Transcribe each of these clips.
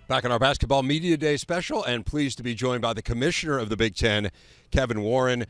Back on our Basketball Media Day special, and pleased to be joined by the commissioner of the Big Ten, Kevin Moren.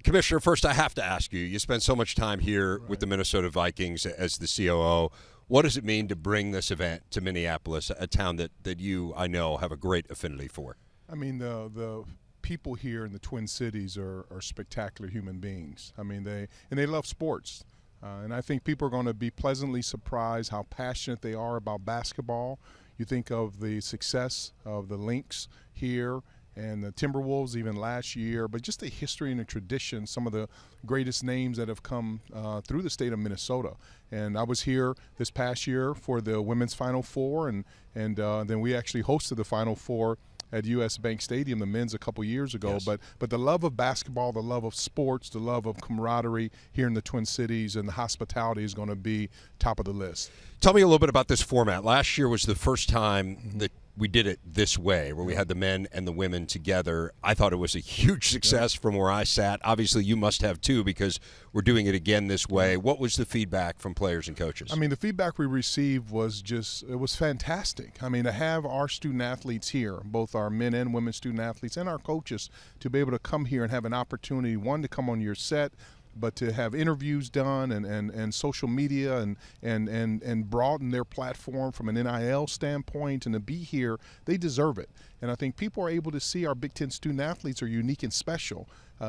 Commissioner, first I have to ask you, you spent so much time here with the Minnesota Vikings as the COO. What does it mean to bring this event to Minneapolis, a town that you, I know, have a great affinity for? I mean, the people here in the Twin Cities are spectacular human beings. I mean, they love sports. And I think people are going to be pleasantly surprised how passionate they are about basketball. You think of the success of the Lynx here and the Timberwolves even last year, but just the history and the tradition, some of the greatest names that have come through the state of Minnesota. And I was here this past year for the Women's Final Four, and then we actually hosted the Final Four at U.S. Bank Stadium, the men's a couple years ago. Yes. But the love of basketball, the love of sports, the love of camaraderie here in the Twin Cities, and the hospitality is going to be top of the list. Tell me a little bit about this format. Last year was the first time that we did it this way, where we had the men and the women together. I thought it was a huge success from where I sat. Obviously, you must have too, because we're doing it again this way. What was the feedback from players and coaches? I mean, the feedback we received was it was fantastic. I mean, to have our student athletes here, both our men and women student athletes and our coaches, to be able to come here and have an opportunity, one, to come on your set, but to have interviews done and social media and broaden their platform from an NIL standpoint, and to be here, they deserve it. And I think people are able to see our Big Ten student athletes are unique and special.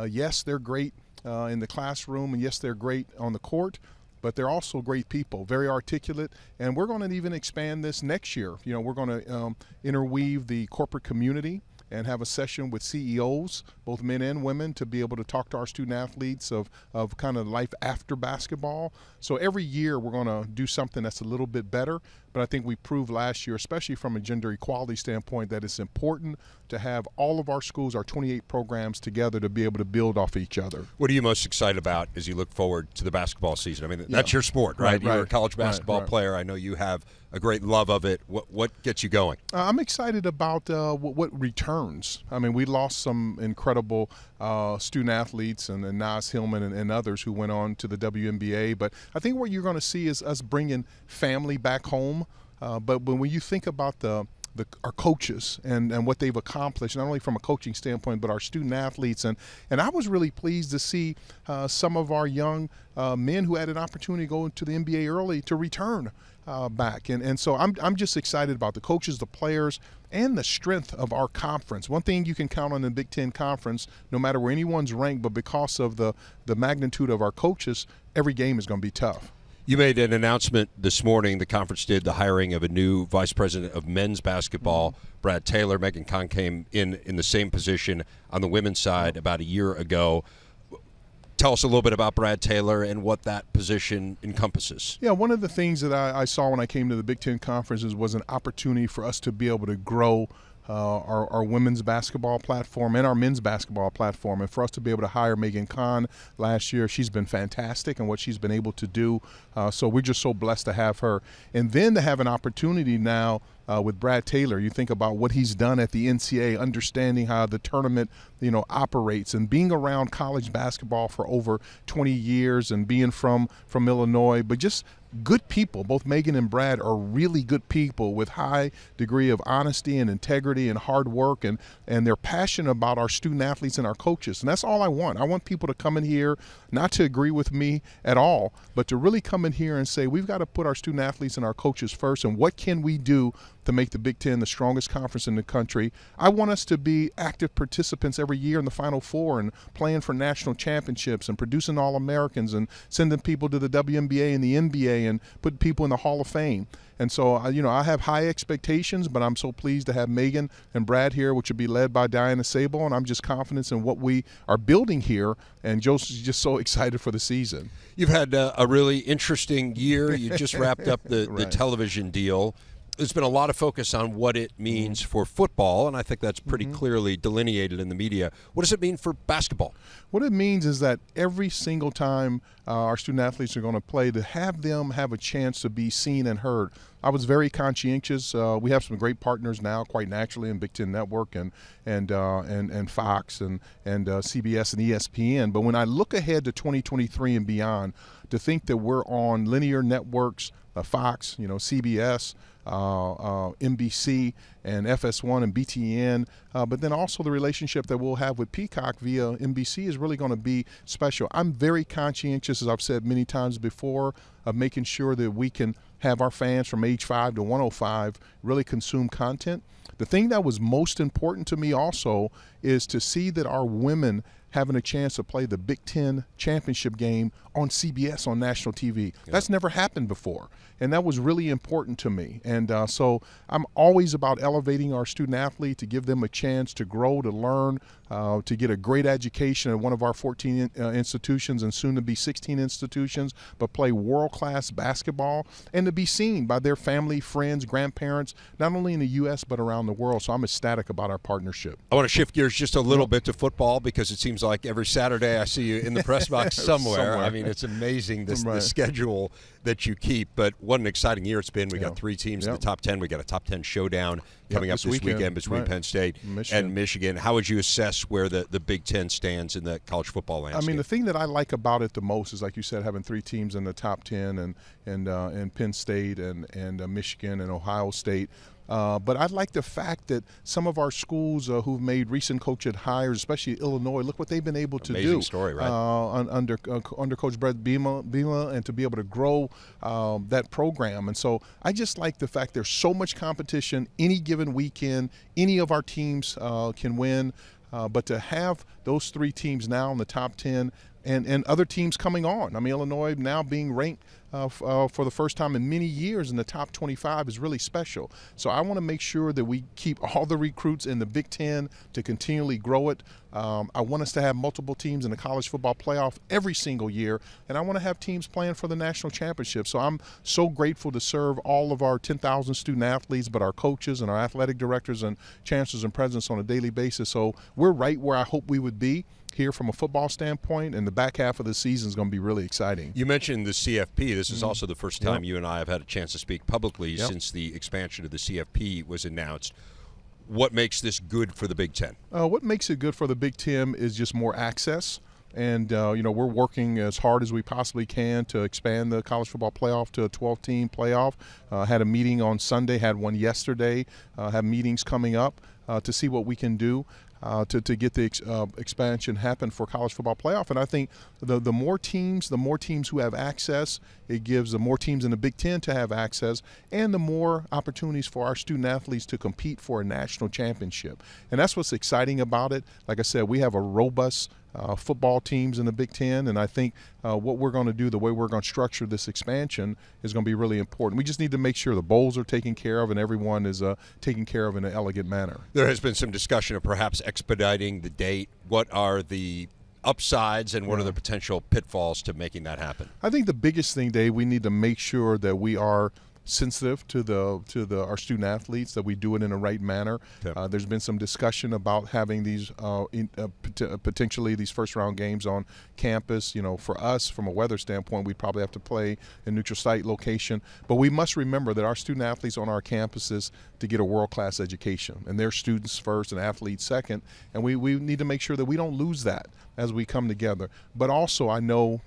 Yes, they're great in the classroom, and yes, they're great on the court, but they're also great people, very articulate. And we're going to even expand this next year. You know, we're going to interweave the corporate community and have a session with CEOs, both men and women, to be able to talk to our student athletes of kind of life after basketball. So every year we're going to do something that's a little bit better, but I think we proved last year, especially from a gender equality standpoint, that it's important to have all of our schools, our 28 programs together, to be able to build off each other. What are you most excited about as you look forward to the basketball season? I mean, that's your sport, right? You're a college basketball player. I know you have a great love of it. What gets you going? I'm excited about what returns. I mean, we lost some incredible student athletes and Nas Hillman and others who went on to the WNBA. But I think what you're going to see is us bringing family back home. But when you think about our coaches and what they've accomplished, not only from a coaching standpoint, but our student athletes. And I was really pleased to see some of our young men who had an opportunity to go into the NBA early to return back. And so I'm just excited about the coaches, the players, and the strength of our conference. One thing you can count on in the Big Ten Conference, no matter where anyone's ranked, but because of the magnitude of our coaches, every game is going to be tough. You made an announcement this morning, the conference did, the hiring of a new vice president of men's basketball, Brad Taylor. Megan Kahn came in the same position on the women's side about a year ago. Tell us a little bit about Brad Taylor and what that position encompasses. Yeah, one of the things that I saw when I came to the Big Ten conferences was an opportunity for us to be able to grow our women's basketball platform and our men's basketball platform, and for us to be able to hire Megan Kahn last year. She's been fantastic in what she's been able to do, so we're just so blessed to have her. And then to have an opportunity now with Brad Taylor, you think about what he's done at the NCAA, understanding how the tournament operates, and being around college basketball for over 20 years and being from Illinois, but just good people. Both Megan and Brad are really good people with high degree of honesty and integrity and hard work, and they're passionate about our student athletes and our coaches. And that's all I want. I want people to come in here, not to agree with me at all, but to really come in here and say, we've got to put our student athletes and our coaches first, and what can we do to make the Big Ten the strongest conference in the country. I want us to be active participants every year in the Final Four and playing for national championships and producing All-Americans and sending people to the WNBA and the NBA and putting people in the Hall of Fame. And so, I have high expectations, but I'm so pleased to have Megan and Brad here, which will be led by Diana Sable, and I'm just confident in what we are building here, and Joe's just so excited for the season. You've had a really interesting year. You just wrapped up the television deal. There's been a lot of focus on what it means for football, and I think that's pretty clearly delineated in the media. What does it mean for basketball? What it means is that every single time our student athletes are going to play, to have them have a chance to be seen and heard. I was very conscientious. We have some great partners now, quite naturally, in Big Ten Network and Fox and CBS and ESPN. But when I look ahead to 2023 and beyond, to think that we're on linear networks, Fox, CBS, NBC and FS1 and BTN, but then also the relationship that we'll have with Peacock via NBC is really going to be special. I'm very conscientious, as I've said many times before, of making sure that we can have our fans from age 5 to 105 really consume content. The thing that was most important to me also is to see that our women having a chance to play the Big Ten championship game on CBS on national TV. Yeah. That's never happened before, and that was really important to me. And so I'm always about elevating our student athlete to give them a chance to grow, to learn, to get a great education at one of our 14 institutions and soon to be 16 institutions, but play world-class basketball and to be seen by their family, friends, grandparents, not only in the U.S. but around the world. So I'm ecstatic about our partnership. I want to shift gears just a little bit to football, because it seems like every Saturday I see you in the press box somewhere. I mean, it's amazing the schedule that you keep, but what an exciting year it's been. We got 3 teams in the top 10. We got a top 10 showdown coming up this weekend between Penn State and Michigan. How would you assess where the Big Ten stands in the college football landscape? I mean, the thing that I like about it the most is, like you said, having 3 teams in the top 10 and Penn State and Michigan and Ohio State. But I like the fact that some of our schools who've made recent coaching hires, especially Illinois, look what they've been able to do. Amazing story, right? Under Coach Brett Bielema, and to be able to grow that program. And so I just like the fact there's so much competition. Any given weekend, any of our teams can win. But to have those 3 teams now in the top 10 and other teams coming on. I mean, Illinois now being ranked for the first time in many years in the top 25 is really special. So I want to make sure that we keep all the recruits in the Big Ten to continually grow it. I want us to have multiple teams in the college football playoff every single year, and I want to have teams playing for the national championship. So I'm so grateful to serve all of our 10,000 student athletes, but our coaches and our athletic directors and chancellors and presidents on a daily basis. So we're right where I hope we would be here from a football standpoint, and the back half of the season is going to be really exciting. You mentioned the CFP. This is also the first time you and I have had a chance to speak publicly since the expansion of the CFP was announced. What makes this good for the Big Ten? What makes it good for the Big Ten is just more access. And, we're working as hard as we possibly can to expand the college football playoff to a 12-team playoff. Had a meeting on Sunday, had one yesterday, have meetings coming up to see what we can do. To get the expansion happen for college football playoff. And I think the more teams who have access, it gives the more teams in the Big Ten to have access, and the more opportunities for our student athletes to compete for a national championship. And that's what's exciting about it. Like I said, we have a robust football teams in the Big Ten, and I think what we're going to do, the way we're going to structure this expansion, is going to be really important. We just need to make sure the bowls are taken care of and everyone is taken care of in an elegant manner. There has been some discussion of perhaps expediting the date. What are the upsides and what are the potential pitfalls to making that happen? I think the biggest thing, Dave, we need to make sure that we are sensitive to our student athletes, that we do it in the right manner. There's been some discussion about having these potentially these first round games on campus. For us, from a weather standpoint, we'd probably have to play in neutral site location. But we must remember that our student athletes on our campuses to get a world-class education, and they're students first and athletes second. And we need to make sure that we don't lose that as we come together. But also, I know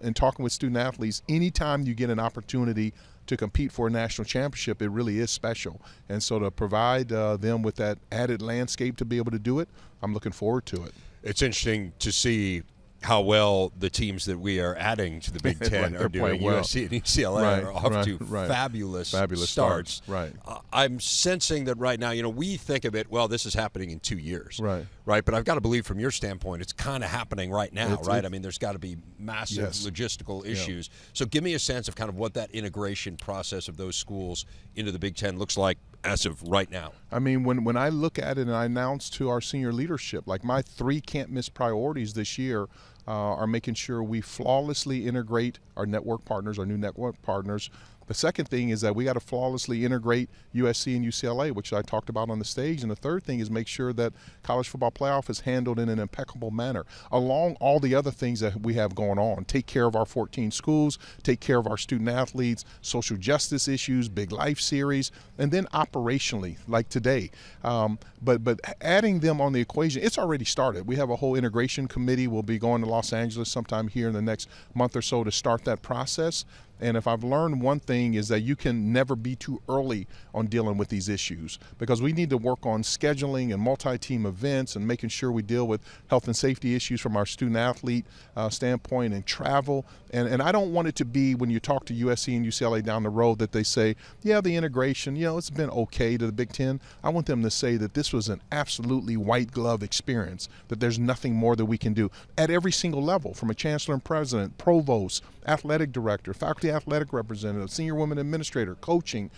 in talking with student athletes, anytime you get an opportunity to compete for a national championship, it really is special. And so to provide them with that added landscape to be able to do it, I'm looking forward to it. It's interesting to see how well the teams that we are adding to the Big Ten are doing. Well. USC and UCLA are off to fabulous starts. Right. I'm sensing that right now, we think of it, well, this is happening in 2 years. Right. But I've got to believe from your standpoint, it's kind of happening right now, right? I mean, there's got to be massive logistical issues. So give me a sense of kind of what that integration process of those schools into the Big Ten looks like as of right now. I mean, when I look at it and I announce to our senior leadership, like my 3 can't-miss priorities this year are making sure we flawlessly integrate our network partners, our new network partners. The second thing is that we got to flawlessly integrate USC and UCLA, which I talked about on the stage. And the third thing is make sure that college football playoff is handled in an impeccable manner, along all the other things that we have going on. Take care of our 14 schools, take care of our student athletes, social justice issues, Big Life series, and then operationally, like today. But adding them on the equation, it's already started. We have a whole integration committee. We'll be going to Los Angeles sometime here in the next month or so to start that process. And if I've learned one thing is that you can never be too early on dealing with these issues, because we need to work on scheduling and multi-team events and making sure we deal with health and safety issues from our student athlete standpoint and travel. And I don't want it to be when you talk to USC and UCLA down the road that they say, yeah, the integration, it's been okay to the Big Ten. I want them to say that this was an absolutely white glove experience, that there's nothing more that we can do at every single level, from a chancellor and president, provost, athletic director, faculty athletic representative, senior women administrator, coaching,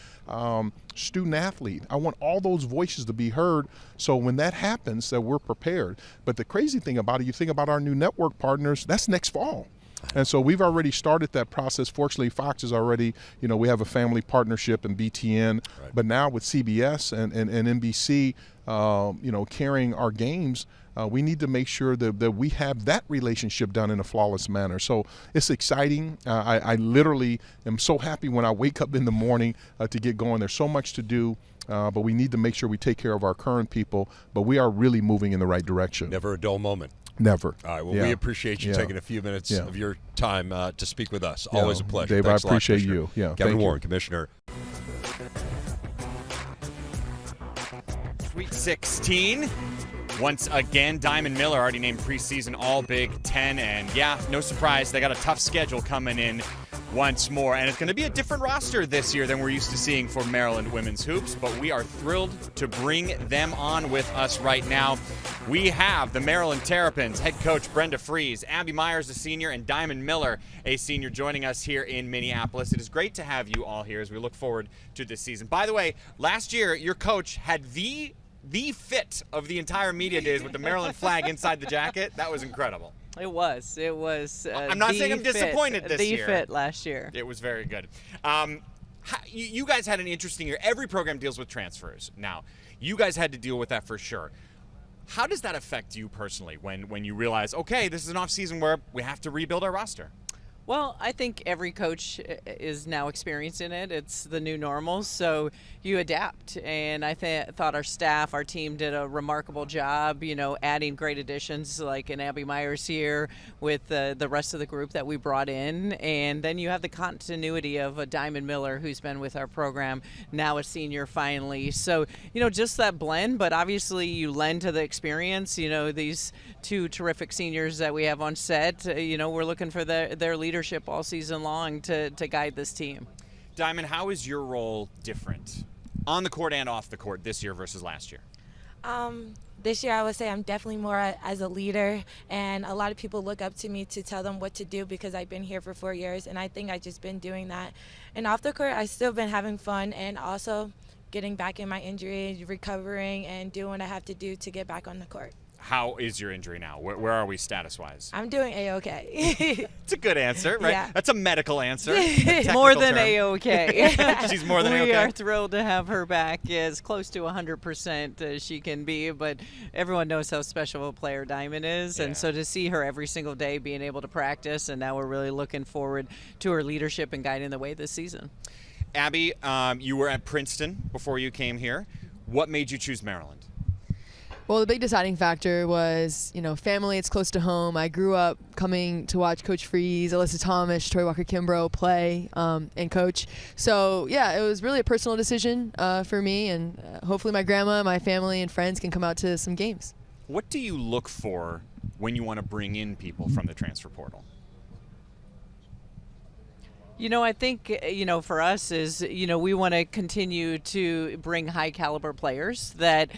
student athlete. I want all those voices to be heard, so when that happens that we're prepared. But the crazy thing about it, you think about our new network partners, that's next fall. And so we've already started that process. Fortunately, Fox is already, we have a family partnership in BTN, right. But now with CBS and NBC, carrying our games, we need to make sure that we have that relationship done in a flawless manner. So it's exciting. I literally am so happy when I wake up in the morning to get going. There's so much to do. But we need to make sure we take care of our current people. But we are really moving in the right direction. Never a dull moment. Never. All right. Well, we appreciate you taking a few minutes of your time to speak with us. Always a pleasure. Dave, Thanks I appreciate you. Yeah, Kevin Warren, Commissioner. Sweet 16. Once again, Diamond Miller already named preseason All-Big Ten. And, no surprise, they got a tough schedule coming in once more. And it's going to be a different roster this year than we're used to seeing for Maryland women's hoops. But we are thrilled to bring them on with us right now. We have the Maryland Terrapins head coach Brenda Frese, Abby Meyers, a senior, and Diamond Miller, a senior, joining us here in Minneapolis. It is great to have you all here as we look forward to this season. By the way, last year your coach had the fit of the entire media days with the Maryland flag inside the jacket. That was incredible. It was. I'm not saying I'm disappointed this year. The fit last year. It was very good. You guys had an interesting year. Every program deals with transfers now. You guys had to deal with that for sure. How does that affect you personally when you realize, okay, this is an off season where we have to rebuild our roster? Well, I think every coach is now experiencing it. It's the new normal, so you adapt. And I thought our staff, our team did a remarkable job, adding great additions like an Abby Meyers here with the rest of the group that we brought in. And then you have the continuity of a Diamond Miller who's been with our program, now a senior finally. So, just that blend, but obviously you lend to the experience. These two terrific seniors that we have on set, we're looking for their leadership all season long to guide this team. Diamond, how is your role different on the court and off the court this year versus last year? This year I would say I'm definitely more as a leader, and a lot of people look up to me to tell them what to do because I've been here for 4 years, and I think I've just been doing that. And off the court, I've still been having fun and also getting back in my injury, recovering, and doing what I have to do to get back on the court. How is your injury now? Where are we status-wise? I'm doing A-okay. It's a good answer, right? Yeah. That's a medical answer. More than A-okay. She's more than A-okay. We are thrilled to have her back as close to 100% as she can be, but everyone knows how special a player Diamond is, and so to see her every single day being able to practice, and now we're really looking forward to her leadership and guiding the way this season. Abby, you were at Princeton before you came here. What made you choose Maryland? Well, the big deciding factor was, family. It's close to home. I grew up coming to watch Coach Frese, Alyssa Thomas, Troy Walker-Kimbrough play and coach. So, it was really a personal decision for me, and hopefully my grandma, my family, and friends can come out to some games. What do you look for when you want to bring in people from the transfer portal? I think, for us is, we want to continue to bring high caliber players that,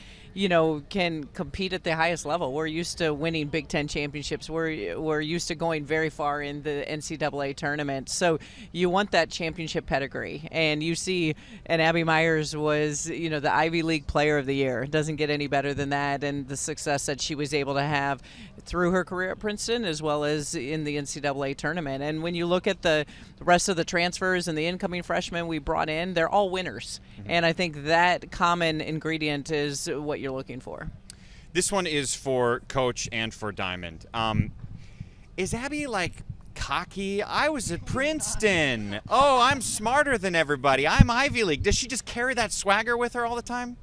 can compete at the highest level. We're used to winning Big Ten championships. We're used to going very far in the NCAA tournament. So you want that championship pedigree. And you see, and Abby Meyers was, the Ivy League Player of the Year. It doesn't get any better than that. And the success that she was able to have through her career at Princeton as well as in the NCAA tournament. And when you look at the rest of the transfers and the incoming freshmen we brought in, they're all winners. Mm-hmm. And I think that common ingredient is what you're looking for. This one is for Coach and for Diamond. Is Abby cocky? I was at Princeton. Oh, I'm smarter than everybody. I'm Ivy League. Does she just carry that swagger with her all the time?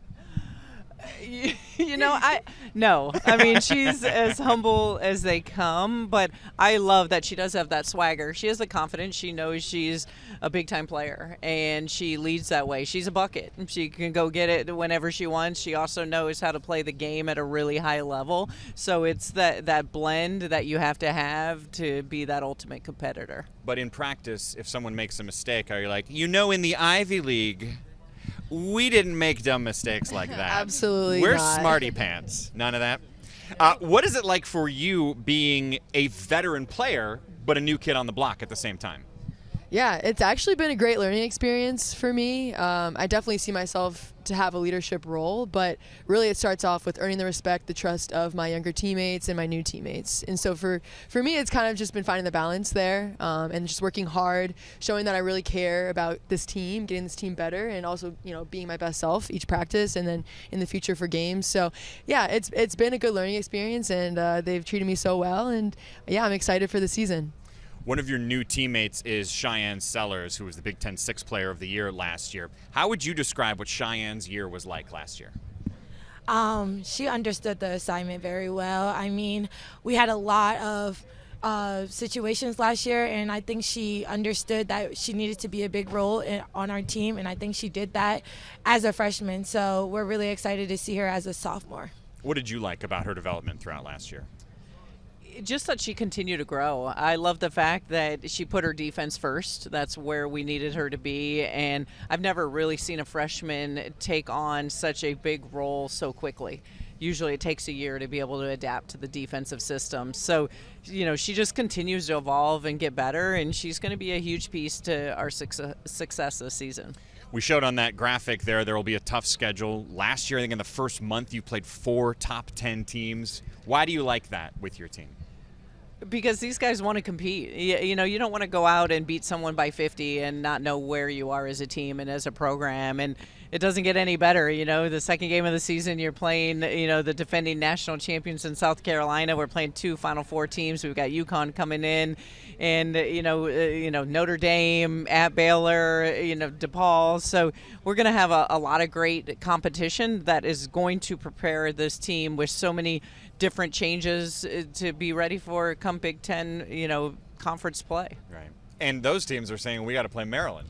No. I mean, she's as humble as they come, but I love that she does have that swagger. She has the confidence. She knows she's a big-time player, and she leads that way. She's a bucket. She can go get it whenever she wants. She also knows how to play the game at a really high level. So it's that blend that you have to be that ultimate competitor. But in practice, if someone makes a mistake, are you like, in the Ivy League, we didn't make dumb mistakes like that. Absolutely We're not. smarty pants. None of that. What is it like for you being a veteran player, but a new kid on the block at the same time? Yeah, it's actually been a great learning experience for me. I definitely see myself to have a leadership role, but really it starts off with earning the respect, the trust of my younger teammates and my new teammates. And so for me, it's kind of just been finding the balance there, and just working hard, showing that I really care about this team, getting this team better, and also, being my best self each practice and then in the future for games. So yeah, it's been a good learning experience, and they've treated me so well, and yeah, I'm excited for the season. One of your new teammates is Cheyenne Sellers, who was the Big Ten Sixth Player of the Year last year. How would you describe what Cheyenne's year was like last year? She understood the assignment very well. I mean, we had a lot of situations last year, and I think she understood that she needed to be a big role on our team, and I think she did that as a freshman. So we're really excited to see her as a sophomore. What did you like about her development throughout last year? Just that she continued to grow. I love the fact that she put her defense first. That's where we needed her to be. And I've never really seen a freshman take on such a big role so quickly. Usually it takes a year to be able to adapt to the defensive system. So, she just continues to evolve and get better, and she's going to be a huge piece to our success this season. We showed on that graphic there will be a tough schedule. Last year, I think in the first month, you played 4 top 10 teams. Why do you like that with your team? Because these guys want to compete. You don't want to go out and beat someone by 50 and not know where you are as a team and as a program. And it doesn't get any better. The second game of the season, you're playing, the defending national champions in South Carolina. We're playing 2 Final Four teams. We've got UConn coming in, and Notre Dame at Baylor, DePaul. So we're going to have a lot of great competition that is going to prepare this team with so many different changes to be ready for come Big Ten, conference play. Right. And those teams are saying we got to play Maryland.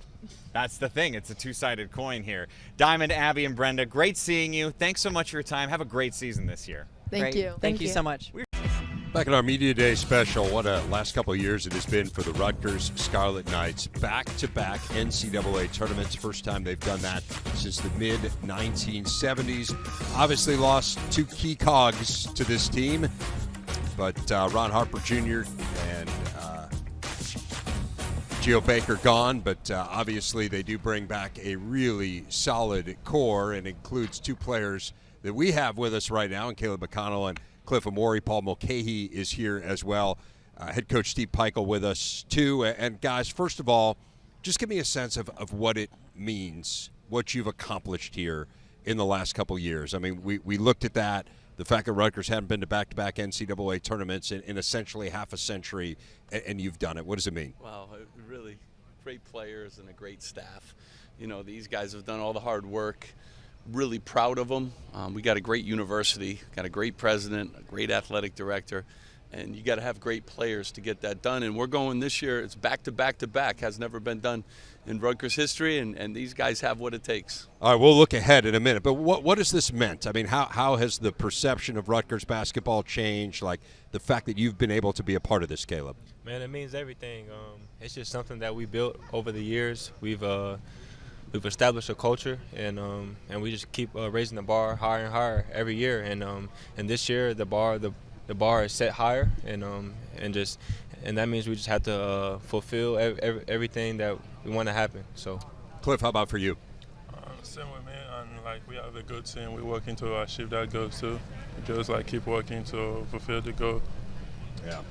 That's the thing. It's a two-sided coin here. Diamond, Abby, and Brenda, great seeing you. Thanks so much for your time. Have a great season this year. Thank you. Thank you so much. Back in our Media Day special, what a last couple of years it has been for the Rutgers Scarlet Knights. Back-to-back NCAA tournaments. First time they've done that since the mid-1970s. Obviously lost 2 key cogs to this team, but Ron Harper Jr. and Geo Baker gone, but obviously they do bring back a really solid core, and includes 2 players that we have with us right now, and Caleb McConnell and Cliff Omoruyi. Paul Mulcahy is here as well. Head coach Steve Pikiell with us too. And guys, first of all, just give me a sense of what it means, what you've accomplished here in the last couple of years. I mean, we looked at that, the fact that Rutgers hadn't been to back-to-back NCAA tournaments in essentially half a century, and you've done it. What does it mean? Wow, really great players and a great staff. These guys have done all the hard work. Really proud of them. We got a great university, got a great president, a great athletic director, and you got to have great players to get that done. And we're going this year, it's back to back to back, has never been done in Rutgers history, and these guys have what it takes. All right, we'll look ahead in a minute, but what has this meant? I mean, how has the perception of Rutgers basketball changed, like the fact that you've been able to be a part of this, Caleb? Man, it means everything. It's just something that we built over the years. We've established a culture, and we just keep raising the bar higher and higher every year. And this year the bar is set higher, and that means we just have to fulfill everything that we want to happen. So, Cliff, how about for you? Same with me, and we have a good team. We work into our shift that goes too. We just keep working to fulfill the goal. Yeah.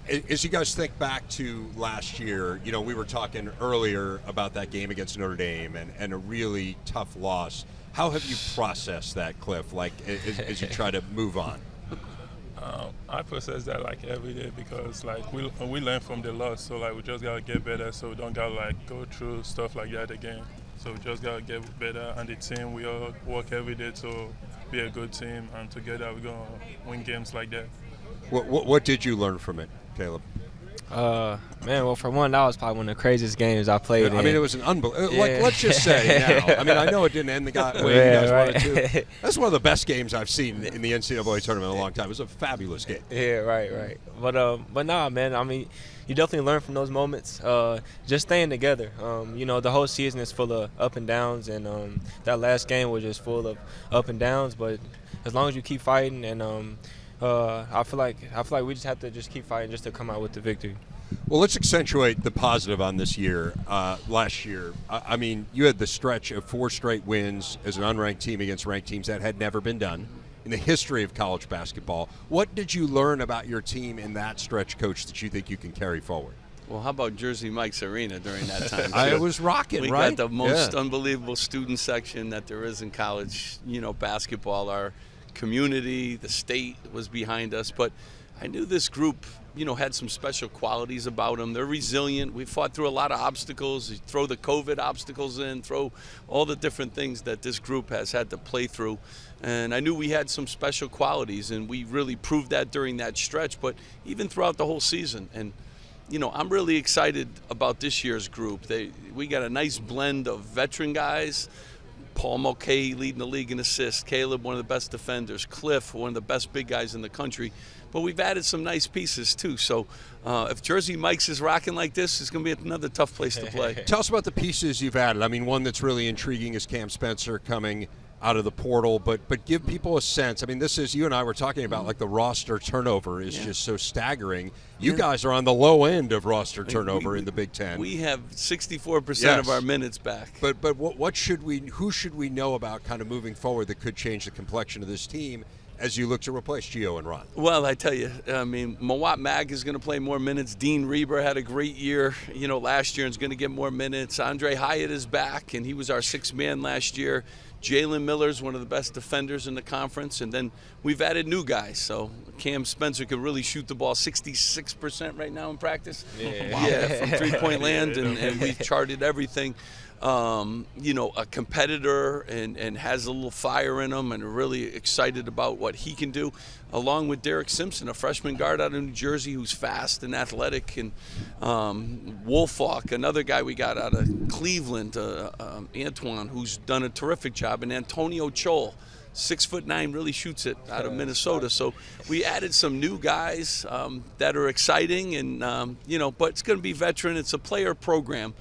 As you guys think back to last year, we were talking earlier about that game against Notre Dame and a really tough loss. How have you processed that, Cliff, as you try to move on? I process that every day because we learn from the loss, so we just gotta get better so we don't gotta go through stuff like that again. So we just got to get better. And the team, we all work every day to be a good team. And together we're going to win games like that. What did you learn from it, Caleb? Man, well, for one, that was probably one of the craziest games I played in. I mean, it was an unbelievable. Yeah. Let's just say now. I mean, I know it didn't end the way you guys wanted to. That's one of the best games I've seen in the NCAA tournament in a long time. It was a fabulous game. Yeah, right. But nah, man. I mean, you definitely learn from those moments. Just staying together. The whole season is full of up and downs, and that last game was just full of up and downs. But as long as you keep fighting, and I feel like we just have to just keep fighting just to come out with the victory. Well, let's accentuate the positive on this year. Last year, I mean, you had the stretch of 4 straight wins as an unranked team against ranked teams. That had never been done in the history of college basketball. What did you learn about your team in that stretch, Coach, that you think you can carry forward? Well, how about Jersey Mike's Arena during that time? I was rocking, we right? got the most unbelievable student section that there is in college, basketball. Our community, the state was behind us. But I knew this group, had some special qualities about them. They're resilient. We fought through a lot of obstacles. You throw the COVID obstacles in, throw all the different things that this group has had to play through. And I knew we had some special qualities, and we really proved that during that stretch, but even throughout the whole season. And I'm really excited about this year's group. We got a nice blend of veteran guys. Paul Mulcahy leading the league in assists. Caleb, one of the best defenders. Cliff, one of the best big guys in the country. But we've added some nice pieces, too. So if Jersey Mike's is rocking like this, it's going to be another tough place to play. Tell us about the pieces you've added. I mean, one that's really intriguing is Cam Spencer coming out of the portal, but give people a sense. I mean, this is, you and I were talking about, like, the roster turnover is just so stagging. You guys are on the low end of roster turnover in the Big Ten. We have 64% of our minutes back. But who should we know about kind of moving forward that could change the complexion of this team as you look to replace Gio and Ron? Well, I tell you, I mean, Mawat Mag is going to play more minutes. Dean Reber had a great year, last year and is going to get more minutes. Andre Hyatt is back, and he was our 6th man last year. Jalen Miller's one of the best defenders in the conference, and then we've added new guys. So Cam Spencer can really shoot the ball 66% right now in practice. From three-point land, and we've charted everything. A competitor and has a little fire in him, and are really excited about what he can do, along with Derek Simpson, a freshman guard out of New Jersey who's fast and athletic, and Wolfhawk, another guy we got out of Cleveland, Antoine, who's done a terrific job, and Antonio Chol, 6'9", really shoots it out of Minnesota. So we added some new guys that are exciting, and but it's going to be veteran. It's a player program.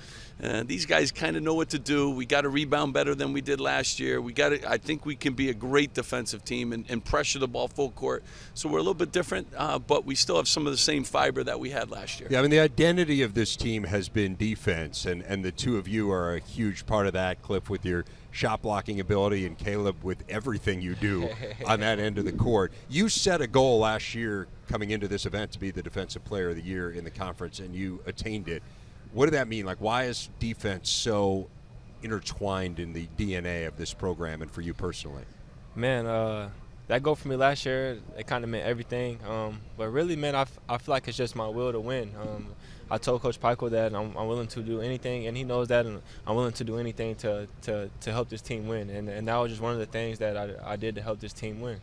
These guys kind of know what to do. We got to rebound better than we did last year. I think we can be a great defensive team and pressure the ball full court. So we're a little bit different, but we still have some of the same fiber that we had last year. Yeah, I mean, the identity of this team has been defense, and the two of you are a huge part of that, Cliff, with your shot blocking ability, and Caleb with everything you do on that end of the court. You set a goal last year coming into this event to be the Defensive Player of the Year in the conference, and you attained it. What did that mean? Like, why is defense so intertwined in the DNA of this program and for you personally? Man, that goal for me last year, it kind of meant everything. But really, man, I feel like it's just my will to win. I told Coach Pikiell that I'm willing to do anything, and he knows that, and I'm willing to do anything to help this team win. And that was just one of the things that I did to help this team win.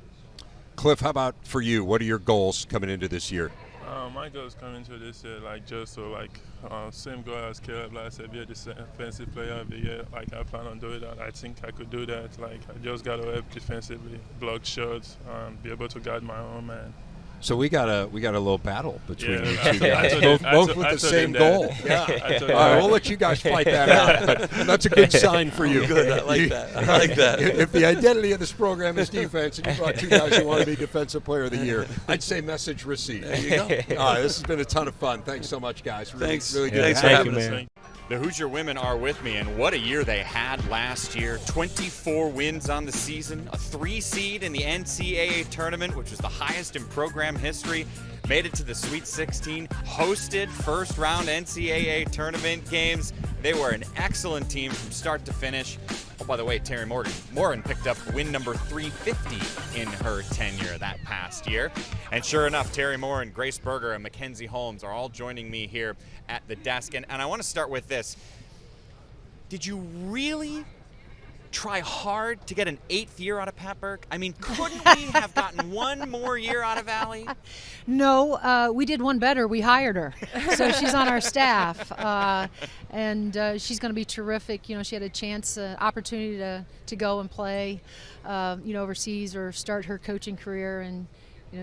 Cliff, how about for you? What are your goals coming into this year? My goal is coming to this year, same goal as Caleb last year, be a defensive player of the year. I plan on doing that. I think I could do that. I just got to help defensively, block shots, be able to guard my own man. So we got a little battle between you two I guys, both with the same goal. Yeah. All right, we'll let you guys fight that out. But that's a good sign for you. Good, I like that. If the identity of this program is defense, and you brought 2 guys who want to be Defensive Player of the Year, I'd say message received. There you go. All right, this has been a ton of fun. Thanks so much, guys. Thanks. Really good. Thanks for having us. Man. The Hoosier women are with me, and what a year they had last year. 24 wins on the season, a 3 seed in the NCAA tournament, which was the highest in program history. Made it to the Sweet 16, hosted first-round NCAA tournament games. They were an excellent team from start to finish. Oh, by the way, Teri Moren picked up win number 350 in her tenure that past year. And sure enough, Teri Moren, Grace Berger, and Mackenzie Holmes are all joining me here at the desk. And I want to start with this. did you really try hard to get an 8th year out of Pat Burke? I mean, couldn't we have gotten one more year out of Allie? No, we did one better. We hired her. So she's on our staff. And she's going to be terrific. You know, she had a chance, opportunity to go and play, overseas or start her coaching career. And,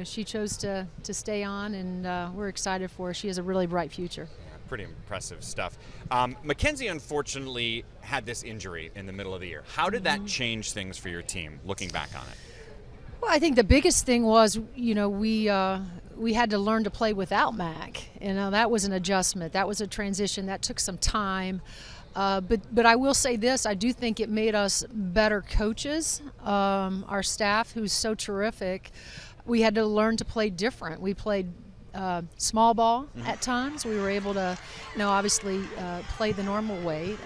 she chose to stay on, and we're excited for her. She has a really bright future. Pretty impressive stuff. Mackenzie, unfortunately, had this injury in the middle of the year. How did that change things for your team, looking back on it? Well, I think the biggest thing was, we had to learn to play without Mac. That was an adjustment. That was a transition. That took some time. But I will say this, I do think it made us better coaches. Our staff, who's so terrific, we had to learn to play different. We played small ball at times. We were able to, obviously play the normal way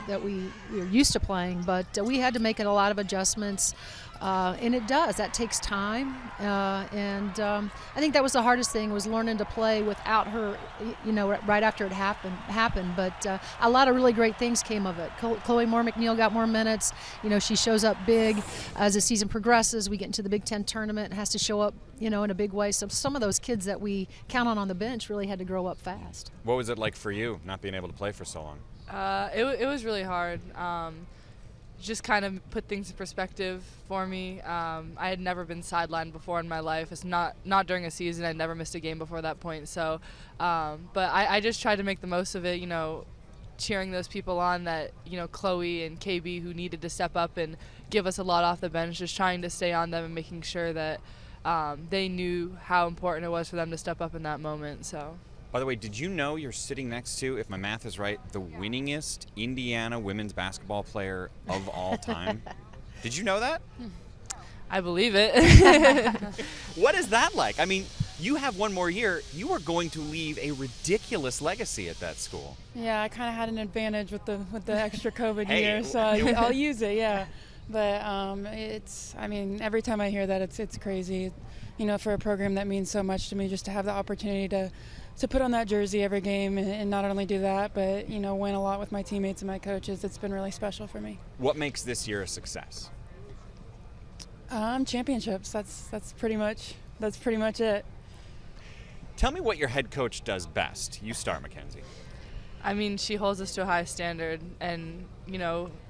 that we were used to playing, but we had to make a lot of adjustments, and it does. That takes time, and I think that was the hardest thing, was learning to play without her, right after it happened. But a lot of really great things came of it. Chloe Moore McNeil got more minutes. She shows up big as the season progresses. We get into the Big Ten tournament, and has to show up, in a big way. So some of those kids that we count on the bench really had to grow up fast. What was it like for you, not being able to play for so long? It was really hard. Just kind of put things in perspective for me. I had never been sidelined before in my life. It's not during a season. I'd never missed a game before that point. So, but I just tried to make the most of it, cheering those people on that, Chloe and KB, who needed to step up and give us a lot off the bench, just trying to stay on them and making sure that they knew how important it was for them to step up in that moment. So. By the way, did you know you're sitting next to, if my math is right, the winningest Indiana women's basketball player of all time? Did you know that? I believe it. What is that like? I mean, you have one more year. You are going to leave a ridiculous legacy at that school. Yeah, I kind of had an advantage with the extra COVID year, so I'll use it. Yeah. But every time I hear that, it's crazy, for a program that means so much to me, just to have the opportunity to put on that jersey every game and not only do that, but, win a lot with my teammates and my coaches. It's been really special for me. What makes this year a success? Championships. That's pretty much it. Tell me what your head coach does best. You start, Mackenzie. I mean, she holds us to a high standard, and,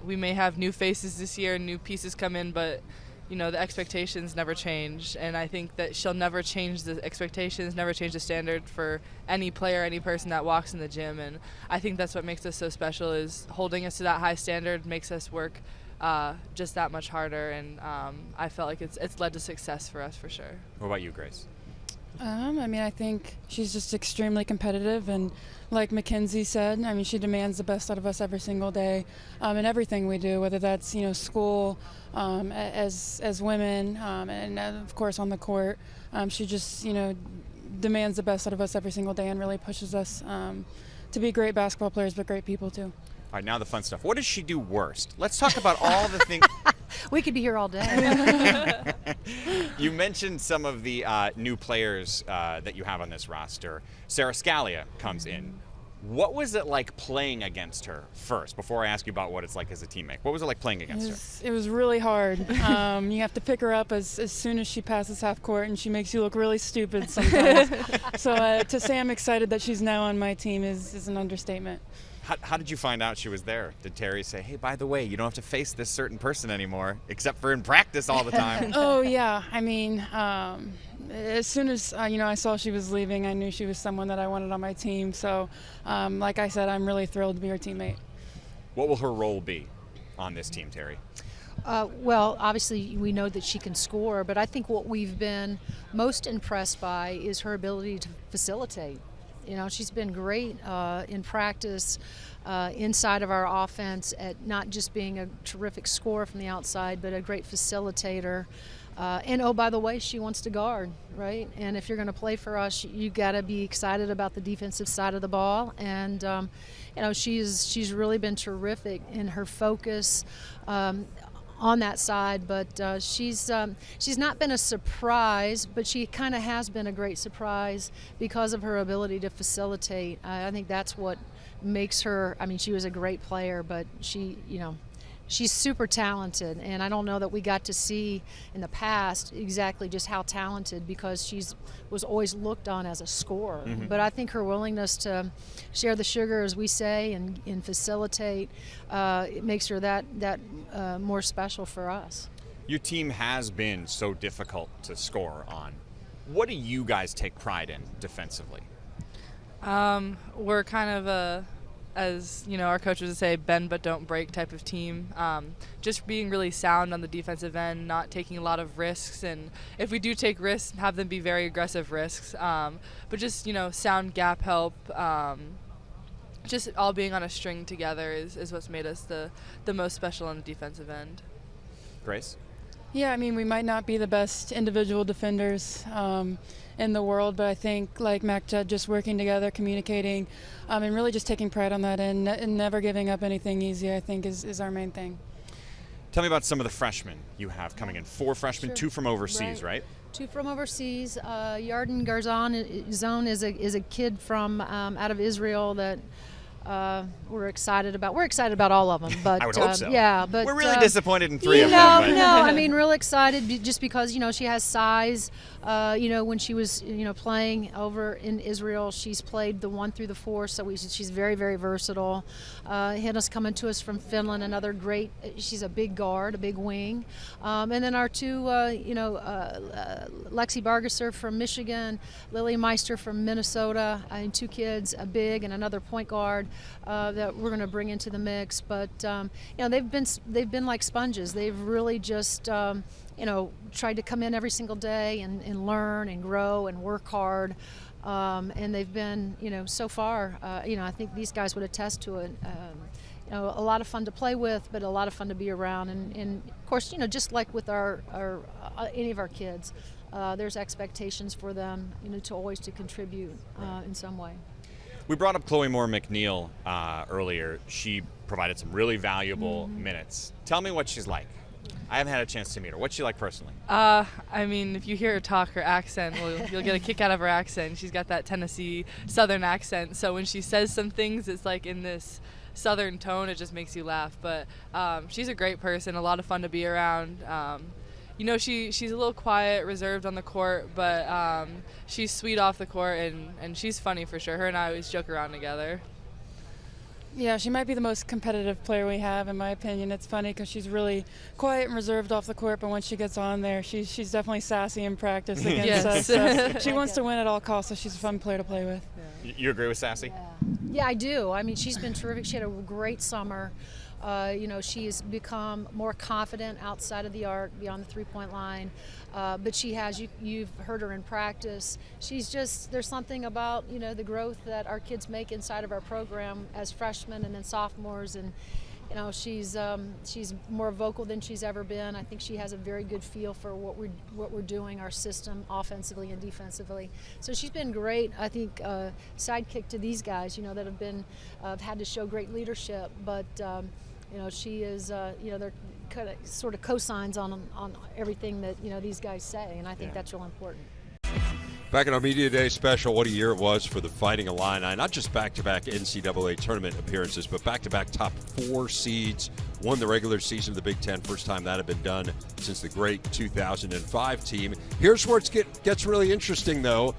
we may have new faces this year and new pieces come in, but, the expectations never change. And I think that she'll never change the expectations, never change the standard for any player, any person that walks in the gym. And I think that's what makes us so special, is holding us to that high standard makes us work just that much harder. And I felt like it's led to success for us for sure. What about you, Grace? I think she's just extremely competitive, and like Mackenzie said, she demands the best out of us every single day, in everything we do, whether that's, school, as women, and of course on the court. She just, demands the best out of us every single day and really pushes us to be great basketball players, but great people too. All right, now the fun stuff. What does she do worst? Let's talk about all the things. We could be here all day. You mentioned some of the new players that you have on this roster. Sarah Scalia comes in. What was it like playing against her first, before I ask you about what it's like as a teammate? What was it like playing against her? It was really hard. You have to pick her up as soon as she passes half court, and she makes you look really stupid sometimes. So to say I'm excited that she's now on my team is an understatement. How did you find out she was there? Did Teri say, hey, by the way, you don't have to face this certain person anymore, except for in practice all the time? Oh, yeah. As soon as I saw she was leaving, I knew she was someone that I wanted on my team. So, like I said, I'm really thrilled to be her teammate. What will her role be on this team, Teri? Well, obviously we know that she can score, but I think what we've been most impressed by is her ability to facilitate. She's been great in practice, inside of our offense, at not just being a terrific scorer from the outside, but a great facilitator. And oh, by the way, she wants to guard, right? And if you're going to play for us, you got to be excited about the defensive side of the ball. And she's really been terrific in her focus on that side, but she's not been a surprise, but she kind of has been a great surprise because of her ability to facilitate. I think that's what makes her, I mean, she was a great player, but she, she's super talented, and I don't know that we got to see in the past exactly just how talented, because was always looked on as a scorer. Mm-hmm. But I think her willingness to share the sugar, as we say, and facilitate, it makes her that more special for us. Your team has been so difficult to score on. What do you guys take pride in defensively? We're kind of as our coaches would say, bend but don't break type of team. Just being really sound on the defensive end, not taking a lot of risks, and if we do take risks, have them be very aggressive risks. But just sound gap help. Just all being on a string together is what's made us the most special on the defensive end. Grace? Yeah, I mean, we might not be the best individual defenders in the world, but I think, like Mac said, just working together, communicating, and really just taking pride on that and never giving up anything easy, I think, is our main thing. Tell me about some of the freshmen you have coming in. 4 freshmen, Sure. 2 from overseas, right? 2 from overseas. Hardin Garzon is a kid from out of Israel that we're excited about. We're excited about all of them, but I would hope so. Yeah, but we're really disappointed in 3 of them. But. No, I mean, real excited just because she has size. When she was playing over in Israel, she's played the 1 through the 4, so she's very, very versatile. Hannah's coming to us from Finland, another great. She's a big guard, a big wing, and then our 2, Lexi Bargesser from Michigan, Lily Meister from Minnesota, and 2 kids, a big and another point guard. That we're going to bring into the mix, but they've been like sponges. They've really just tried to come in every single day and learn and grow and work hard, and they've been so far. I think these guys would attest to it. A lot of fun to play with, but a lot of fun to be around, and of course just like with our any of our kids, there's expectations for them to always to contribute in some way. We brought up Chloe Moore McNeil earlier. She provided some really valuable minutes. Tell me what she's like. I haven't had a chance to meet her. What's she like personally? I mean, if you hear her talk, her accent, you'll get a kick out of her accent. She's got that Tennessee Southern accent, so when she says some things, it's like in this Southern tone. It just makes you laugh. But she's a great person, a lot of fun to be around. She's a little quiet, reserved on the court, but she's sweet off the court, and she's funny for sure. Her and I always joke around together. Yeah, she might be the most competitive player we have, in my opinion. It's funny because she's really quiet and reserved off the court, but once she gets on there, she's definitely sassy in practice against us. So she wants to win at all costs, so she's a fun player to play with. Yeah. You agree with Sassy? Yeah, I do. I mean, she's been terrific. She had a great summer. She's become more confident outside of the arc, beyond the three-point line. But she has, you've heard her in practice. There's something about, the growth that our kids make inside of our program as freshmen and then sophomores. And, she's more vocal than she's ever been. I think she has a very good feel for what we're doing, our system, offensively and defensively. So she's been great. I think sidekick to these guys, that have had to show great leadership. But she is, they're kind of sort of cosigns on everything that these guys say, and I think that's real important. Back in our Media Day special, what a year it was for the Fighting Illini. Not just back-to-back NCAA tournament appearances, but back-to-back top 4 seeds. Won the regular season of the Big Ten. First time that had been done since the great 2005 team. Here's where it gets really interesting, though.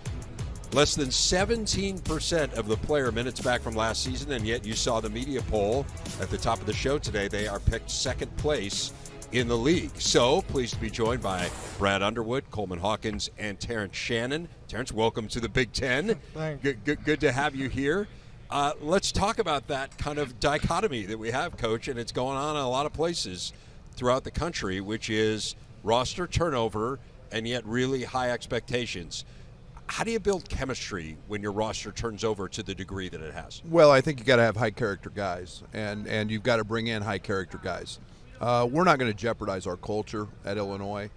Less than 17% of the player minutes back from last season, and yet you saw the media poll at the top of the show today. They are picked second place in the league. So, pleased to be joined by Brad Underwood, Coleman Hawkins, and Terrence Shannon. Terrence, welcome to the Big Ten. Thanks. Good to have you here. Let's talk about that kind of dichotomy that we have, Coach, and it's going on in a lot of places throughout the country, which is roster turnover and yet really high expectations. How do you build chemistry when your roster turns over to the degree that it has? Well, I think you got to have high character guys, and you've got to bring in high character guys. We're not going to jeopardize our culture at Illinois.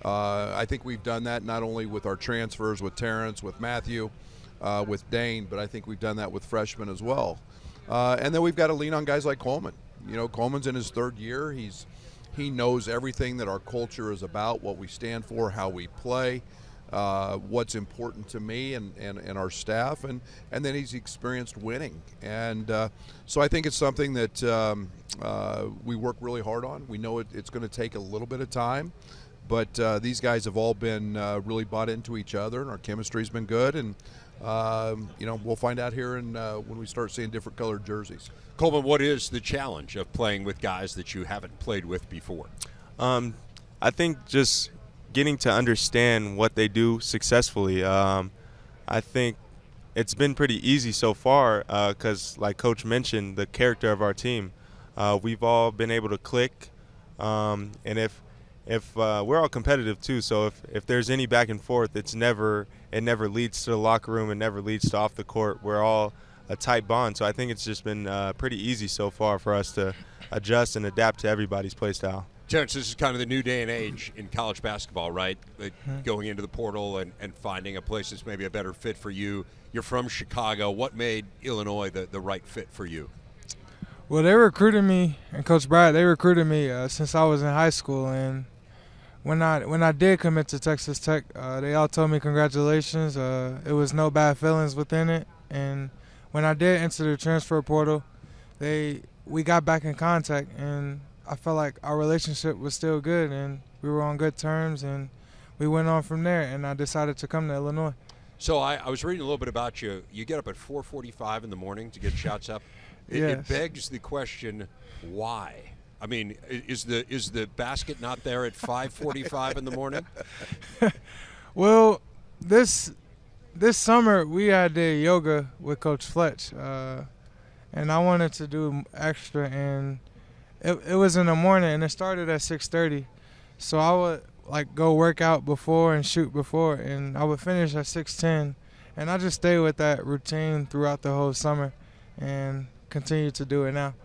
I think we've done that not only with our transfers, with Terrence, with Matthew, with Dane, but I think we've done that with freshmen as well. And then we've got to lean on guys like Coleman. Coleman's in his 3rd year. He knows everything that our culture is about, what we stand for, how we play. what's important to me and our staff, and then he's experienced winning. And so I think it's something that we work really hard on. We know it's going to take a little bit of time, but these guys have all been really bought into each other, and our chemistry's been good. And we'll find out here when we start seeing different colored jerseys. Coleman, what is the challenge of playing with guys that you haven't played with before? I think just getting to understand what they do successfully. I think it's been pretty easy so far because, like Coach mentioned, the character of our team. We've all been able to click, and if we're all competitive too, so if there's any back and forth, it never leads to the locker room. It never leads to off the court. We're all a tight bond. So I think it's just been pretty easy so far for us to adjust and adapt to everybody's play style. Terrence, this is kind of the new day and age in college basketball, right? Going into the portal and finding a place that's maybe a better fit for you. You're from Chicago. What made Illinois the right fit for you? Well, they recruited me, and Coach Brad, they recruited me since I was in high school. And when I did commit to Texas Tech, they all told me congratulations. It was no bad feelings within it. And when I did enter the transfer portal, we got back in contact, and I felt like our relationship was still good, and we were on good terms, and we went on from there, and I decided to come to Illinois. So I was reading a little bit about you. You get up at 4:45 in the morning to get shots up. Yes. It begs the question, why? I mean, is the basket not there at 5:45 in the morning? Well, this summer we had the yoga with Coach Fletch, and I wanted to do extra, and it was in the morning, and it started at 6:30. So I would go work out before and shoot before, and I would finish at 6:10. And I just stayed with that routine throughout the whole summer and continue to do it now.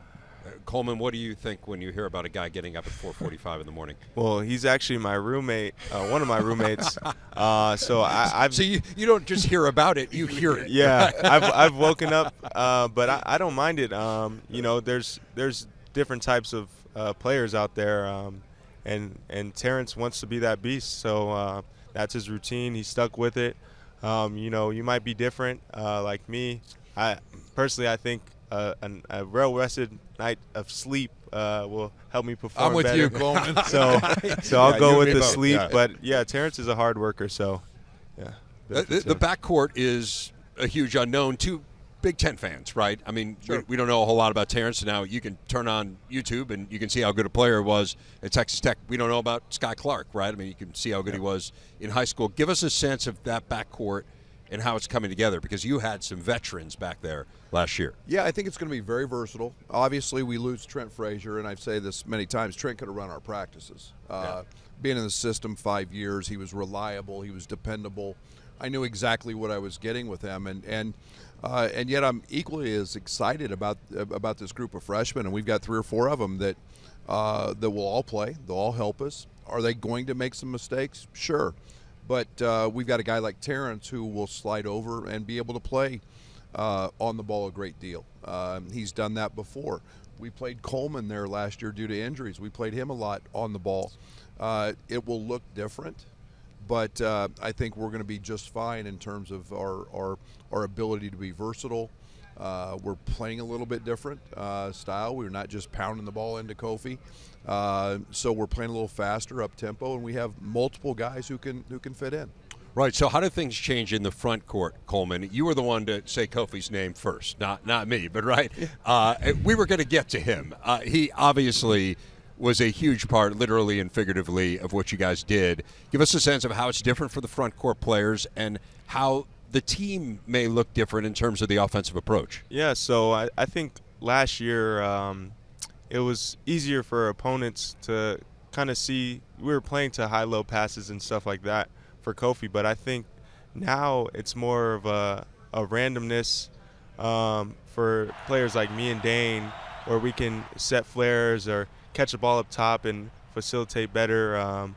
Coleman, what do you think when you hear about a guy getting up at 4:45 in the morning? Well, he's actually my roommate, one of my roommates. So I've. So you don't just hear about it; you hear it. Yeah, I've woken up, but I don't mind it. There's different types of players out there, and Terrence wants to be that beast. So that's his routine. He stuck with it. You might be different, like me. I think a well-rested night of sleep will help me perform I'm with better. you, Coleman. So I'll go with the both. sleep. Yeah. But, yeah, Terrence is a hard worker, so, yeah. The backcourt is a huge unknown to Big Ten fans, right? I mean, Sure. we don't know a whole lot about Terrence. Now you can turn on YouTube and you can see how good a player he was at Texas Tech. We don't know about Sky Clark, right? I mean, you can see how good he was in high school. Give us a sense of that backcourt and how it's coming together, because you had some veterans back there last year. Yeah, I think it's going to be very versatile. Obviously, we lose Trent Frazier, and I've said this many times, Trent could have run our practices. Being in the system 5 years, he was reliable, he was dependable. I knew exactly what I was getting with him, and yet I'm equally as excited about this group of freshmen, and we've got 3 or 4 of them that will all play. They'll all help us. Are they going to make some mistakes? Sure. But we've got a guy like Terrence who will slide over and be able to play on the ball a great deal. He's done that before. We played Coleman there last year due to injuries. We played him a lot on the ball. It will look different, but I think we're going to be just fine in terms of our ability to be versatile. We're playing a little bit different style. We're not just pounding the ball into Kofi. So we're playing a little faster, up tempo, and we have multiple guys who can fit in. Right. So how do things change in the front court, Coleman? You were the one to say Kofi's name first, not me, but right. We were going to get to him. He obviously was a huge part, literally and figuratively, of what you guys did. Give us a sense of how it's different for the front court players and how the team may look different in terms of the offensive approach. Yeah, so I think last year it was easier for opponents to kind of see. We were playing to high-low passes and stuff like that for Kofi, but I think now it's more of a randomness for players like me and Dane, where we can set flares or catch a ball up top and facilitate better.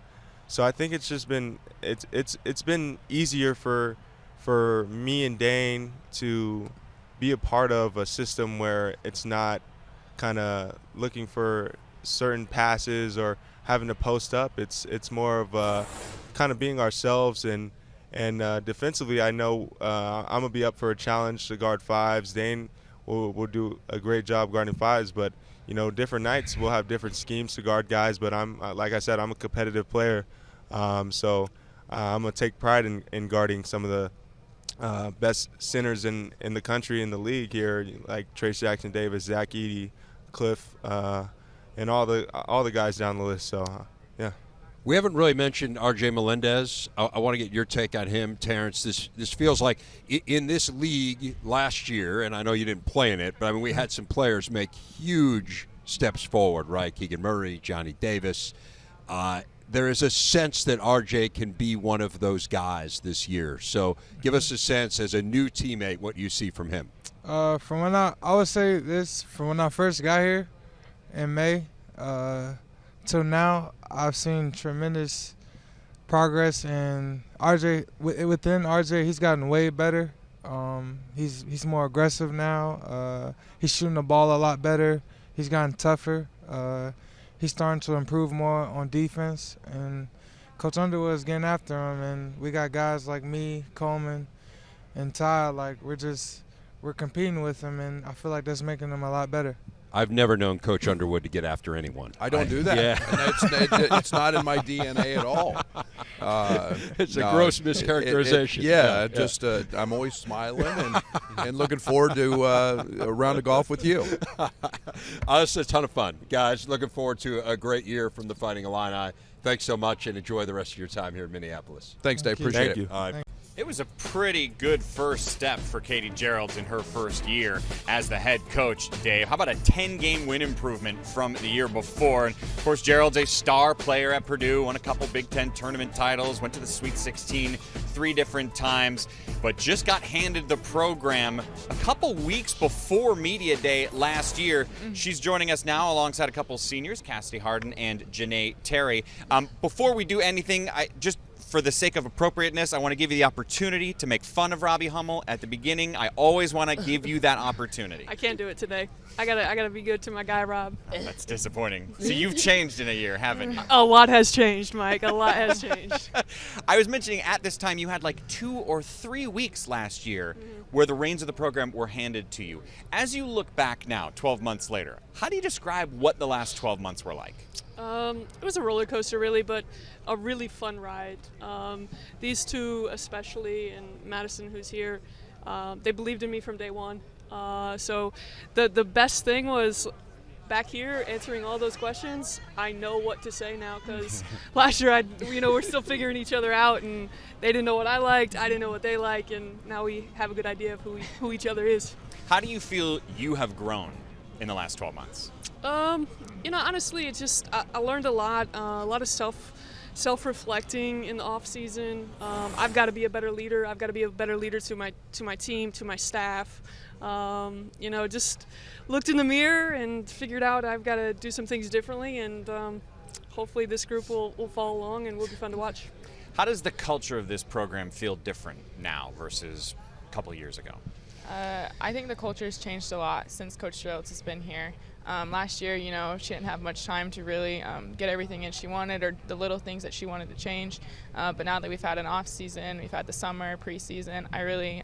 So I think it's just been it's been easier for me and Dane to be a part of a system where it's not kind of looking for certain passes or having to post up. It's more of kind of being ourselves and And defensively, I know I'm gonna be up for a challenge to guard fives. Dane will do a great job guarding fives, but different nights we'll have different schemes to guard guys. But I'm like I said, I'm a competitive player, so I'm gonna take pride in guarding some of the best centers in the country, in the league here, like Tracye Jackson-Davis, Zach Edey, Cliff, and all the guys down the list. So yeah. We haven't really mentioned R.J. Melendez. I want to get your take on him, Terrence. This feels like in this league last year, and I know you didn't play in it, but I mean we had some players make huge steps forward, right? Keegan Murray, Johnny Davis. There is a sense that R.J. can be one of those guys this year. So give us a sense as a new teammate what you see from him. From when I would say this, from when I first got here in May till now, I've seen tremendous progress, and within RJ, he's gotten way better. He's more aggressive now. He's shooting the ball a lot better. He's gotten tougher. He's starting to improve more on defense, and Coach Underwood is getting after him. And we got guys like me, Coleman, and Ty. Like we're competing with him, and I feel like that's making him a lot better. I've never known Coach Underwood to get after anyone. I don't do that. Yeah. And it's not in my DNA at all. It's a gross mischaracterization. Just I'm always smiling and looking forward to a round of golf with you. It's a ton of fun. Guys, looking forward to a great year from the Fighting Illini. Thanks so much, and enjoy the rest of your time here in Minneapolis. Thanks, Dave. Appreciate it. All right. It was a pretty good first step for Katie Gearlds in her first year as the head coach, Dave. How about a 10-game win improvement from the year before? And, of course, Gearlds, a star player at Purdue, won a couple Big Ten tournament titles, went to the Sweet 16 3 different times, but just got handed the program a couple weeks before Media Day last year. She's joining us now alongside a couple seniors, Cassidy, Hardin, and Jeanae, Teri. Before we do anything, for the sake of appropriateness, I want to give you the opportunity to make fun of Robbie Hummel at the beginning. I always want to give you that opportunity. I can't do it today. I gotta be good to my guy, Rob. That's disappointing. So you've changed in a year, haven't you? A lot has changed, Mike. A lot has changed. I was mentioning at this time you had like 2 or 3 weeks last year where the reins of the program were handed to you. As you look back now, 12 months later, how do you describe what the last 12 months were like? It was a roller coaster, really, but a really fun ride. These two, especially, and Madison, who's here, they believed in me from day one. So the best thing was back here answering all those questions. I know what to say now because last year, we're still figuring each other out, and they didn't know what I liked, I didn't know what they like, and now we have a good idea of who each other is. How do you feel you have grown in the last 12 months? Honestly, it's just I learned a lot of self-reflecting in the off season. I've got to be a better leader. I've got to be a better leader to my team, to my staff. Just looked in the mirror and figured out I've got to do some things differently, and hopefully this group will follow along and will be fun to watch. How does the culture of this program feel different now versus a couple years ago? I think the culture has changed a lot since Coach Gearlds has been here. Last year, she didn't have much time to really get everything in she wanted, or the little things that she wanted to change. But now that we've had an off season, we've had the summer, preseason, I really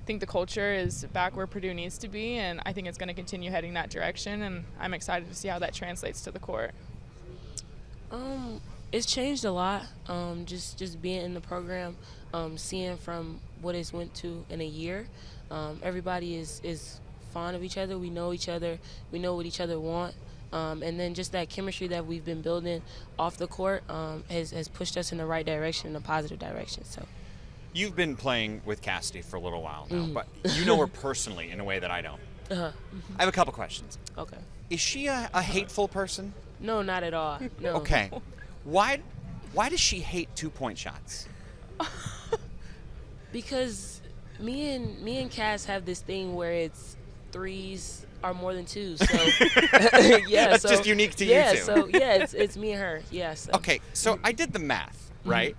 think the culture is back where Purdue needs to be, and I think it's going to continue heading that direction, and I'm excited to see how that translates to the court. It's changed a lot, just being in the program, seeing from what it's went to in a year. Everybody is fond of each other. We know each other. We know what each other want. And then just that chemistry that we've been building off the court has pushed us in the right direction, in a positive direction. So, you've been playing with Cassidy for a little while now, but you know her personally in a way that I don't. I have a couple questions. Okay. Is she a hateful person? No, not at all. No. Okay. Why does she hate 2-point shots? Because me and Cass have this thing where it's threes are more than two. So yeah, That's just unique to you two. Yeah, so yeah, it's me and her. Yeah. So. Okay, so I did the math. Right?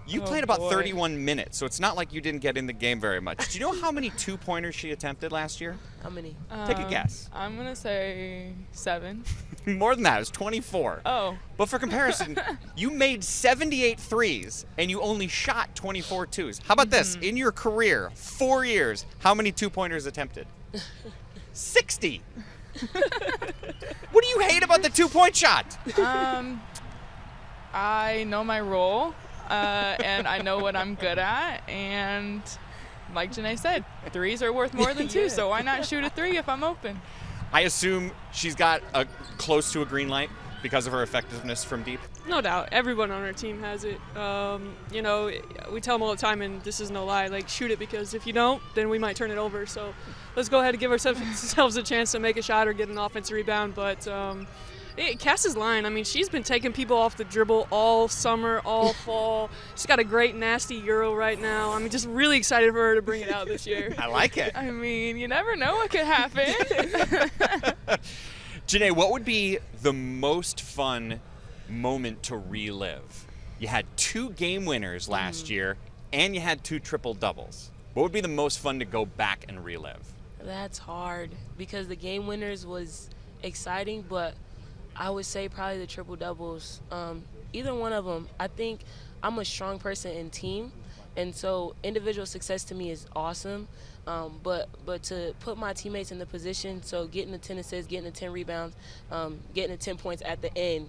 You played about 31 minutes, so it's not like you didn't get in the game very much. Do you know how many 2-pointers she attempted last year? How many? Take a guess. I'm going to say 7. More than that. It was 24. Oh. But for comparison, you made 78 threes, and you only shot 24 twos. How about this? In your career, 4 years, how many 2-pointers attempted? 60. What do you hate about the 2-point shot? I know my role, and I know what I'm good at, and like Jeanae said, threes are worth more than two, so why not shoot a 3 if I'm open? I assume she's got close to a green light because of her effectiveness from deep. No doubt. Everyone on our team has it. You know, we tell them all the time, and this is no lie, like, shoot it, because if you don't, then we might turn it over. So let's go ahead and give ourselves a chance to make a shot or get an offensive rebound. But Cass's line, I mean, she's been taking people off the dribble all summer, all fall. She's got a great, nasty Euro right now. I'm just really excited for her to bring it out this year. I like it. I mean, you never know what could happen. Jeanae, what would be the most fun moment to relive? You had 2 game winners last year, and you had 2 triple-doubles. What would be the most fun to go back and relive? That's hard because the game winners was exciting, but I would say probably the triple-doubles. Either one of them. I think I'm a strong person in team, and so individual success to me is awesome. But to put my teammates in the position, so getting the 10 assists, getting the 10 rebounds, getting the 10 points at the end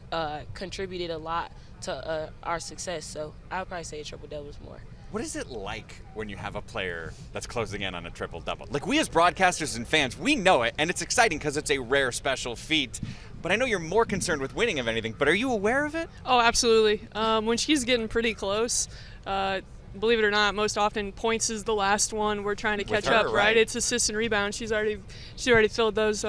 contributed a lot to our success. So I would probably say a triple-doubles more. What is it like when you have a player that's closing in on a triple-double? Like, we as broadcasters and fans, we know it, and it's exciting because it's a rare, special feat. But I know you're more concerned with winning of anything, but are you aware of it? Oh, absolutely. When she's getting pretty close, believe it or not, most often points is the last one we're trying to catch up, right? It's assists and rebounds. She's already filled those.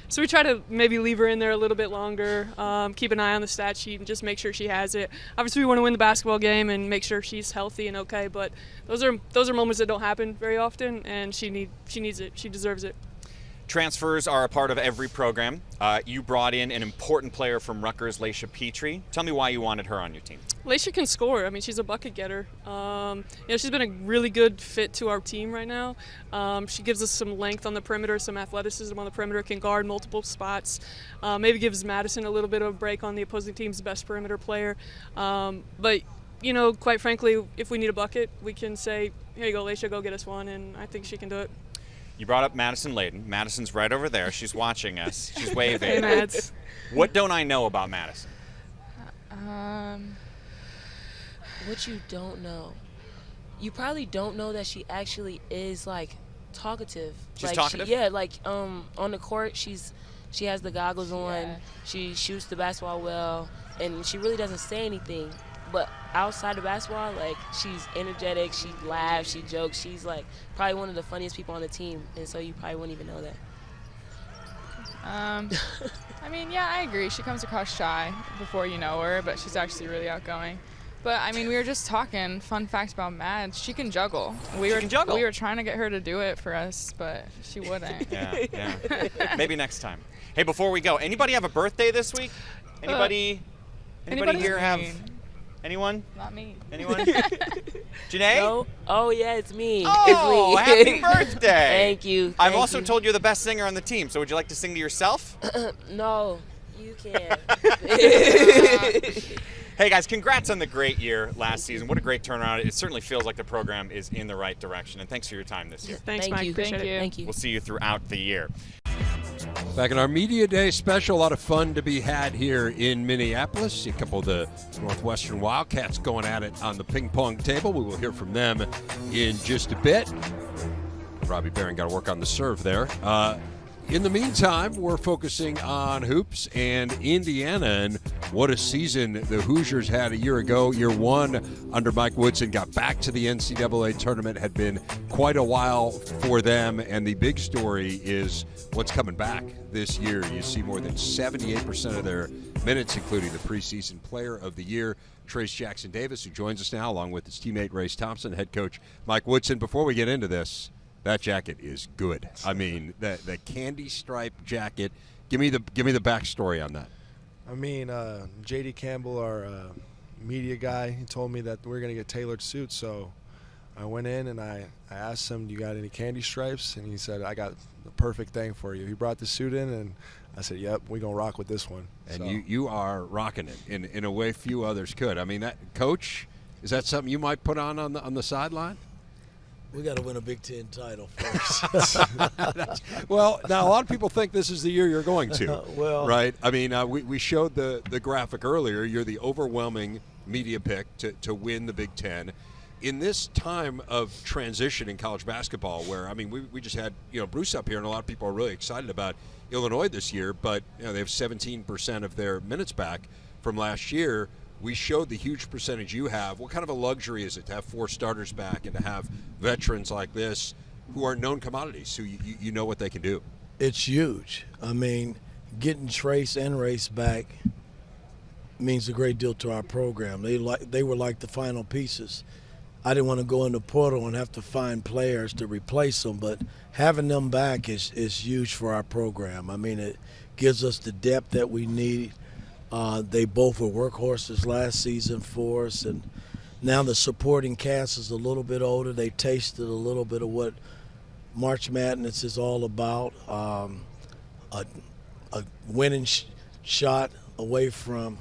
So we try to maybe leave her in there a little bit longer, keep an eye on the stat sheet, and just make sure she has it. Obviously, we want to win the basketball game and make sure she's healthy and okay. But those are moments that don't happen very often, and she needs it. She deserves it. Transfers are a part of every program. You brought in an important player from Rutgers, Laisha Petrie. Tell me why you wanted her on your team. Laisha can score. I mean, she's a bucket getter. She's been a really good fit to our team right now. She gives us some length on the perimeter, some athleticism on the perimeter, can guard multiple spots. Maybe gives Madison a little bit of a break on the opposing team's best perimeter player. But you know, quite frankly, if we need a bucket, we can say, here you go, Laisha, go get us one, and I think she can do it. You brought up Madison Layden. Madison's right over there. She's watching us. She's waving. Hey, Mads. What don't I know about Madison? What you don't know? You probably don't know that she actually is, like, talkative. She's talkative? On the court, she has the goggles on. Yeah. She shoots the basketball well, and she really doesn't say anything. But outside of basketball, like, she's energetic, she laughs, she jokes. She's, like, probably one of the funniest people on the team, and so you probably wouldn't even know that. I mean, yeah, I agree. She comes across shy before you know her, but she's actually really outgoing. But, I mean, we were just talking, fun fact about Mads, she can juggle. We were trying to get her to do it for us, but she wouldn't. Yeah. Maybe next time. Hey, before we go, anybody have a birthday this week? Anybody here have... Anyone? Not me. Anyone? Jeanae? No. Oh, yeah, it's me. Oh, it's me. Happy birthday. Thank you. I've also told you're the best singer on the team, so would you like to sing to yourself? No, you can't. Hey, guys, congrats on the great year last season. What a great turnaround. It certainly feels like the program is in the right direction, and thanks for your time this year. Thanks, Mike. Appreciate it. Thank you. We'll see you throughout the year. Back in our Media Day special, a lot of fun to be had here in Minneapolis. A couple of the Northwestern Wildcats going at it on the ping pong table. We will hear from them in just a bit. Robbie Barron got to work on the serve there. In the meantime, we're focusing on hoops and Indiana, and what a season the Hoosiers had a year ago. Year one under Mike Woodson, got back to the NCAA tournament, had been quite a while for them, and the big story is what's coming back this year. You see more than 78% of their minutes, including the preseason player of the year, Tracye Jackson-Davis, who joins us now, along with his teammate Race Thompson, head coach Mike Woodson. Before we get into this, That jacket is good. I mean, the candy stripe jacket. Give me the backstory on that. I mean, J.D. Campbell, our media guy, he told me that we're going to get tailored suits. So I went in and I asked him, "Do you got any candy stripes?" And he said, "I got the perfect thing for you." He brought the suit in, and I said, "Yep, we're going to rock with this one." And so. you are rocking it in a way few others could. I mean, that coach, is that something you might put on the sideline? We got to win a Big Ten title first. Well, now a lot of people think this is the year you're going to. Well, right? I mean, we showed the graphic earlier. You're the overwhelming media pick to win the Big Ten. In this time of transition in college basketball, where I mean, we just had Bruce up here, and a lot of people are really excited about Illinois this year, but they have 17% of their minutes back from last year. We showed the huge percentage you have. What kind of a luxury is it to have 4 starters back and to have veterans like this who are known commodities, who you know what they can do? It's huge. I mean, getting Trace and Race back means a great deal to our program. They were like the final pieces. I didn't want to go in the portal and have to find players to replace them, but having them back is huge for our program. I mean, it gives us the depth that we need. They both were workhorses last season for us, and now the supporting cast is a little bit older. They tasted a little bit of what March Madness is all about. A winning shot away from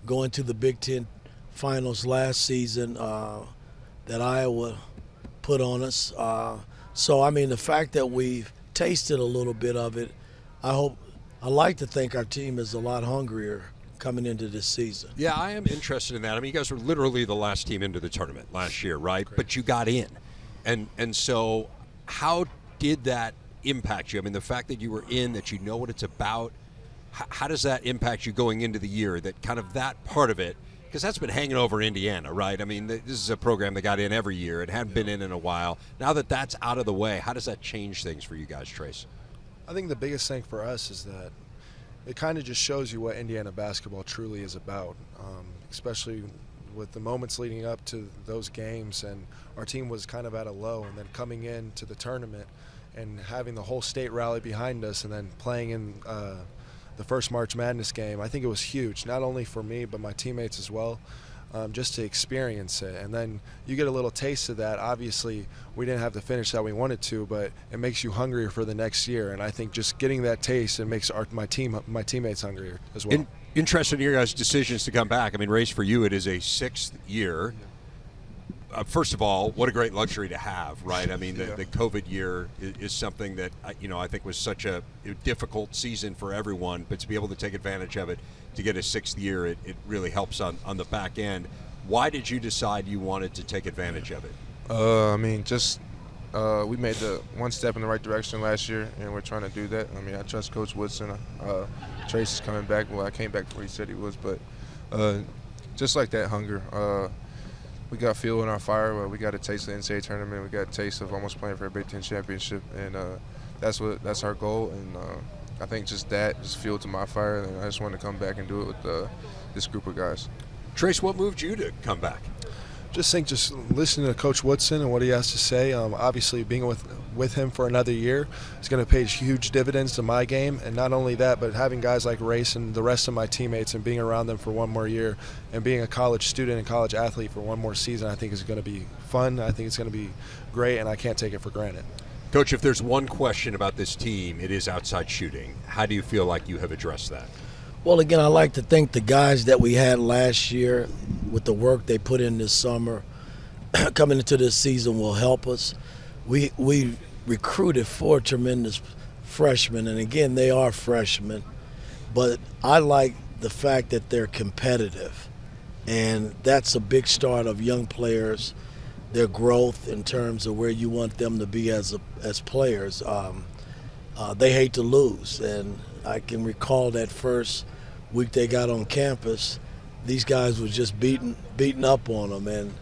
going to the Big Ten Finals last season that Iowa put on us. So, I mean, the fact that we've tasted a little bit of it, I like to think our team is a lot hungrier coming into this season. Yeah, I am interested in that. I mean, you guys were literally the last team into the tournament last year, right? Correct. But you got in. And so how did that impact you? I mean, the fact that you were in, that you know what it's about, how does that impact you going into the year, that kind of that part of it? Because that's been hanging over Indiana, right? I mean, this is a program that got in every year. It hadn't been in a while. Now that that's out of the way, how does that change things for you guys, Trace? I think the biggest thing for us is that it kind of just shows you what Indiana basketball truly is about, especially with the moments leading up to those games. And our team was kind of at a low, and then coming into the tournament and having the whole state rally behind us, and then playing in the first March Madness game, I think it was huge, not only for me but my teammates as well, just to experience it. And then you get a little taste of that. Obviously, we didn't have the finish that we wanted to, but it makes you hungrier for the next year. And I think just getting that taste, it makes my teammates hungrier as well. Interested in your guys' decisions to come back. I mean, Race, for you, it is a 6th year. First of all, what a great luxury to have, right? I mean, the COVID year is something that, I think was such a difficult season for everyone, but to be able to take advantage of it, to get a 6th year, it really helps on the back end. Why did you decide you wanted to take advantage of it? I mean, just we made the one step in the right direction last year, and we're trying to do that. I mean, I trust Coach Woodson. Trace is coming back. Well, I came back before he said he was, but just like that hunger. We got fuel in our fire. We got a taste of the NCAA tournament. We got a taste of almost playing for a Big Ten championship, and that's our goal. And I think just that just fueled to my fire, and I just wanted to come back and do it with this group of guys. Trace, what moved you to come back? Just listening to Coach Woodson and what he has to say. Obviously, being with him for another year is going to pay huge dividends to my game. And not only that, but having guys like Race and the rest of my teammates and being around them for one more year, and being a college student and college athlete for one more season, I think is going to be fun. I think it's going to be great, and I can't take it for granted. Coach, if there's one question about this team, it is outside shooting. How do you feel like you have addressed that? Well, again, I like to think the guys that we had last year with the work they put in this summer coming into this season will help us. We recruited 4 tremendous freshmen, and again, they are freshmen, but I like the fact that they're competitive, and that's a big start of young players, their growth in terms of where you want them to be as players. They hate to lose, and I can recall that first week they got on campus, these guys was just beating up on them, and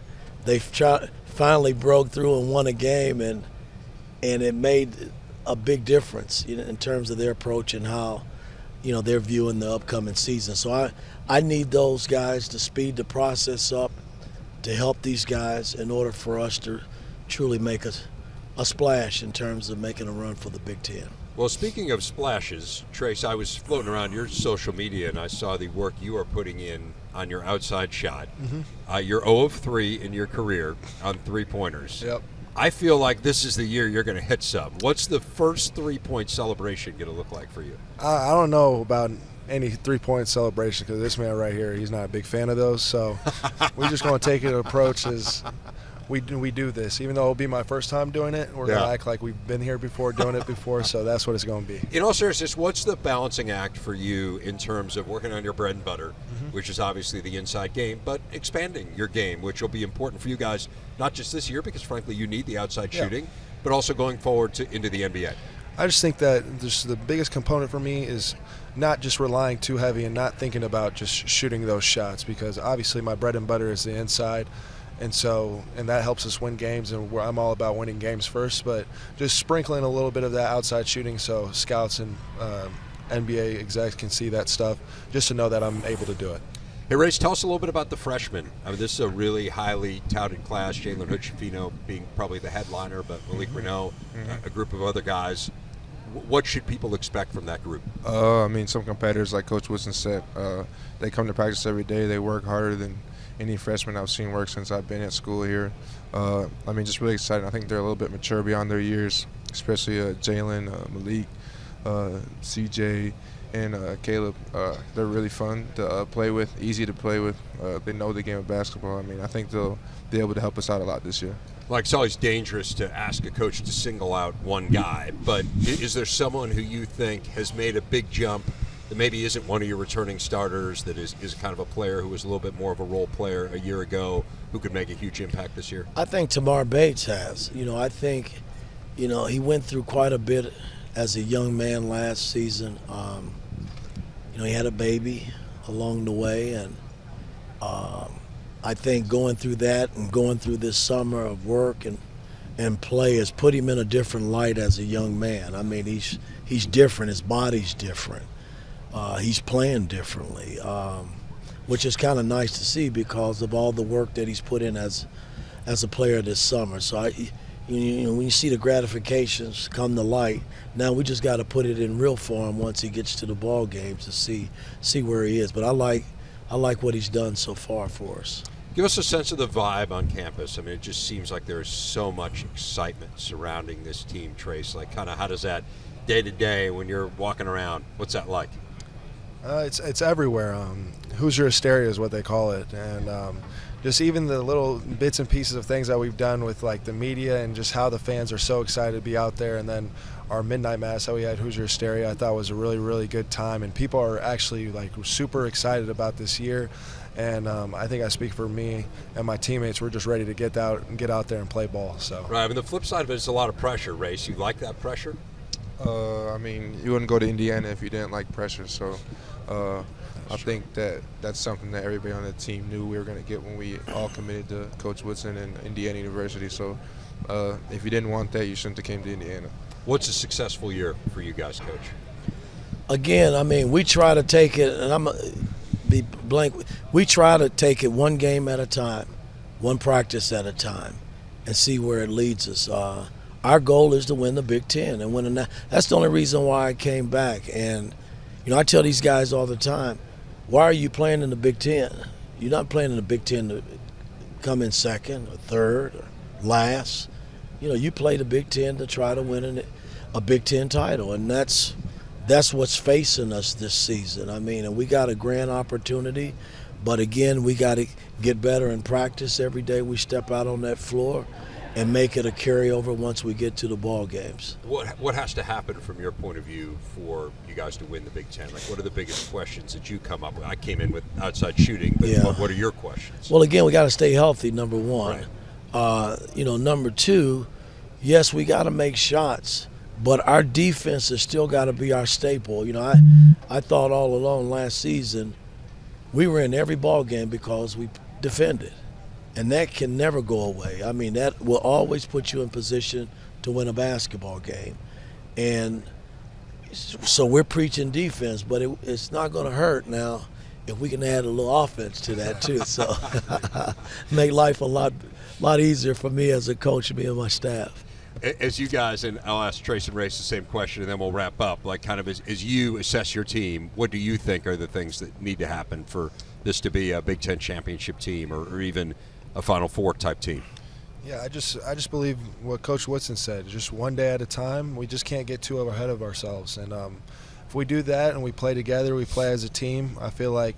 they finally broke through and won a game, and it made a big difference in terms of their approach and how they're viewing the upcoming season. So I need those guys to speed the process up, to help these guys in order for us to truly make a splash in terms of making a run for the Big Ten. Well, speaking of splashes, Trace, I was floating around your social media and I saw the work you are putting in on your outside shot. You're 0 of 3 in your career on three-pointers. Yep. I feel like this is the year you're going to hit some. What's the first three-point celebration going to look like for you? I don't know about any three-point celebration because this man right here, he's not a big fan of those. So we're just going to take it approach as we do this. Even though it'll be my first time doing it, we're going to act like we've been here before, doing it before. So that's what it's going to be. In all seriousness, what's the balancing act for you in terms of working on your bread and butter, which is obviously the inside game, but expanding your game, which will be important for you guys, not just this year because, frankly, you need the outside shooting, but also going forward into the NBA? I just think that the biggest component for me is not just relying too heavy and not thinking about just shooting those shots, because obviously my bread and butter is the inside. And that helps us win games, and I'm all about winning games first, but just sprinkling a little bit of that outside shooting so scouts and NBA execs can see that stuff, just to know that I'm able to do it. Hey, Race, tell us a little bit about the freshmen. I mean, this is a really highly touted class, Jalen Hood-Schifino being probably the headliner, but Malik Renault, a group of other guys. What should people expect from that group? I mean, some competitors, like Coach Woodson said, they come to practice every day. They work harder than any freshman I've seen work since I've been at school here. I mean, just really exciting. I think they're a little bit mature beyond their years, especially Jalen, Malik, CJ, and Caleb. They're really fun to play with, easy to play with. They know the game of basketball. I mean, I think they'll be able to help us out a lot this year. Like, it's always dangerous to ask a coach to single out one guy, but is there someone who you think has made a big jump that maybe isn't one of your returning starters, that is kind of a player who was a little bit more of a role player a year ago, who could make a huge impact this year? I think Tamar Bates has. I think, he went through quite a bit as a young man last season. He had a baby along the way, and I think going through that and going through this summer of work and play has put him in a different light as a young man. I mean, he's different. His body's different. He's playing differently, which is kind of nice to see because of all the work that he's put in as a player this summer. So, when you see the gratifications come to light, now we just got to put it in real form once he gets to the ball games to see where he is. But I like what he's done so far for us. Give us a sense of the vibe on campus. I mean, it just seems like there's so much excitement surrounding this team, Trace. Like, kind of how does that day-to-day when you're walking around, what's that like? It's everywhere. Hoosier hysteria is what they call it. And just even the little bits and pieces of things that we've done with, like, the media and just how the fans are so excited to be out there. And then our midnight mass that we had, Hoosier hysteria, I thought was a really, really good time. And people are actually, like, super excited about this year. And I think I speak for me and my teammates. We're just ready to get out there and play ball. So. Right. I mean, the flip side of it is a lot of pressure, Race. You like that pressure? I mean, you wouldn't go to Indiana if you didn't like pressure. So I think that's something that everybody on the team knew we were going to get when we all committed to Coach Woodson and Indiana University. So if you didn't want that, you shouldn't have came to Indiana. What's a successful year for you guys, Coach? Again, I mean, we try to take it, and I'm be blank. We try to take it one game at a time, one practice at a time, and see where it leads us. Our goal is to win the Big Ten and win the. That's the only reason why I came back. And I tell these guys all the time, why are you playing in the Big Ten? You're not playing in the Big Ten to come in second or third or last. You play the Big Ten to try to win a Big Ten title, and that's what's facing us this season. I mean, and we got a grand opportunity, but again, we got to get better in practice every day we step out on that floor and make it a carryover once we get to the ball games. What has to happen from your point of view for you guys to win the Big Ten? Like, what are the biggest questions that you come up with? I came in with outside shooting, but what are your questions? Well, again, we got to stay healthy, number one. Right. Number two, yes, we got to make shots, but our defense has still got to be our staple. I thought all along last season we were in every ball game because we defended. And that can never go away. I mean, that will always put you in position to win a basketball game. And so we're preaching defense, but it's not going to hurt now if we can add a little offense to that too. So make life a lot easier for me as a coach, me and my staff. As you guys, and I'll ask Trace and Race the same question, and then we'll wrap up. Like, kind of as you assess your team, what do you think are the things that need to happen for this to be a Big Ten championship team, or even a Final Four type team? Yeah, I just believe what Coach Woodson said. Just one day at a time. We just can't get too ahead of ourselves. And if we do that and we play together, we play as a team. I feel like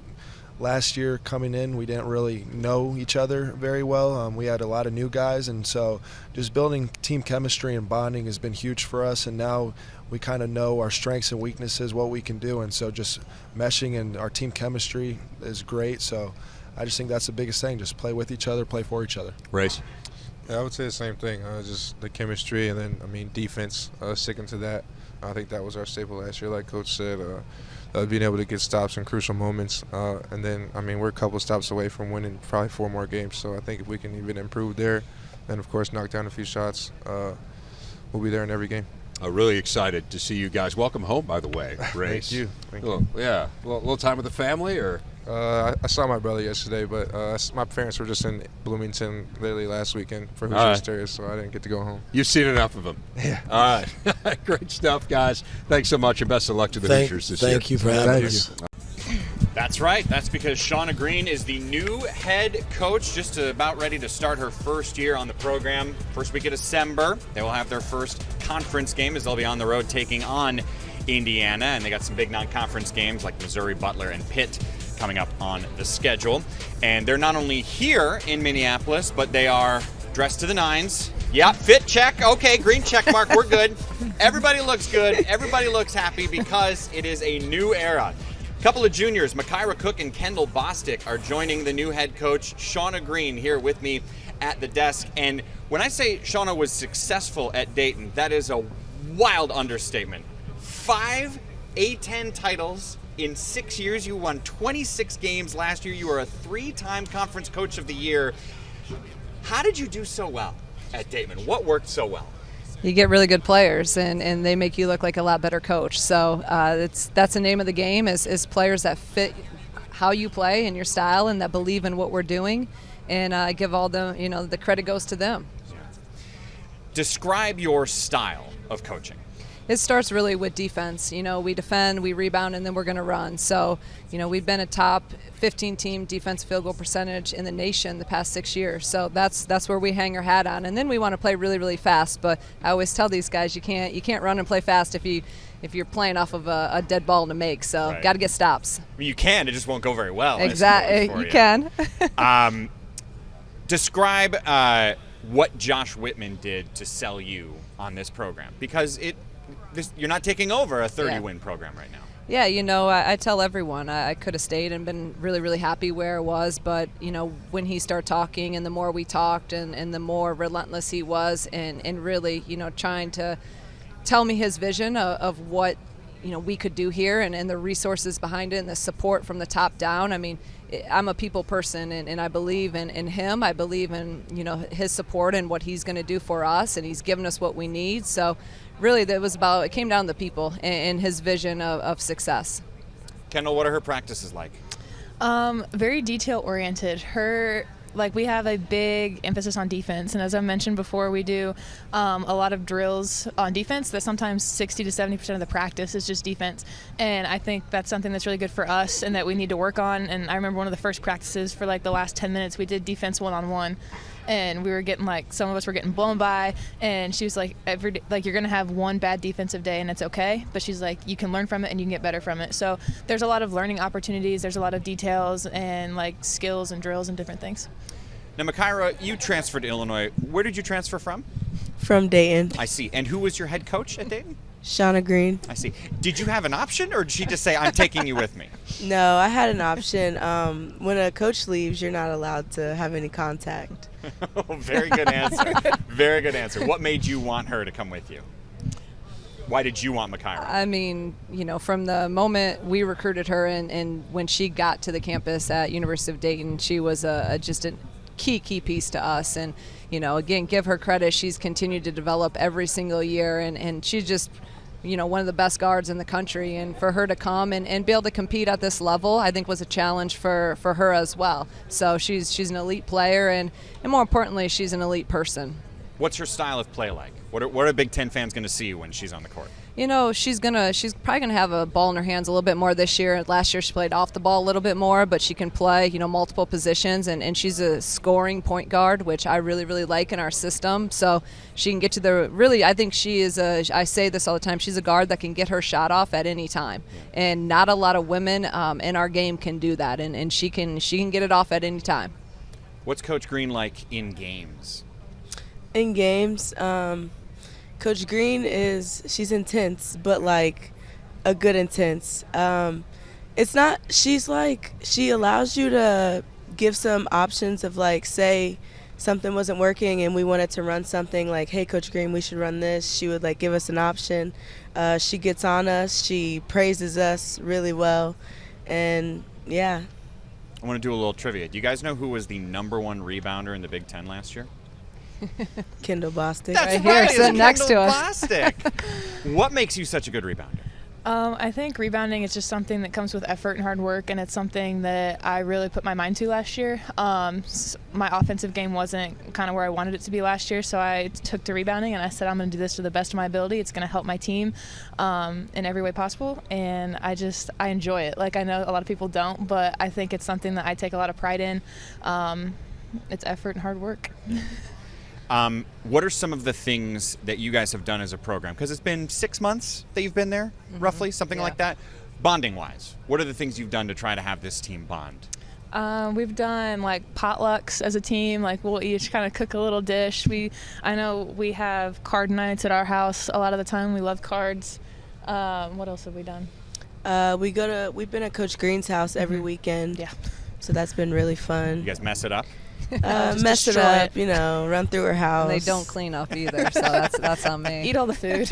last year coming in, we didn't really know each other very well. We had a lot of new guys, and so just building team chemistry and bonding has been huge for us. And now we kind of know our strengths and weaknesses, what we can do, and so just meshing and our team chemistry is great. So I just think that's the biggest thing: just play with each other, play for each other. Race. Yeah, I would say the same thing. Just the chemistry, and then defense. Sticking to that. I think that was our staple last year, like Coach said. Being able to get stops in crucial moments, and then we're a couple stops away from winning probably 4 more games. So I think if we can even improve there, and of course knock down a few shots, we'll be there in every game. Really excited to see you guys. Welcome home, by the way, Race. Thank you. Thank you. Yeah, a little time with the family, or? I saw my brother yesterday, but my parents were just in Bloomington literally last weekend for Hoosiers Terriers, so I didn't get to go home. You've seen enough of them. Yeah. All right. Great stuff, guys. Thanks so much, and best of luck to the Hoosiers this year. Thank you for having us. That's right. That's because Shauna Green is the new head coach, just about ready to start her first year on the program. First week of December, they will have their first conference game as they'll be on the road taking on Indiana, and they got some big non-conference games like Missouri, Butler, and Pitt coming up on the schedule. And they're not only here in Minneapolis, but they are dressed to the nines. Yep, fit check. Okay, green check mark. We're good. Everybody looks good. Everybody looks happy because it is a new era. A couple of juniors, Makira Cook and Kendall Bostic, are joining the new head coach, Shauna Green, here with me at the desk. And when I say Shauna was successful at Dayton, that is a wild understatement. 5 A-10 titles in 6 years. You won 26 games last year. You were a 3-time Conference Coach of the Year. How did you do so well at Dayton? What worked so well? You get really good players, and they make you look like a lot better coach. So that's the name of the game, is players that fit how you play and your style and that believe in what we're doing. And I give all the credit goes to them. Describe your style of coaching. It starts really with defense. We defend, we rebound, and then we're going to run. So, we've been a top 15-team defense field goal percentage in the nation the past 6 years. So that's where we hang our hat on. And then we want to play really, really fast. But I always tell these guys you can't run and play fast if you're playing off of a dead ball to make. So got to get stops. You can. It just won't go very well. Exactly. You can. Describe what Josh Whitman did to sell you on this program, because you're not taking over a 30-win program right now. Yeah, I tell everyone I could have stayed and been really, really happy where I was, but, when he started talking and the more we talked and the more relentless he was and really, trying to tell me his vision of what, we could do here and the resources behind it and the support from the top down. I mean, I'm a people person, and I believe in him. I believe in, his support and what he's going to do for us, and he's given us what we need. So really, it came down to the people and his vision of success. Kendall, what are her practices like? Very detail oriented. We have a big emphasis on defense, and as I mentioned before, we do a lot of drills on defense that sometimes 60 to 70% of the practice is just defense, and I think that's something that's really good for us and that we need to work on. And I remember one of the first practices for the last 10 minutes we did defense one-on-one, and we were getting some of us were getting blown by, and she was like, every day, you're gonna have one bad defensive day and it's okay, but she's like, you can learn from it and you can get better from it. So there's a lot of learning opportunities, there's a lot of details and skills and drills and different things. Now, Makira, you transferred to Illinois. Where did you transfer from? From Dayton. I see. And who was your head coach at Dayton? Shauna Green. I see. Did you have an option, or did she just say, I'm taking you with me? No, I had an option. When a coach leaves, you're not allowed to have any contact. Very good answer. Very good answer. What made you want her to come with you? Why did you want Makira? I mean, from the moment we recruited her and when she got to the campus at University of Dayton, she was just a key piece to us. And, again, give her credit. She's continued to develop every single year, and she's just one of the best guards in the country. And for her to come and be able to compete at this level, I think was a challenge for her as well. So she's an elite player, and more importantly, she's an elite person. What's her style of play like? What are Big Ten fans going to see when she's on the court? She's probably gonna have a ball in her hands a little bit more this year. Last year she played off the ball a little bit more, but she can play, multiple positions, and she's a scoring point guard, which I really, really like in our system. So she can get to I think she is I say this all the time, she's a guard that can get her shot off at any time. And not a lot of women in our game can do that, and she can get it off at any time. What's Coach Green like in games? In games, Coach Green she's intense, but like a good intense. She allows you to give some options of like, say something wasn't working and we wanted to run something like, hey, Coach Green, we should run this. She would like give us an option. She gets on us. She praises us really well. And yeah. I want to do a little trivia. Do you guys know who was the #1 rebounder in the Big Ten last year? Kendall Bostic. That's right here, sitting next to us. Bostic. What makes you such a good rebounder? I think rebounding is just something that comes with effort and hard work, and it's something that I really put my mind to last year. My offensive game wasn't kind of where I wanted it to be last year, so I took to rebounding, and I said I'm going to do this to the best of my ability. It's going to help my team in every way possible, and I enjoy it. Like, I know a lot of people don't, but I think it's something that I take a lot of pride in. It's effort and hard work. What are some of the things that you guys have done as a program? Because it's been 6 months that you've been there, roughly, something like that. Bonding-wise, what are the things you've done to try to have this team bond? We've done like potlucks as a team. Like, we'll each kind of cook a little dish. I know we have card nights at our house a lot of the time. We love cards. What else have we done? We've been at Coach Green's house every weekend. Yeah. So that's been really fun. You guys mess it up? Mess it up, run through her house. And they don't clean up either, so that's on me. Eat all the food.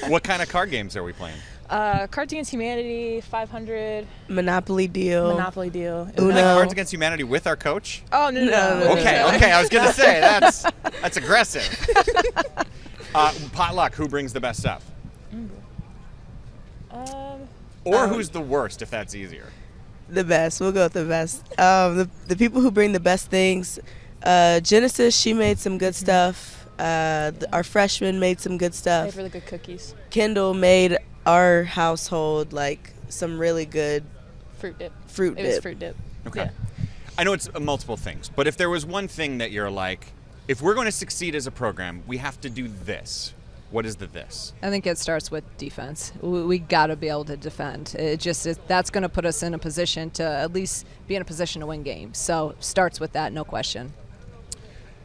What kind of card games are we playing? Cards Against Humanity, 500. Monopoly Deal. Uno. Cards Against Humanity with our coach? Oh, no. Okay, I was going to say, that's aggressive. Potluck, who brings the best stuff? Or who's the worst, if that's easier? The best. We'll go with the best. The people who bring the best things. Genesis, she made some good stuff. Our freshman made some good stuff. They have really good cookies. Kendall made our household like some really good fruit dip. It was fruit dip. Okay. Yeah. I know it's multiple things, but if there was one thing that you're like, if we're going to succeed as a program, we have to do this. What is this? I think it starts with defense. We got to be able to defend. That's going to put us in a position to at least be in a position to win games. So starts with that, no question.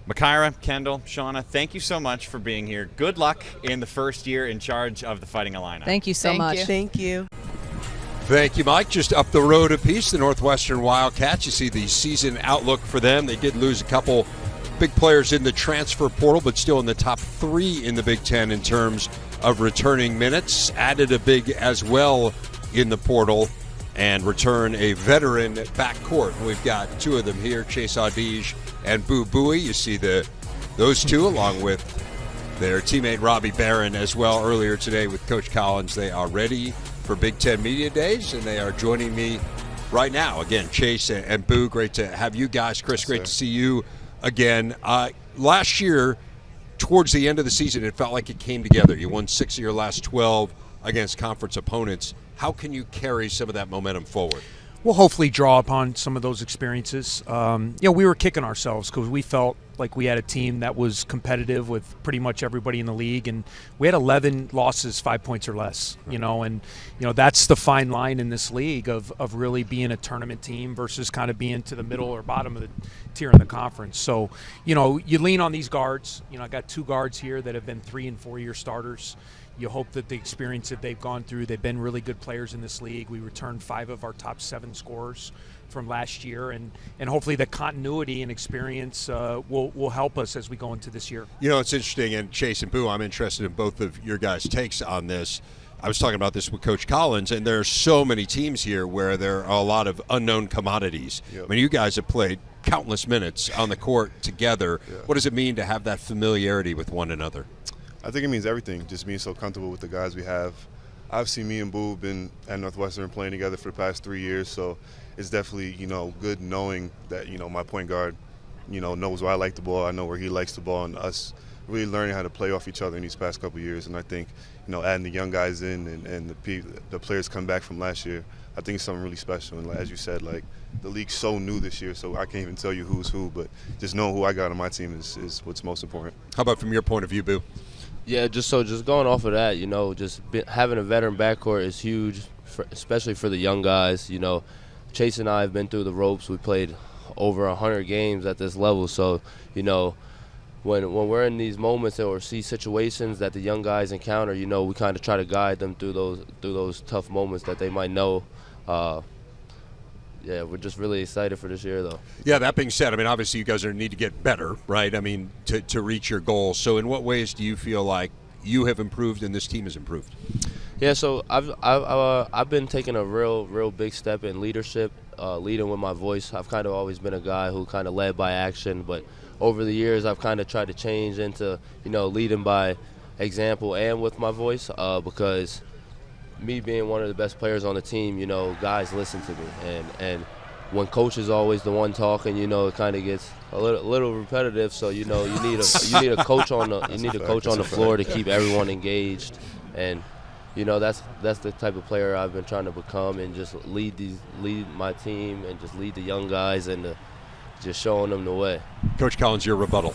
Makira, Kendall, Shauna, thank you so much for being here. Good luck in the first year in charge of the Fighting Illini. Thank you so much. Thank you. Thank you, Mike. Just up the road a piece, the Northwestern Wildcats. You see the season outlook for them. They did lose a couple big players in the transfer portal, but still in the top 3 in the Big Ten in terms of returning minutes. Added a big as well in the portal and return a veteran backcourt. We've got 2 of them here, Chase Audige and Boo Buie. You see those 2 along with their teammate Robbie Barron as well earlier today with Coach Collins. They are ready for Big Ten Media Days, and they are joining me right now. Again, Chase and Boo, great to have you guys. Chris, great to see you again. Last year, towards the end of the season, it felt like it came together. You won 6 of your last 12 against conference opponents. How can you carry some of that momentum forward? We'll hopefully draw upon some of those experiences. We were kicking ourselves because we felt like we had a team that was competitive with pretty much everybody in the league, and we had 11 losses 5 points or less, and that's the fine line in this league of really being a tournament team versus kind of being to the middle or bottom of the tier in the conference. So, you lean on these guards. I got 2 guards here that have been 3- and 4-year starters. You hope that the experience that they've gone through, they've been really good players in this league. We returned 5 of our top 7 scorers from last year, and hopefully the continuity and experience will help us as we go into this year. It's interesting, and Chase and Boo, I'm interested in both of your guys' takes on this. I was talking about this with Coach Collins, and there are so many teams here where there are a lot of unknown commodities. Yep. I mean, you guys have played countless minutes on the court together. Yeah. What does it mean to have that familiarity with one another? I think it means everything, just being so comfortable with the guys we have. Obviously, me and Boo have been at Northwestern playing together for the past 3 years, so it's definitely, good knowing that, my point guard, knows where I like the ball, I know where he likes the ball, and us really learning how to play off each other in these past couple of years. And I think, adding the young guys in and the players come back from last year, I think it's something really special. And as you said, like, the league's so new this year, so I can't even tell you who's who, but just knowing who I got on my team is what's most important. How about from your point of view, Boo? Yeah, just going off of that, having a veteran backcourt is huge, especially for the young guys. Chase and I have been through the ropes. We played over 100 games at this level, so when we're in these moments or see situations that the young guys encounter, we kind of try to guide them through those tough moments that they might know. Yeah, we're just really excited for this year, though. Yeah, that being said, I mean, obviously you guys need to get better, right? I mean, to reach your goals. So in what ways do you feel like you have improved and this team has improved? Yeah, so I've been taking a real big step in leadership, leading with my voice. I've kind of always been a guy who kind of led by action, but over the years I've kind of tried to change into, leading by example and with my voice, because me being one of the best players on the team, guys listen to me, and when coach is always the one talking, it kind of gets a little repetitive. So you need a coach on the floor to keep everyone engaged, and that's the type of player I've been trying to become, and just lead my team and just lead the young guys and just showing them the way. Coach Collins, your rebuttal.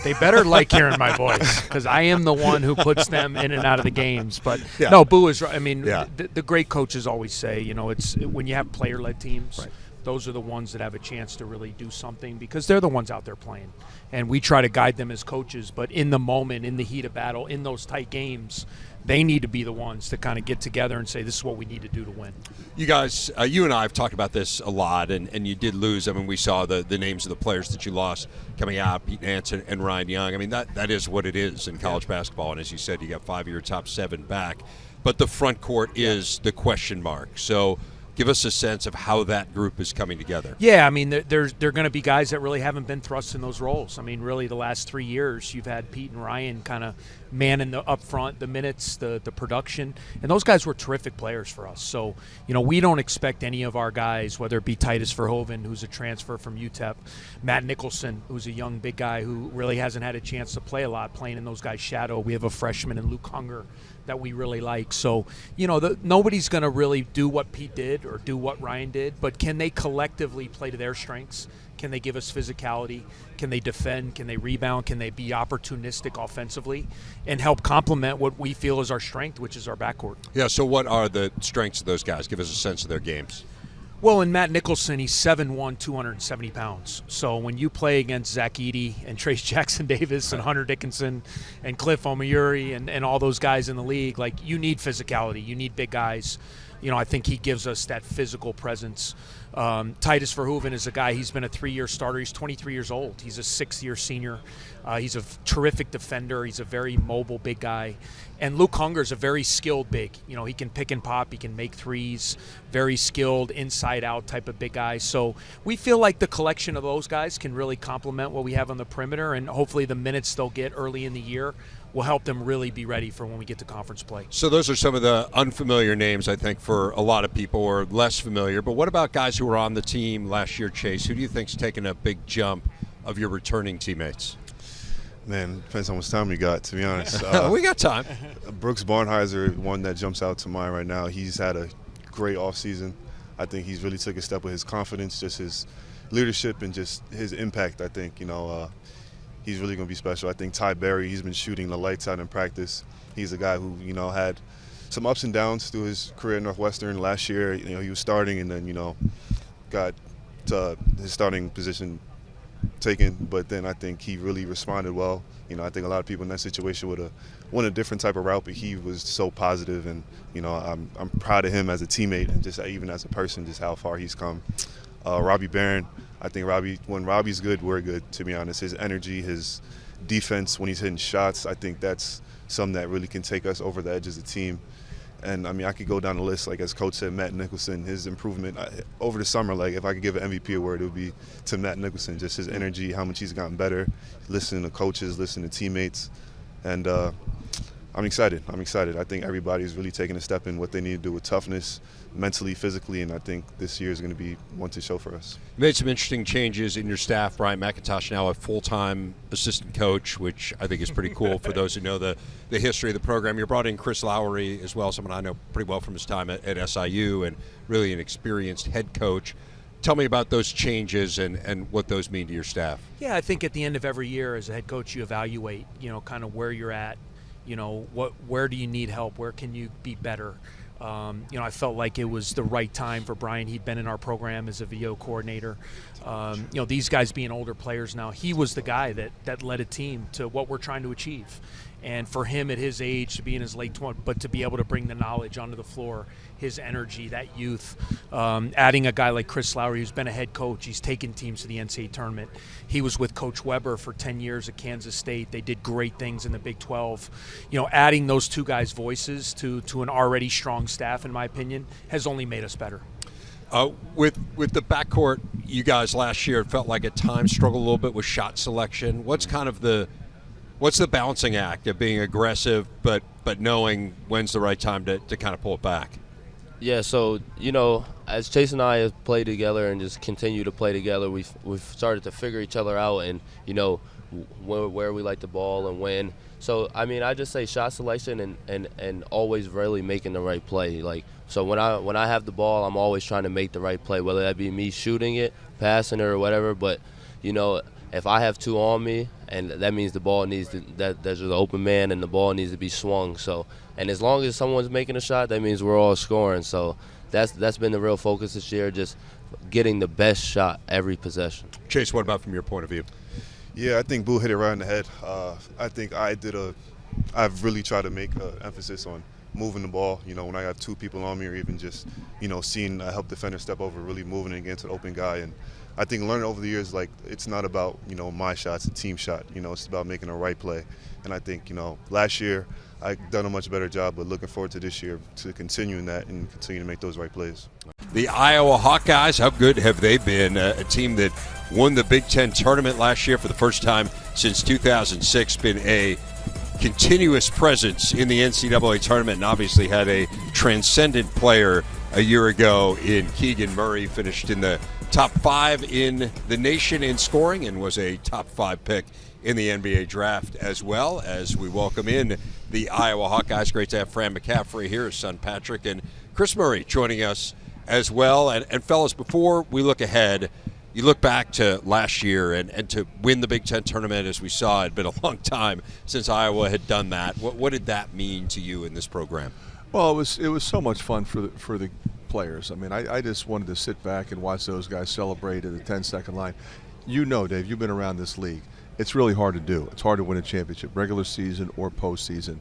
They better like hearing my voice, because I am the one who puts them in and out of the games. But Yeah. no, Boo is right. I mean, Yeah. the great coaches always say, it's when you have player-led teams, Right. those are the ones that have a chance to really do something, because they're the ones out there playing. And we try to guide them as coaches, but in the moment, in the heat of battle, in those tight games, they need to be the ones to kind of get together and say, this is what we need to do to win. You guys, you and I have talked about this a lot, and you did lose. I mean, we saw the names of the players that you lost coming out, Pete Nance and Ryan Young. I mean, that is what it is in college basketball. And as you said, you got 5 of your top 7 back. But the front court is the question mark. So give us a sense of how that group is coming together. Yeah, I mean, they're going to be guys that really haven't been thrust in those roles. I mean, really, the last 3 years, you've had Pete and Ryan kind of manning the up front, the minutes, the production, and those guys were terrific players for us. So, we don't expect any of our guys, whether it be Titus Verhoeven, who's a transfer from UTEP, Matt Nicholson, who's a young big guy who really hasn't had a chance to play a lot, playing in those guys' shadow. We have a freshman in Luke Hunger that we really like. So, nobody's going to really do what Pete did or do what Ryan did, but can they collectively play to their strengths? Can they give us physicality? Can they defend? Can they rebound? Can they be opportunistic offensively and help complement what we feel is our strength, which is our backcourt? Yeah, so what are the strengths of those guys? Give us a sense of their games. Well, in Matt Nicholson, he's 7'1", 270 pounds. So when you play against Zach Edey and Trace Jackson-Davis and Hunter Dickinson and Cliff Omoruyi and all those guys in the league, like, you need physicality. You need big guys. I think he gives us that physical presence. Titus Verhoeven is a guy, he's been a 3-year starter. He's 23 years old. He's a 6th-year senior. He's a terrific defender. He's a very mobile big guy. And Luke Hunger is a very skilled big. He can pick and pop. He can make threes. Very skilled, inside-out type of big guy. So we feel like the collection of those guys can really complement what we have on the perimeter, and hopefully the minutes they'll get early in the year will help them really be ready for when we get to conference play. So those are some of the unfamiliar names, I think, for a lot of people, or less familiar. But what about guys who were on the team last year, Chase? Who do you think's taken a big jump of your returning teammates? Man, depends on how much time we got, to be honest. We got time. Brooks Barnheiser, one that jumps out to mind right now. He's had a great offseason. I think he's really took a step with his confidence, just his leadership and just his impact. I think, he's really going to be special. I think Ty Berry, he's been shooting the lights out in practice. He's a guy who, had some ups and downs through his career at Northwestern. Last year, he was starting and then, got his starting position taken, but then I think he really responded well. I think a lot of people in that situation would have went a different type of route, but he was so positive, and I'm proud of him as a teammate and just even as a person, just how far he's come. Robbie Barron, I think when Robbie's good, we're good, to be honest. His energy, his defense when he's hitting shots, I think that's something that really can take us over the edge as a team. And, I could go down the list, like as Coach said, Matt Nicholson, his improvement over the summer, like if I could give an MVP award, it would be to Matt Nicholson, just his energy, how much he's gotten better, listening to coaches, listening to teammates. And I'm excited. I think everybody's really taking a step in what they need to do with toughness, mentally, physically, and I think this year is going to be one to show for us. You made some interesting changes in your staff. Brian McIntosh now a full-time assistant coach, which I think is pretty cool for those who know the history of the program. You brought in Chris Lowry as well, someone I know pretty well from his time at SIU, and really an experienced head coach. Tell me about those changes and what those mean to your staff. Yeah, I think at the end of every year as a head coach, you evaluate, kind of where you're at. Where do you need help? Where can you be better? I felt like it was the right time for Brian. He'd been in our program as a VO coordinator. These guys being older players now, he was the guy that led a team to what we're trying to achieve. And for him at his age, to be in his late 20s, but to be able to bring the knowledge onto the floor, his energy, that youth, adding a guy like Chris Lowry, who's been a head coach. He's taken teams to the NCAA tournament. He was with Coach Weber for 10 years at Kansas State. They did great things in the Big 12. Adding those two guys' voices to an already strong staff, in my opinion, has only made us better. With the backcourt, you guys last year, it felt like at times struggled a little bit with shot selection. What's the balancing act of being aggressive but knowing when's the right time to kind of pull it back? Yeah, so, as Chase and I have played together and just continue to play together, we've started to figure each other out and, where we like the ball and when. So, I just say shot selection and always really making the right play. So when I have the ball, I'm always trying to make the right play, whether that be me shooting it, passing it, or whatever. But, if I have two on me, and that means the ball needs to, there's an open man and the ball needs to be swung. So, and as long as someone's making a shot, that means we're all scoring. So that's been the real focus this year, just getting the best shot every possession. Chase, what about from your point of view? Yeah, I think Boo hit it right in the head. I think I've really tried to make an emphasis on moving the ball. When I got two people on me, or even just, seeing a help defender step over, really moving it against an open guy. And I think learning over the years, it's not about, my shot, it's a team shot. It's about making the right play. And I think, last year I've done a much better job, but looking forward to this year to continuing that and continue to make those right plays. The Iowa Hawkeyes, how good have they been? A team that won the Big Ten tournament last year for the first time since 2006, been a continuous presence in the NCAA tournament, and obviously had a transcendent player a year ago in Keegan Murray, finished in the top 5 in the nation in scoring and was a top 5 pick in the NBA draft as well. As we welcome in the Iowa Hawkeyes, great to have Fran McCaffrey here, his son Patrick, and Chris Murray joining us as well. And fellas, before we look ahead, you look back to last year and to win the Big Ten tournament, as we saw, it had been a long time since Iowa had done that. What did that mean to you in this program? Well, it was so much fun for the players. I just wanted to sit back and watch those guys celebrate at the 10-second line. Dave, you've been around this league. It's really hard to do. It's hard to win a championship, regular season or postseason,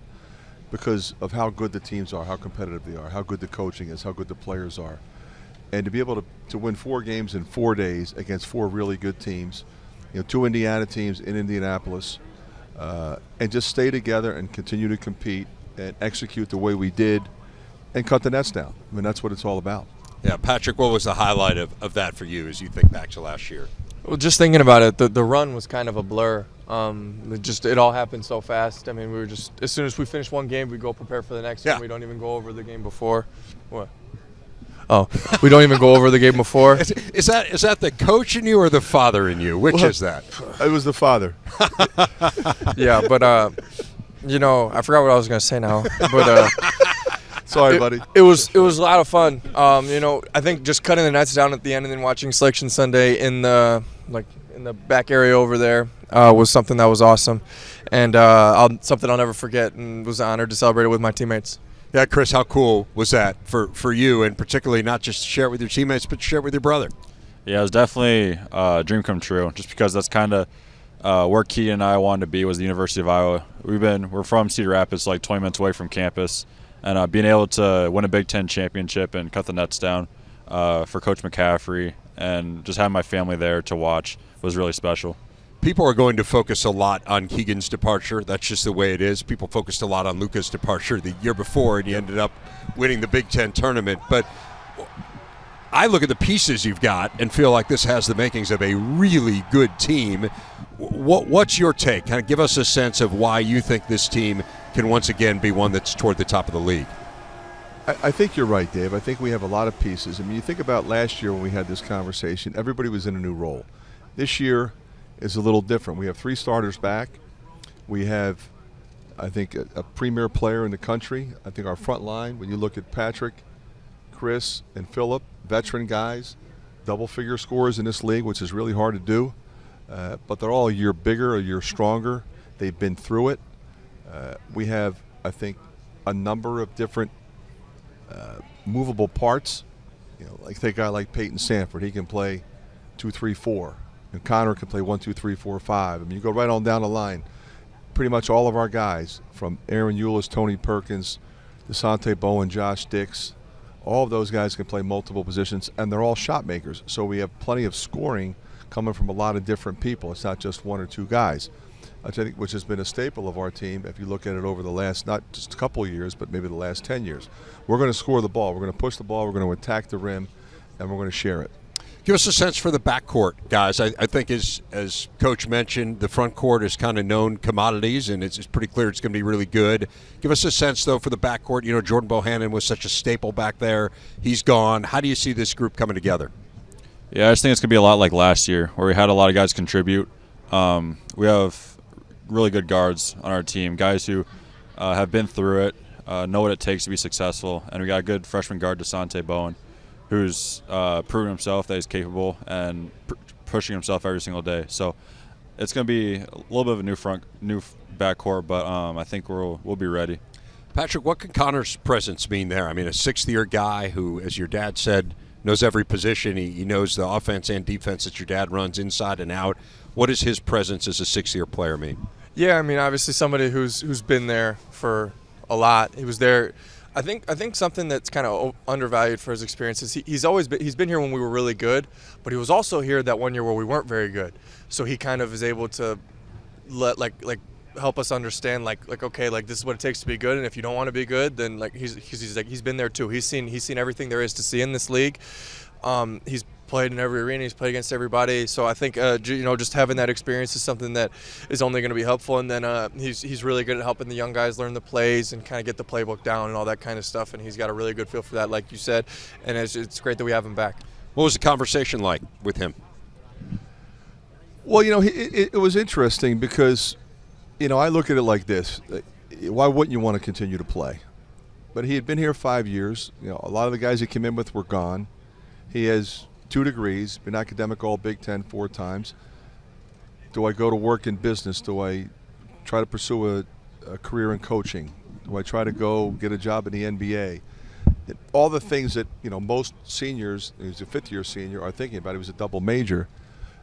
because of how good the teams are, how competitive they are, how good the coaching is, how good the players are. And to be able to win 4 games in 4 days against 4 really good teams, 2 Indiana teams in Indianapolis, and just stay together and continue to compete and execute the way we did and cut the nets down. That's what it's all about. Yeah, Patrick, what was the highlight of that for you as you think back to last year? Well, just thinking about it, the run was kind of a blur. It all happened so fast. We were just, as soon as we finish one game, we go prepare for the next one. We don't even go over the game before. What? Oh, we don't even go over the game before. Is that the coach in you or the father in you? Which is that? It was the father. Yeah, but I forgot what I was going to say now. But sorry, buddy. It was a lot of fun. I think just cutting the nets down at the end and then watching Selection Sunday in the back area over there was something that was awesome, and something I'll never forget, and was honored to celebrate it with my teammates. Yeah, Chris, how cool was that for you, and particularly not just to share it with your teammates, but to share it with your brother? Yeah, it was definitely a dream come true, just because that's kind of where Keaton and I wanted to be, was the University of Iowa. We're from Cedar Rapids, 20 minutes away from campus, and being able to win a Big Ten championship and cut the nets down for Coach McCaffrey, and just having my family there to watch was really special. People are going to focus a lot on Keegan's departure. That's just the way it is. People focused a lot on Luka's departure the year before, and he ended up winning the Big Ten tournament. But I look at the pieces you've got and feel like this has the makings of a really good team. What's your take? Kind of give us a sense of why you think this team can once again be one that's toward the top of the league. I think you're right, Dave. I think we have a lot of pieces. I mean, you think about last year when we had this conversation, everybody was in a new role. This year is a little different. We have 3 starters back. We have, I think, a premier player in the country. I think our front line, when you look at Patrick, Chris, and Phillip, veteran guys, double-figure scorers in this league, which is really hard to do. But they're all a year bigger, a year stronger. They've been through it. We have, I think, a number of different movable parts. You know, like take a guy like Peyton Sanford. He can play 2, 3, 4. And Connor can play 1, 2, 3, 4, 5. I mean, you go right on down the line. Pretty much all of our guys, from Aaron Eulis, Tony Perkins, DeSante Bowen, Josh Dix, all of those guys can play multiple positions, and they're all shot makers. So we have plenty of scoring coming from a lot of different people. It's not just 1 or 2 guys, which has been a staple of our team if you look at it over the last, not just a couple of years, but maybe the last 10 years. We're going to score the ball. We're going to push the ball. We're going to attack the rim, and we're going to share it. Give us a sense for the backcourt, guys. I think as Coach mentioned, the front court is kind of known commodities, and it's pretty clear it's going to be really good. Give us a sense, though, for the backcourt. You know, Jordan Bohannon was such a staple back there. He's gone. How do you see this group coming together? Yeah, I just think it's going to be a lot like last year, where we had a lot of guys contribute. We have really good guards on our team, guys who have been through it, know what it takes to be successful, and we got a good freshman guard, DeSante Bowen, who's proven himself that he's capable and pushing himself every single day. So it's going to be a little bit of a new backcourt, but I think we'll be ready. Patrick, what can Connor's presence mean there? I mean, a 6th-year guy who, as your dad said, knows every position. He knows the offense and defense that your dad runs inside and out. What does his presence as a 6th-year player mean? Yeah, I mean, obviously somebody who's been there for a lot. He was there. I think something that's kind of undervalued for his experiences. He's been here when we were really good, but he was also here that one year where we weren't very good. So he kind of is able to help us understand like okay, like this is what it takes to be good, and if you don't want to be good, then like he's been there too. He's seen everything there is to see in this league. He's played in every arena. He's played against everybody. So I think just having that experience is something that is only going to be helpful. And then he's really good at helping the young guys learn the plays and kind of get the playbook down and all that kind of stuff. And he's got a really good feel for that, like you said. And it's great that we have him back. What was the conversation like with him? Well, it was interesting because, I look at it like this. Why wouldn't you want to continue to play? But he had been here 5 years. A lot of the guys he came in with were gone. He has 2 degrees, been academic all Big Ten 4 times. Do I go to work in business? Do I try to pursue a career in coaching? Do I try to go get a job in the NBA? All the things that, most seniors, he's a 5th-year senior, are thinking about. He was a double major.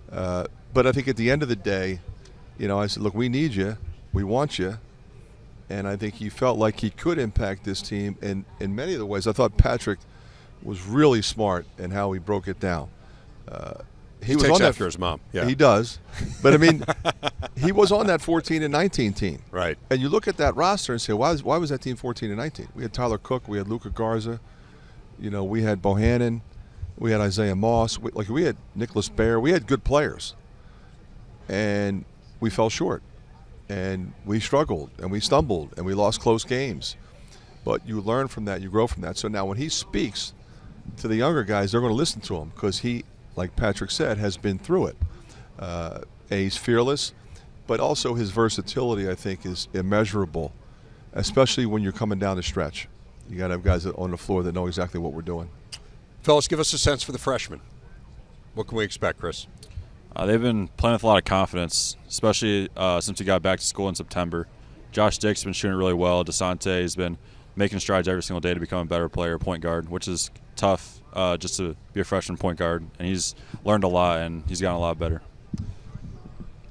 But I think at the end of the day, I said, look, we need you. We want you. And I think he felt like he could impact this team in many of the ways. I thought Patrick was really smart in how he broke it down. He was takes on after his mom. Yeah, he does. But I mean, he was on that 14 and 19 team. Right. And you look at that roster and say, why was that team 14 and 19? We had Tyler Cook, we had Luka Garza, we had Bohannon, we had Isaiah Moss, we had Nicholas Baer. We had good players, and we fell short, and we struggled, and we stumbled, and we lost close games. But you learn from that, you grow from that. So now when he speaks to the younger guys, they're going to listen to him because he, like Patrick said, has been through it. He's fearless, but also his versatility, I think, is immeasurable, especially when you're coming down the stretch. You got to have guys on the floor that know exactly what we're doing. Fellas, give us a sense for the freshmen. What can we expect, Chris? They've been playing with a lot of confidence, especially since he got back to school in September. Josh Dix has been shooting really well. DeSante has been making strides every single day to become a better player, point guard, which is tough just to be a freshman point guard. And he's learned a lot, and he's gotten a lot better.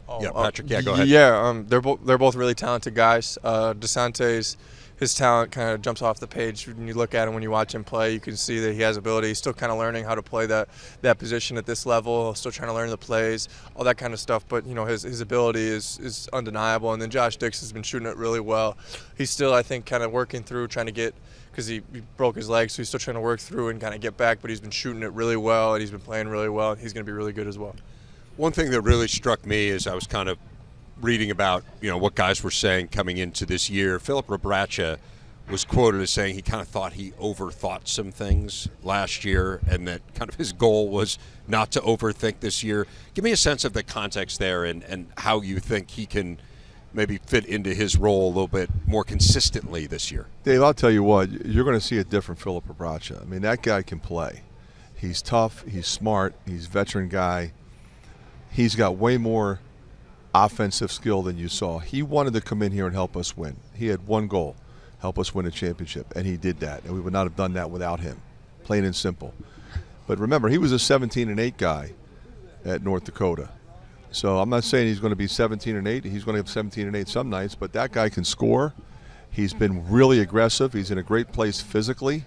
Patrick, go ahead. Yeah, they're both really talented guys. DeSante's his talent kind of jumps off the page when you look at him. When you watch him play, you can see that he has ability. He's still kind of learning how to play that position at this level, still trying to learn the plays, all that kind of stuff. But, his ability is undeniable. And then Josh Dix has been shooting it really well. He's still, I think, kind of working through trying to get – because he broke his leg, so he's still trying to work through and kind of get back. But he's been shooting it really well, and he's been playing really well. And he's going to be really good as well. One thing that really struck me as I was kind of reading about what guys were saying coming into this year. Filip Rebraca was quoted as saying he kind of thought he overthought some things last year, and that kind of his goal was not to overthink this year. Give me a sense of the context there and how you think he can maybe fit into his role a little bit more consistently this year. Dave, I'll tell you what, you're going to see a different Filip Rebraca. I mean, that guy can play. He's tough, he's smart, he's a veteran guy. He's got way more offensive skill than you saw. He wanted to come in here and help us win. He had one goal, help us win a championship, and he did that, and we would not have done that without him, plain and simple. But remember, he was a 17-8 guy at North Dakota. So I'm not saying he's going to be 17-8. He's going to have 17-8 some nights, but that guy can score. He's been really aggressive. He's in a great place physically.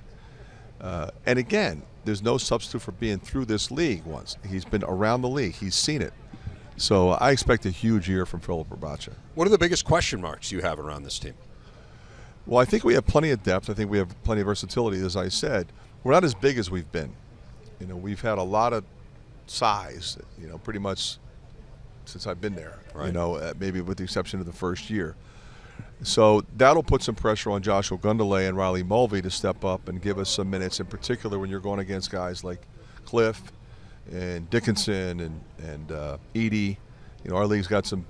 And again, there's no substitute for being through this league once. He's been around the league. He's seen it. So I expect a huge year from Filip Rebraca. What are the biggest question marks you have around this team? Well, I think we have plenty of depth. I think we have plenty of versatility. As I said, we're not as big as we've been. We've had a lot of size, pretty much since I've been there, right. Maybe with the exception of the first year. So that'll put some pressure on Joshua Gundele and Riley Mulvey to step up and give us some minutes, in particular when you're going against guys like Cliff and Dickinson and Audige. Our league's got some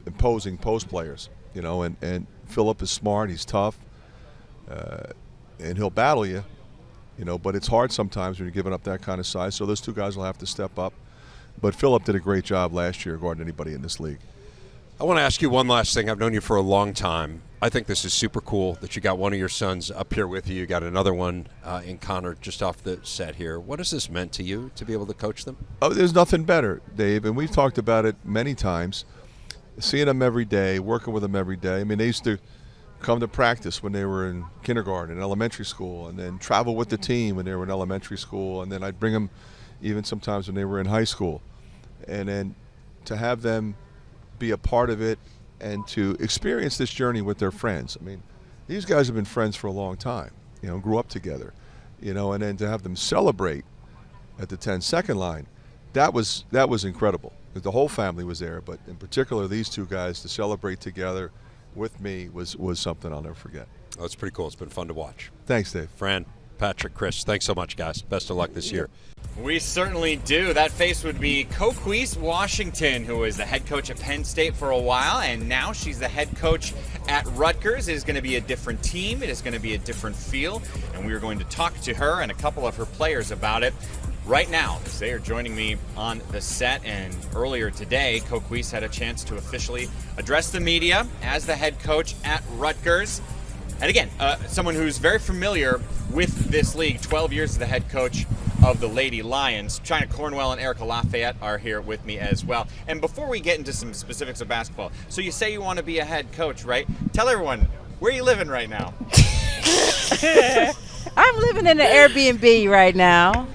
imposing post players, and Filip is smart, he's tough, and he'll battle you, but it's hard sometimes when you're giving up that kind of size. So those two guys will have to step up. But Filip did a great job last year guarding anybody in this league. I want to ask you one last thing. I've known you for a long time. I think this is super cool that you got one of your sons up here with you. You got another one in Connor just off the set here. What has this meant to you to be able to coach them? Oh, there's nothing better, Dave, and we've talked about it many times. Seeing them every day, working with them every day. I mean, they used to come to practice when they were in kindergarten and elementary school, and then travel with the team when they were in elementary school, and then I'd bring them even sometimes when they were in high school. And then to have them be a part of it and to experience this journey with their friends. I mean, these guys have been friends for a long time, grew up together, and then to have them celebrate at the 10-second line, that was incredible. The whole family was there, but in particular these two guys to celebrate together with me was something I'll never forget. Oh, it's pretty cool. It's been fun to watch. Thanks, Dave. Fran, Patrick, Chris, thanks so much, guys. Best of luck this year. We certainly do. That face would be Coquise Washington, who was the head coach at Penn State for a while, and now she's the head coach at Rutgers. It is going to be a different team. It is going to be a different feel, and we are going to talk to her and a couple of her players about it right now, because they are joining me on the set. And earlier today, Coquise had a chance to officially address the media as the head coach at Rutgers. And again, someone who's very familiar with this league, 12 years as the head coach of the Lady Lions. China Cornwell and Erica Lafayette are here with me as well. And before we get into some specifics of basketball, so you say you want to be a head coach, right? Tell everyone, where are you living right now? I'm living in an Airbnb right now.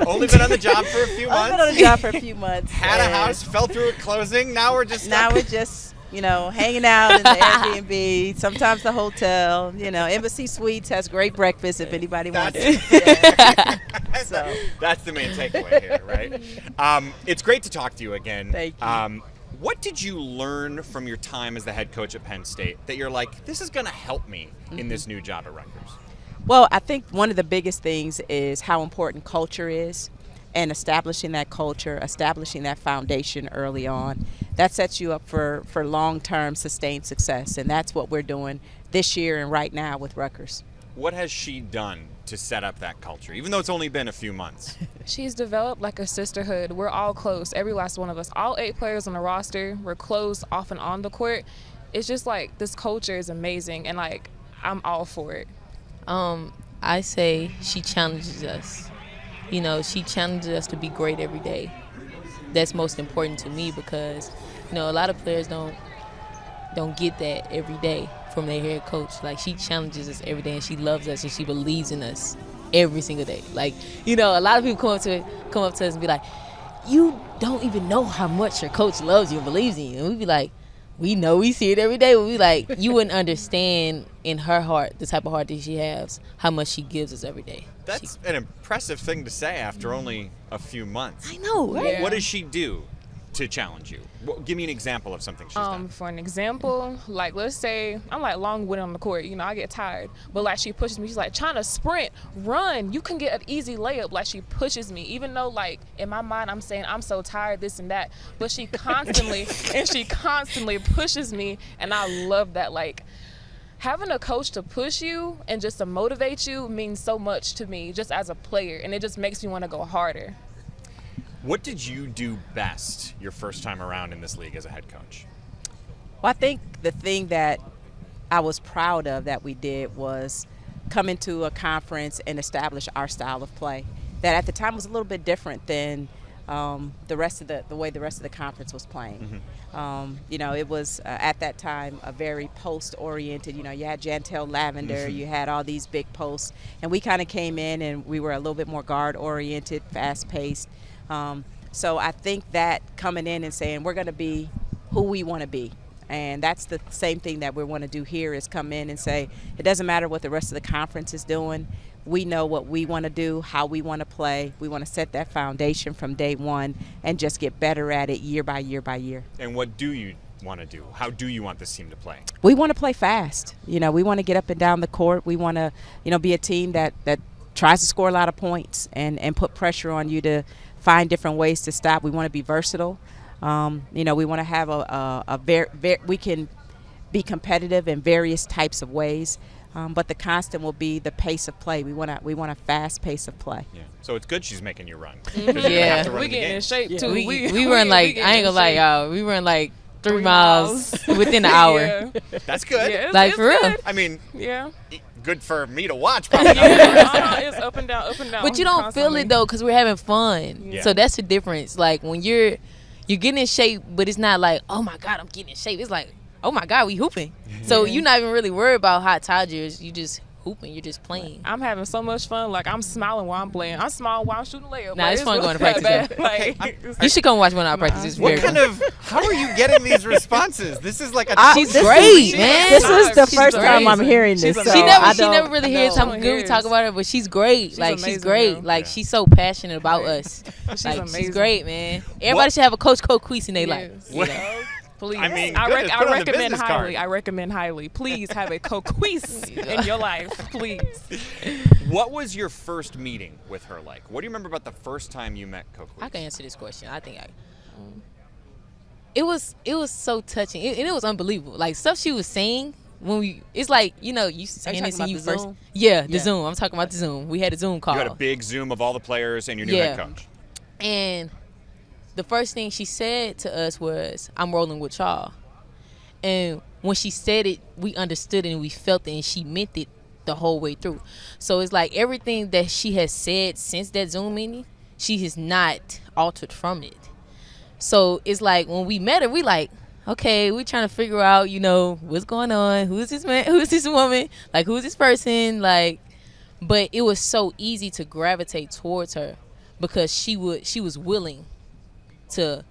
Only been on the job for a few months? I've been on the job for a few months. Had a house, fell through a closing, now we're just hanging out in the Airbnb, sometimes the hotel. Embassy Suites has great breakfast if anybody wants it. So that's the main takeaway here, right? It's great to talk to you again. Thank you. What did you learn from your time as the head coach at Penn State that you're like, this is going to help me in this new job at Rutgers? Well, I think one of the biggest things is how important culture is, and establishing that culture, establishing that foundation early on. That sets you up for long-term sustained success, and that's what we're doing this year and right now with Rutgers. What has she done to set up that culture, even though it's only been a few months? She's developed like a sisterhood. We're all close, every last one of us. All 8 players on the roster, we're close off and on the court. It's just like this culture is amazing, and I'm all for it. I say she challenges us. She challenges us to be great every day. That's most important to me because, a lot of players don't get that every day from their head coach. She challenges us every day, and she loves us, and she believes in us every single day. A lot of people come up to us and be like, you don't even know how much your coach loves you and believes in you. And we be like, we know, we see it every day. We like, you wouldn't understand in her heart, the type of heart that she has, how much she gives us every day. That's an impressive thing to say after only a few months. I know, right? What does she do to challenge you? Give me an example of something she's done. For an example, like let's say I'm like long-winded on the court, I get tired, but like she pushes me, she's like trying to sprint, run, you can get an easy layup. Like she pushes me, even though like in my mind I'm saying I'm so tired, this and that, but she constantly pushes me, and I love that. Like having a coach to push you and just to motivate you means so much to me just as a player, and it just makes me want to go harder. What did you do best your first time around in this league as a head coach? Well, I think the thing that I was proud of that we did was come into a conference and establish our style of play that at the time was a little bit different than the way the rest of the conference was playing. It was at that time a very post-oriented. You had Jantel Lavender, you had all these big posts, and we kind of came in and we were a little bit more guard-oriented, fast-paced. So I think that coming in and saying we're going to be who we want to be, and that's the same thing that we want to do here is come in and say it doesn't matter what the rest of the conference is doing. We know what we want to do, how we want to play. We want to set that foundation from day one and just get better at it year by year by year. And what do you want to do? How do you want this team to play? We want to play fast. We want to get up and down the court. We want to, be a team that tries to score a lot of points and put pressure on you to find different ways to stop. We want to be versatile. We want to have we can be competitive in various types of ways. But the constant will be the pace of play. We want a fast pace of play. Yeah. So it's good she's making you run. Yeah, we getting in shape too. We run like I ain't gonna lie, y'all. We run like 3 miles within an hour. Yeah. That's good. Yeah, like for real. I mean, yeah. Good for me to watch. Probably. It's up and down, up and down. But you don't feel it though, cause we're having fun. Yeah. So that's the difference. Like when you're getting in shape, but it's not like, oh my God, I'm getting in shape. It's like, oh my God, we hooping. So you're not even really worried about how tired you is. You just hooping. You're just playing. I'm having so much fun. Like I'm smiling while I'm playing. I'm smiling while I'm shooting layup. Nah, it's fun really going to practice. Like, you should come watch one of our practices. How are you getting these responses? This is like she's great, man. This is the first time I'm hearing this. So she never really hears how good we talk about her, but she's great. She's great. Though. Like she's so passionate about us. She's great, man. Everybody should have a Coach Coquise in their life. Please. I mean, I recommend highly. I recommend highly. Please have a coquise in your life, please. What was your first meeting with her like? What do you remember about the first time you met Coquise? I can answer this question. I think it was so touching, and it was unbelievable. Like stuff she was saying when it's like you saying this and you first. Zoom? Yeah, the Zoom. I'm talking about the Zoom. We had a Zoom call. You had a big Zoom of all the players and your new head coach. And the first thing she said to us was, I'm rolling with y'all. And when she said it, we understood it and we felt it, and she meant it the whole way through. So it's like everything that she has said since that Zoom meeting, she has not altered from it. So it's like when we met her, we like, okay, we're trying to figure out, what's going on. Who's this man? Who's this woman? Like, who's this person? Like, but it was so easy to gravitate towards her because she was willing to,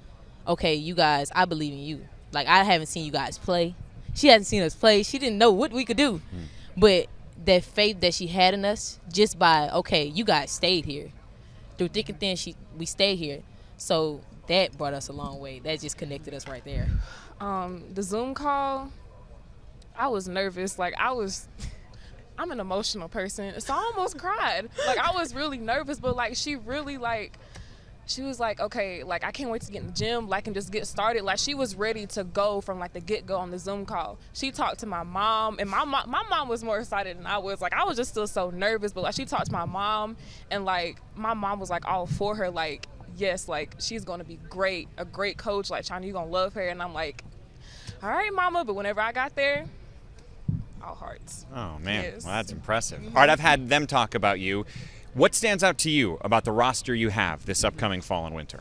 okay, you guys, I believe in you. Like, I haven't seen you guys play. She hasn't seen us play. She didn't know what we could do. But that faith that she had in us, just by, okay, you guys stayed here. Through thick and thin, we stayed here. So that brought us a long way. That just connected us right there. The Zoom call, I was nervous. Like, I'm an emotional person, so I almost cried. Like, I was really nervous, but, like, she really, like, she was like, okay, like, I can't wait to get in the gym, like, and just get started. Like, she was ready to go from, like, the get-go on the Zoom call. She talked to my mom, and my mom was more excited than I was. Like, I was just still so nervous, but, like, she talked to my mom, and, like, my mom was, like, all for her, like, yes, like, she's going to be great, a great coach. Like, China, you're going to love her. And I'm like, all right, mama. But whenever I got there, all hearts. Oh, man. Yes. Well, that's impressive. All right, I've had them talk about you. What stands out to you about the roster you have this upcoming fall and winter?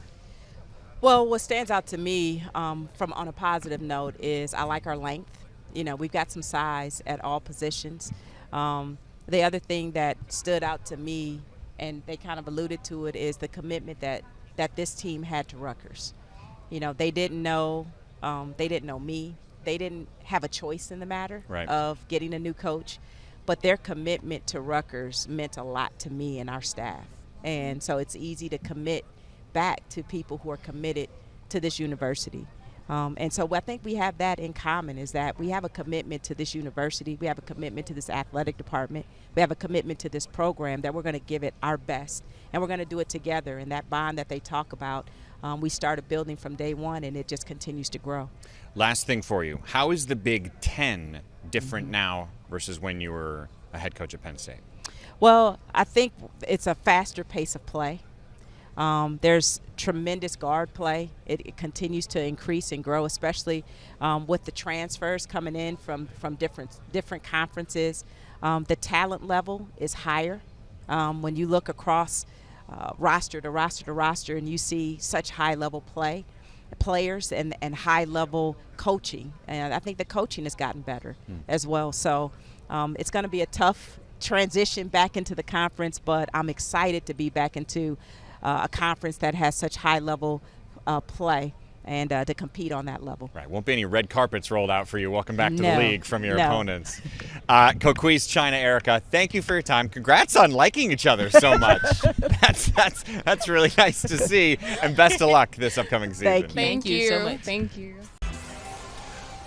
Well, what stands out to me on a positive note is I like our length. We've got some size at all positions. The other thing that stood out to me, and they kind of alluded to it, is the commitment that this team had to Rutgers. They didn't know me. They didn't have a choice in the matter of getting a new coach. But their commitment to Rutgers meant a lot to me and our staff. And so it's easy to commit back to people who are committed to this university. And so I think we have that in common, is that we have a commitment to this university. We have a commitment to this athletic department. We have a commitment to this program that we're going to give it our best. And we're going to do it together. And that bond that they talk about, we started building from day one, and it just continues to grow. Last thing for you. How is the Big Ten different now versus when you were a head coach at Penn State? Well, I think it's a faster pace of play. There's tremendous guard play. It continues to increase and grow, especially with the transfers coming in from different conferences. The talent level is higher. When you look across roster to roster to roster and you see such high-level players and high-level coaching. And I think the coaching has gotten better as well. So it's going to be a tough transition back into the conference, but I'm excited to be back into a conference that has such high-level play and to compete on that level. Right. Won't be any red carpets rolled out for you. Welcome back to the league from your No. opponents. Coquise, China, Erica, thank you for your time. Congrats on liking each other so much. That's really nice to see. And best of luck this upcoming season. Thank you so much. Thank you.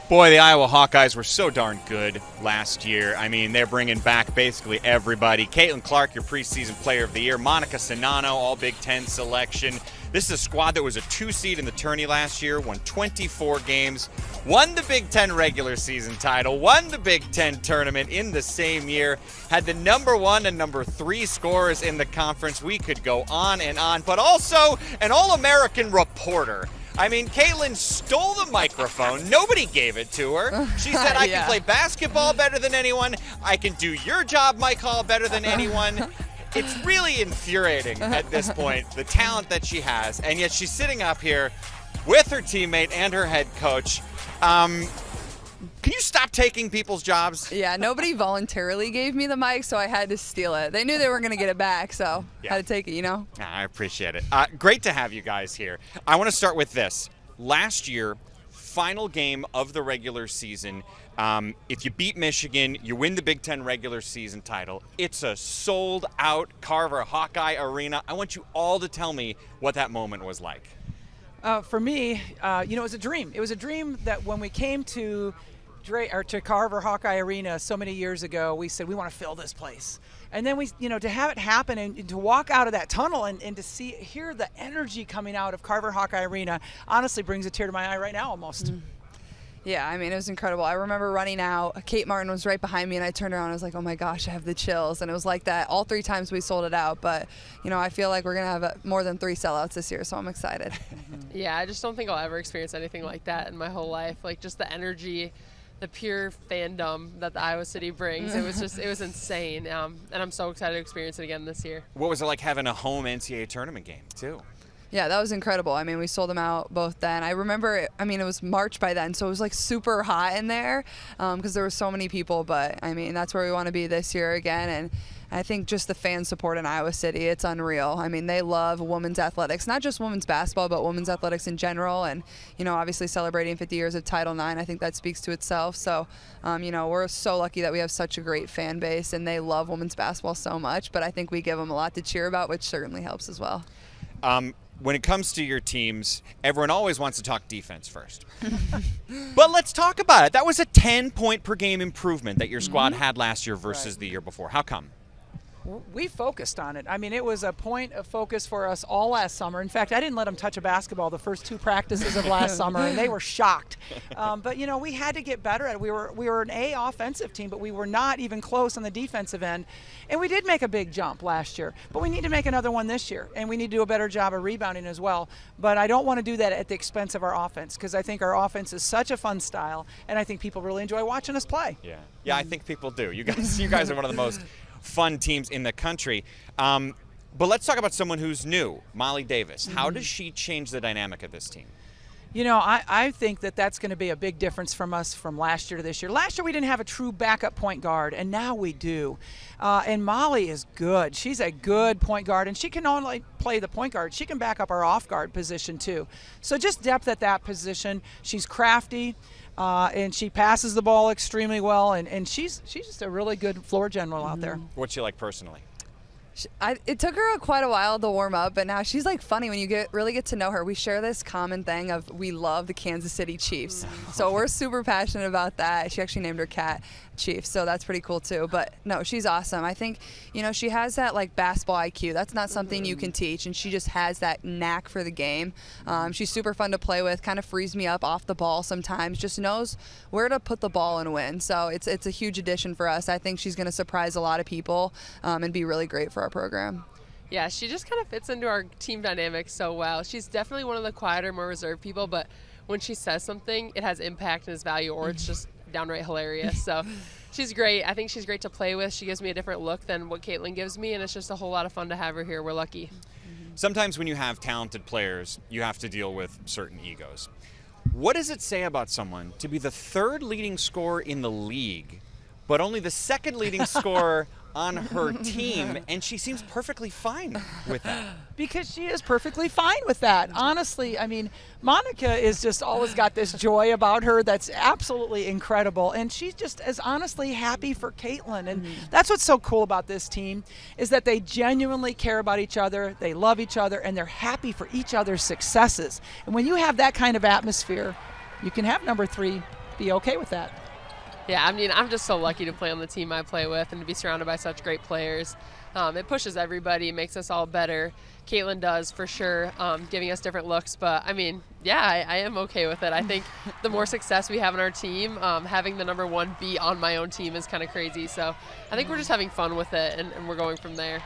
Boy, the Iowa Hawkeyes were so darn good last year. I mean, they're bringing back basically everybody. Caitlin Clark, your preseason player of the year. Monica Sonano, all Big Ten selection. This is a squad that was a 2 seed in the tourney last year, won 24 games, won the Big Ten regular season title, won the Big Ten tournament in the same year, had the number 1 and number 3 scorers in the conference. We could go on and on, but also an All-American reporter. I mean, Caitlin stole the microphone. Nobody gave it to her. She said, I can play basketball better than anyone. I can do your job, Mike Hall, better than anyone. It's really infuriating at this point, the talent that she has. And yet she's sitting up here with her teammate and her head coach. Can you stop taking people's jobs? Yeah, nobody voluntarily gave me the mic, so I had to steal it. They knew they weren't going to get it back, so I had to take it, you know? I appreciate it. Great to have you guys here. I want to start with this. Last year, final game of the regular season, if you beat Michigan, you win the Big Ten regular season title. It's a sold-out Carver Hawkeye Arena. I want you all to tell me what that moment was like. For me, it was a dream. It was a dream that when we came to Carver Hawkeye Arena so many years ago, we said we want to fill this place. And then to have it happen and to walk out of that tunnel and to hear the energy coming out of Carver Hawkeye Arena honestly brings a tear to my eye right now almost. Yeah, I mean, it was incredible. I remember running out. Kate Martin was right behind me, and I turned around. I was like, oh, my gosh, I have the chills. And it was like that all 3 times we sold it out. But, I feel like we're going to have more than 3 sellouts this year, so I'm excited. Yeah, I just don't think I'll ever experience anything like that in my whole life. Like, just the energy, the pure fandom that the Iowa City brings. It was insane. And I'm so excited to experience it again this year. What was it like having a home NCAA tournament game, too? Yeah, that was incredible. I mean, we sold them out both then. I remember, it was March by then, so it was like super hot in there because there were so many people. But, that's where we want to be this year again. And I think just the fan support in Iowa City, it's unreal. I mean, they love women's athletics, not just women's basketball, but women's athletics in general. And, obviously celebrating 50 years of Title IX, I think that speaks to itself. So, we're so lucky that we have such a great fan base, and they love women's basketball so much. But I think we give them a lot to cheer about, which certainly helps as well. When it comes to your teams, everyone always wants to talk defense first. But let's talk about it. That was a 10-point per game improvement that your squad had last year versus the year before. How come? We focused on it. It was a point of focus for us all last summer. In fact, I didn't let them touch a basketball the first 2 practices of last summer, and they were shocked. But we had to get better at it. We were an A offensive team, but we were not even close on the defensive end. And we did make a big jump last year, but we need to make another one this year, and we need to do a better job of rebounding as well. But I don't want to do that at the expense of our offense, because I think our offense is such a fun style, and I think people really enjoy watching us play. Yeah, I think people do. You guys are one of the most fun teams in the country. But let's talk about someone who's new, Molly Davis. How does she change the dynamic of this team? I think that's going to be a big difference from us from last year to this year. Last year we didn't have a true backup point guard, and now we do. And Molly is good. She's a good point guard, and she can not only play the point guard, she can back up our off guard position too. So just depth at that position. She's crafty. And she passes the ball extremely well, and she's just a really good floor general out there. What's she like personally? It took her quite a while to warm up, but now she's like funny when you really get to know her. We share this common thing of we love the Kansas City Chiefs, so we're super passionate about that. She actually named her cat Chief, so that's pretty cool too. But no, she's awesome. I think she has that like basketball IQ. That's not something you can teach, and she just has that knack for the game. She's super fun to play with. Kind of frees me up off the ball sometimes. Just knows where to put the ball and win. So it's a huge addition for us. I think she's going to surprise a lot of people and be really great for our program. Yeah, she just kind of fits into our team dynamic so well. She's definitely one of the quieter, more reserved people, but when she says something, it has impact and has value, or it's just downright hilarious. So she's great. I think she's great to play with. She gives me a different look than what Caitlin gives me, and it's just a whole lot of fun to have her here. We're lucky. Sometimes when you have talented players, you have to deal with certain egos. What does it say about someone to be the third leading scorer in the league, but only the second leading scorer on her team, and she seems perfectly fine with that? Because she is perfectly fine with that. Honestly, I mean, Monica is just always got this joy about her that's absolutely incredible, and she's just as honestly happy for Caitlin. And that's what's so cool about this team, is that they genuinely care about each other, they love each other, and they're happy for each other's successes. And when you have that kind of atmosphere, you can have number 3 be okay with that. Yeah, I mean, I'm just so lucky to play on the team I play with and to be surrounded by such great players. It pushes everybody, makes us all better. Caitlin does, for sure, giving us different looks. But, I mean, yeah, I am okay with it. I think the more success we have on our team, having the number 1 be on my own team is kind of crazy. So I think we're just having fun with it, and we're going from there.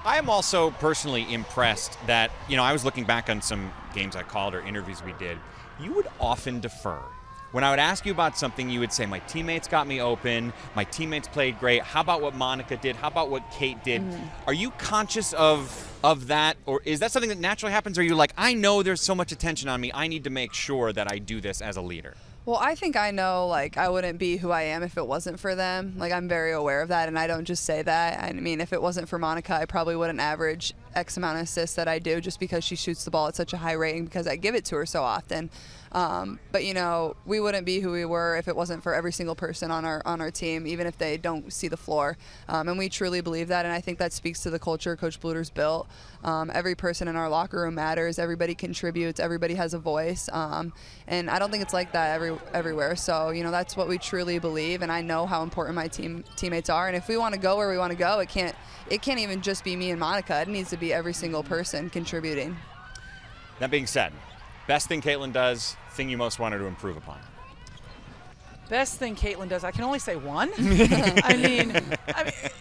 I am also personally impressed that, I was looking back on some games I called or interviews we did. You would often defer. When I would ask you about something, you would say, my teammates got me open, my teammates played great, how about what Monica did, how about what Kate did? Are you conscious of that, or is that something that naturally happens, or are you like, I know there's so much attention on me, I need to make sure that I do this as a leader? Well, I think I know, I wouldn't be who I am if it wasn't for them. I'm very aware of that, and I don't just say that. I mean, if it wasn't for Monica, I probably wouldn't average X amount of assists that I do, just because she shoots the ball at such a high rating, because I give it to her so often. But we wouldn't be who we were if it wasn't for every single person on our team, even if they don't see the floor. And we truly believe that, and I think that speaks to the culture Coach Bluter's built. Every person in our locker room matters. Everybody contributes. Everybody has a voice. And I don't think it's like that everywhere. So that's what we truly believe, and I know how important my teammates are. And if we want to go where we want to go, it can't even just be me and Monica. It needs to be every single person contributing. That being said, best thing Caitlin does, thing you most want her to improve upon? Best thing Caitlin does, I can only say one. I mean,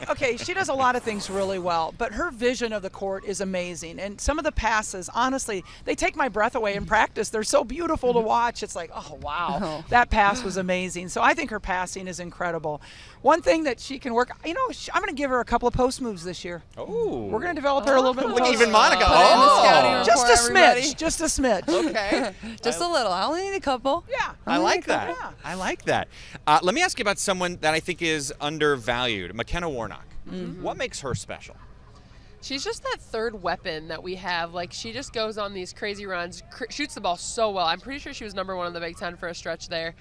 okay, she does a lot of things really well, but her vision of the court is amazing. And some of the passes, honestly, they take my breath away in practice. They're so beautiful to watch. It's like, oh, wow, that pass was amazing. So I think her passing is incredible. One thing that she can work, I'm going to give her a couple of post moves this year. Oh. We're going to develop her a little bit more. Look, even Monica. Just a smidge. Just a smidge. Okay. Just a little. I only need a couple. Yeah. I like that. Yeah. I like that. Let me ask you about someone that I think is undervalued, McKenna Warnock. What makes her special? She's just that third weapon that we have. She just goes on these crazy runs, shoots the ball so well. I'm pretty sure she was number 1 in the Big Ten for a stretch there.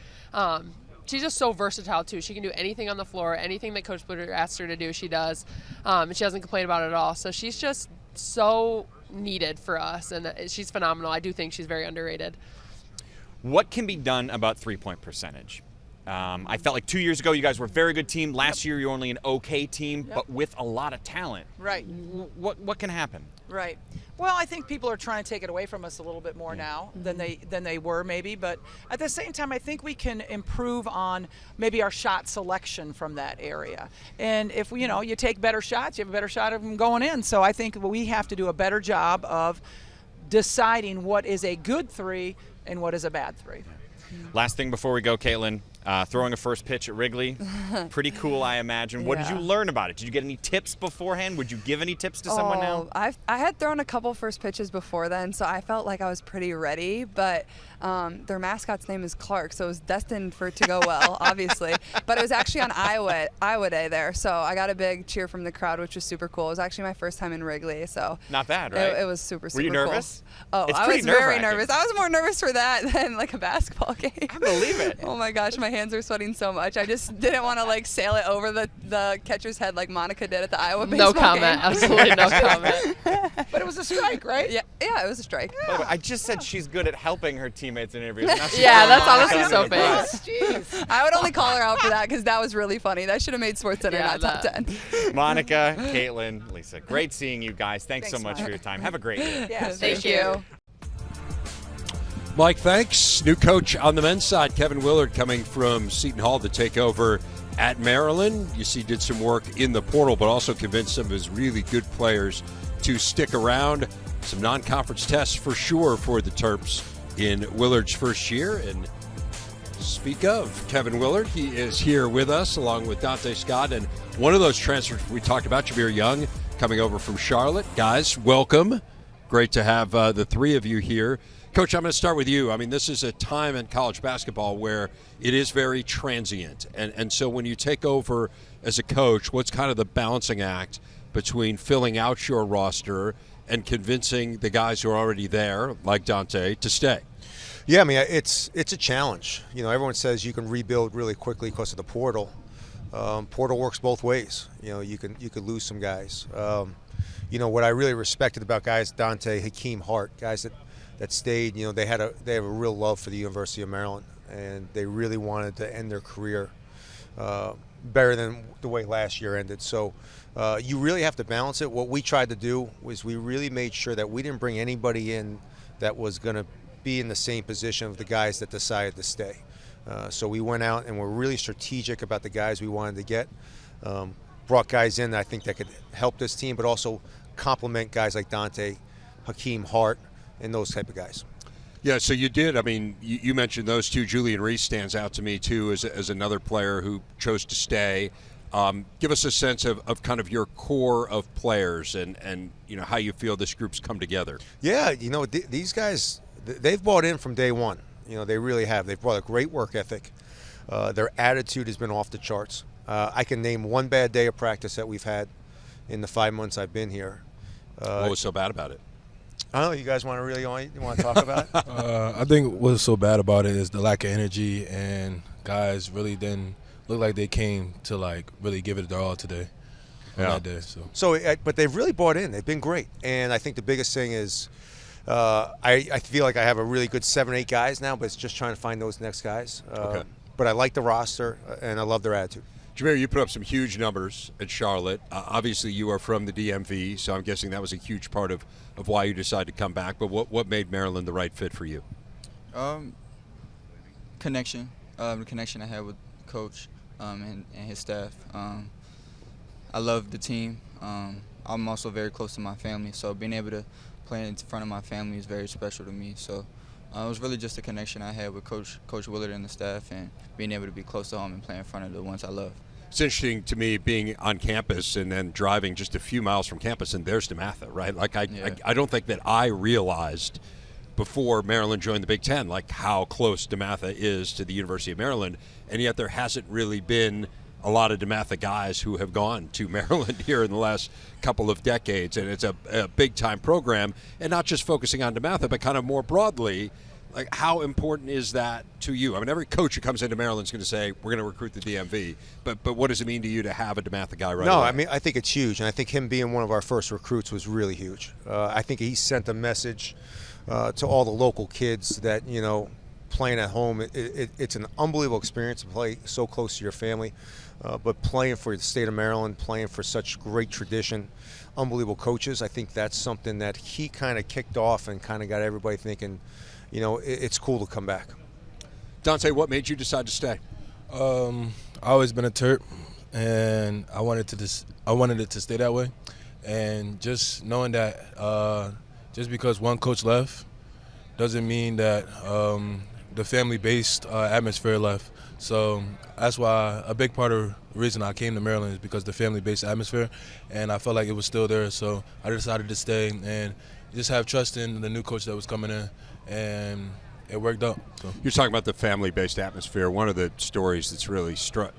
She's just so versatile, too. She can do anything on the floor. Anything that Coach Bluter asks her to do, she does. And she doesn't complain about it at all. So she's just so needed for us, and she's phenomenal. I do think she's very underrated. What can be done about three-point percentage? I felt like 2 years ago you guys were a very good team. Last year you were only an okay team, but with a lot of talent. Right. What can happen? Right. Well, I think people are trying to take it away from us a little bit more now than they were maybe, but at the same time I think we can improve on maybe our shot selection from that area. And if you take better shots, you have a better shot of them going in. So I think we have to do a better job of deciding what is a good 3 and what is a bad 3. Last thing before we go, Caitlin, throwing a first pitch at Wrigley, pretty cool, I imagine. What did you learn about it? Did you get any tips beforehand? Would you give any tips to someone now? I had thrown a couple first pitches before then, so I felt like I was pretty ready, but their mascot's name is Clark, so it was destined for it to go well, obviously. But it was actually on Iowa Day there, so I got a big cheer from the crowd, which was super cool. It was actually my first time in Wrigley, so not bad, right? It was super cool. Were you nervous? Oh, I was very nervous. I was more nervous for that than a basketball game. I believe it. Oh my gosh, my hands are sweating so much. I just didn't want to like sail it over the catcher's head like Monica did at the Iowa baseball No comment. game. Absolutely no comment. But it was a strike, right? Yeah, it was a strike. By the way, I just said she's good at helping her teammates in interviews. Now she's Yeah, calling that's Monica honestly under so the fake. bus. I would only call her out for that because that was really funny. That should have made SportsCenter Yeah, not top 10. Monica, Caitlin, Lisa, great seeing you guys. Thanks so Thanks, much Mike. for your time. Have a great year. Yeah, Thank you. Mike, thanks. New coach on the men's side, Kevin Willard, coming from Seton Hall to take over at Maryland. You see, did some work in the portal, but also convinced some of his really good players to stick around. Some non-conference tests for sure for the Terps in Willard's first year. And speak of Kevin Willard, he is here with us along with Dante Scott. And one of those transfers we talked about, Jameer Young, coming over from Charlotte. Guys, welcome. Great to have the three of you here. Coach, I'm going to start with you. I mean, this is a time in college basketball where it is very transient. And so when you take over as a coach, what's kind of the balancing act between filling out your roster and convincing the guys who are already there, like Dante, to stay? Yeah, I mean, it's a challenge. You know, everyone says you can rebuild really quickly because of the portal. Portal works both ways. You know, you could lose some guys. You know, what I really respected about guys, Dante, Hakeem, Hart, guys that stayed, you know, they have a real love for the University of Maryland, and they really wanted to end their career better than the way last year ended. So you really have to balance it. What we tried to do was we really made sure that we didn't bring anybody in that was going to be in the same position of the guys that decided to stay. So we went out and were really strategic about the guys we wanted to get. Brought guys in that I think that could help this team, but also complement guys like Dante, Hakeem, Hart, and those type of guys. Yeah, so you did. I mean, you mentioned those two. Julian Reese stands out to me, too, as another player who chose to stay. Give us a sense of kind of your core of players and you know, how you feel this group's come together. Yeah, you know, these guys, they've bought in from day one. You know, they really have. They've brought a great work ethic. Their attitude has been off the charts. I can name one bad day of practice that we've had in the 5 months I've been here. What was so bad about it? I don't know. You guys want to talk about it? I think what's so bad about it is the lack of energy, and guys really didn't look like they came to like really give it their all today. On that day. But they've really bought in. They've been great, and I think the biggest thing is I feel like I have a really good 7 or 8 guys now, but it's just trying to find those next guys. Okay. But I like the roster, and I love their attitude. Jameer, you put up some huge numbers at Charlotte. Obviously, you are from the DMV, so I'm guessing that was a huge part of why you decided to come back. But what made Maryland the right fit for you? Connection. The connection I had with Coach and his staff. I love the team. I'm also very close to my family, so being able to play in front of my family is very special to me. So it was really just a connection I had with Coach Willard and the staff, and being able to be close to home and play in front of the ones I love. It's interesting to me being on campus and then driving just a few miles from campus, and there's DeMatha, right? Like I don't think that I realized before Maryland joined the Big Ten, like how close DeMatha is to the University of Maryland, and yet there hasn't really been a lot of DeMatha guys who have gone to Maryland here in the last couple of decades, and it's a big-time program, and not just focusing on DeMatha, but kind of more broadly. Like, how important is that to you? I mean, every coach who comes into Maryland is going to say, we're going to recruit the DMV. But what does it mean to you to have a DeMatha guy right away? No, I mean, I think it's huge. And I think him being one of our first recruits was really huge. I think he sent a message to all the local kids that, you know, playing at home, it's an unbelievable experience to play so close to your family. But playing for the state of Maryland, playing for such great tradition, unbelievable coaches, I think that's something that he kind of kicked off and kind of got everybody thinking, you know, it's cool to come back. Dante, what made you decide to stay? I've always been a Terp, and I wanted it to stay that way. And just knowing that just because one coach left doesn't mean that the family-based atmosphere left. So that's why a big part of the reason I came to Maryland is because the family-based atmosphere, and I felt like it was still there. So I decided to stay and just have trust in the new coach that was coming in, and it worked out. So. You're talking about the family-based atmosphere. One of the stories that's really kind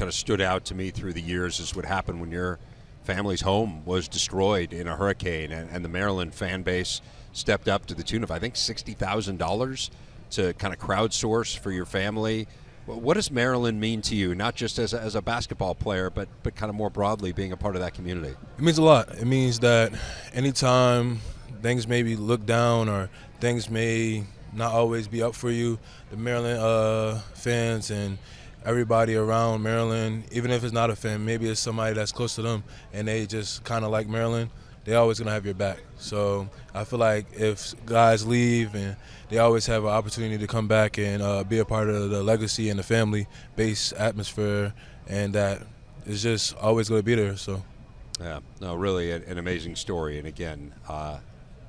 of stood out to me through the years is what happened when your family's home was destroyed in a hurricane, and the Maryland fan base stepped up to the tune of, I think, $60,000 to kind of crowdsource for your family. What does Maryland mean to you, not just as a basketball player, but kind of more broadly being a part of that community? It means a lot. It means that anytime things maybe look down or things may not always be up for you, the Maryland fans and everybody around Maryland, even if it's not a fan, maybe it's somebody that's close to them and they just kind of like Maryland, they're always going to have your back. So I feel like if guys leave, and they always have an opportunity to come back and be a part of the legacy and the family-based atmosphere, and that is just always going to be there. So, yeah, no, really an amazing story. And again,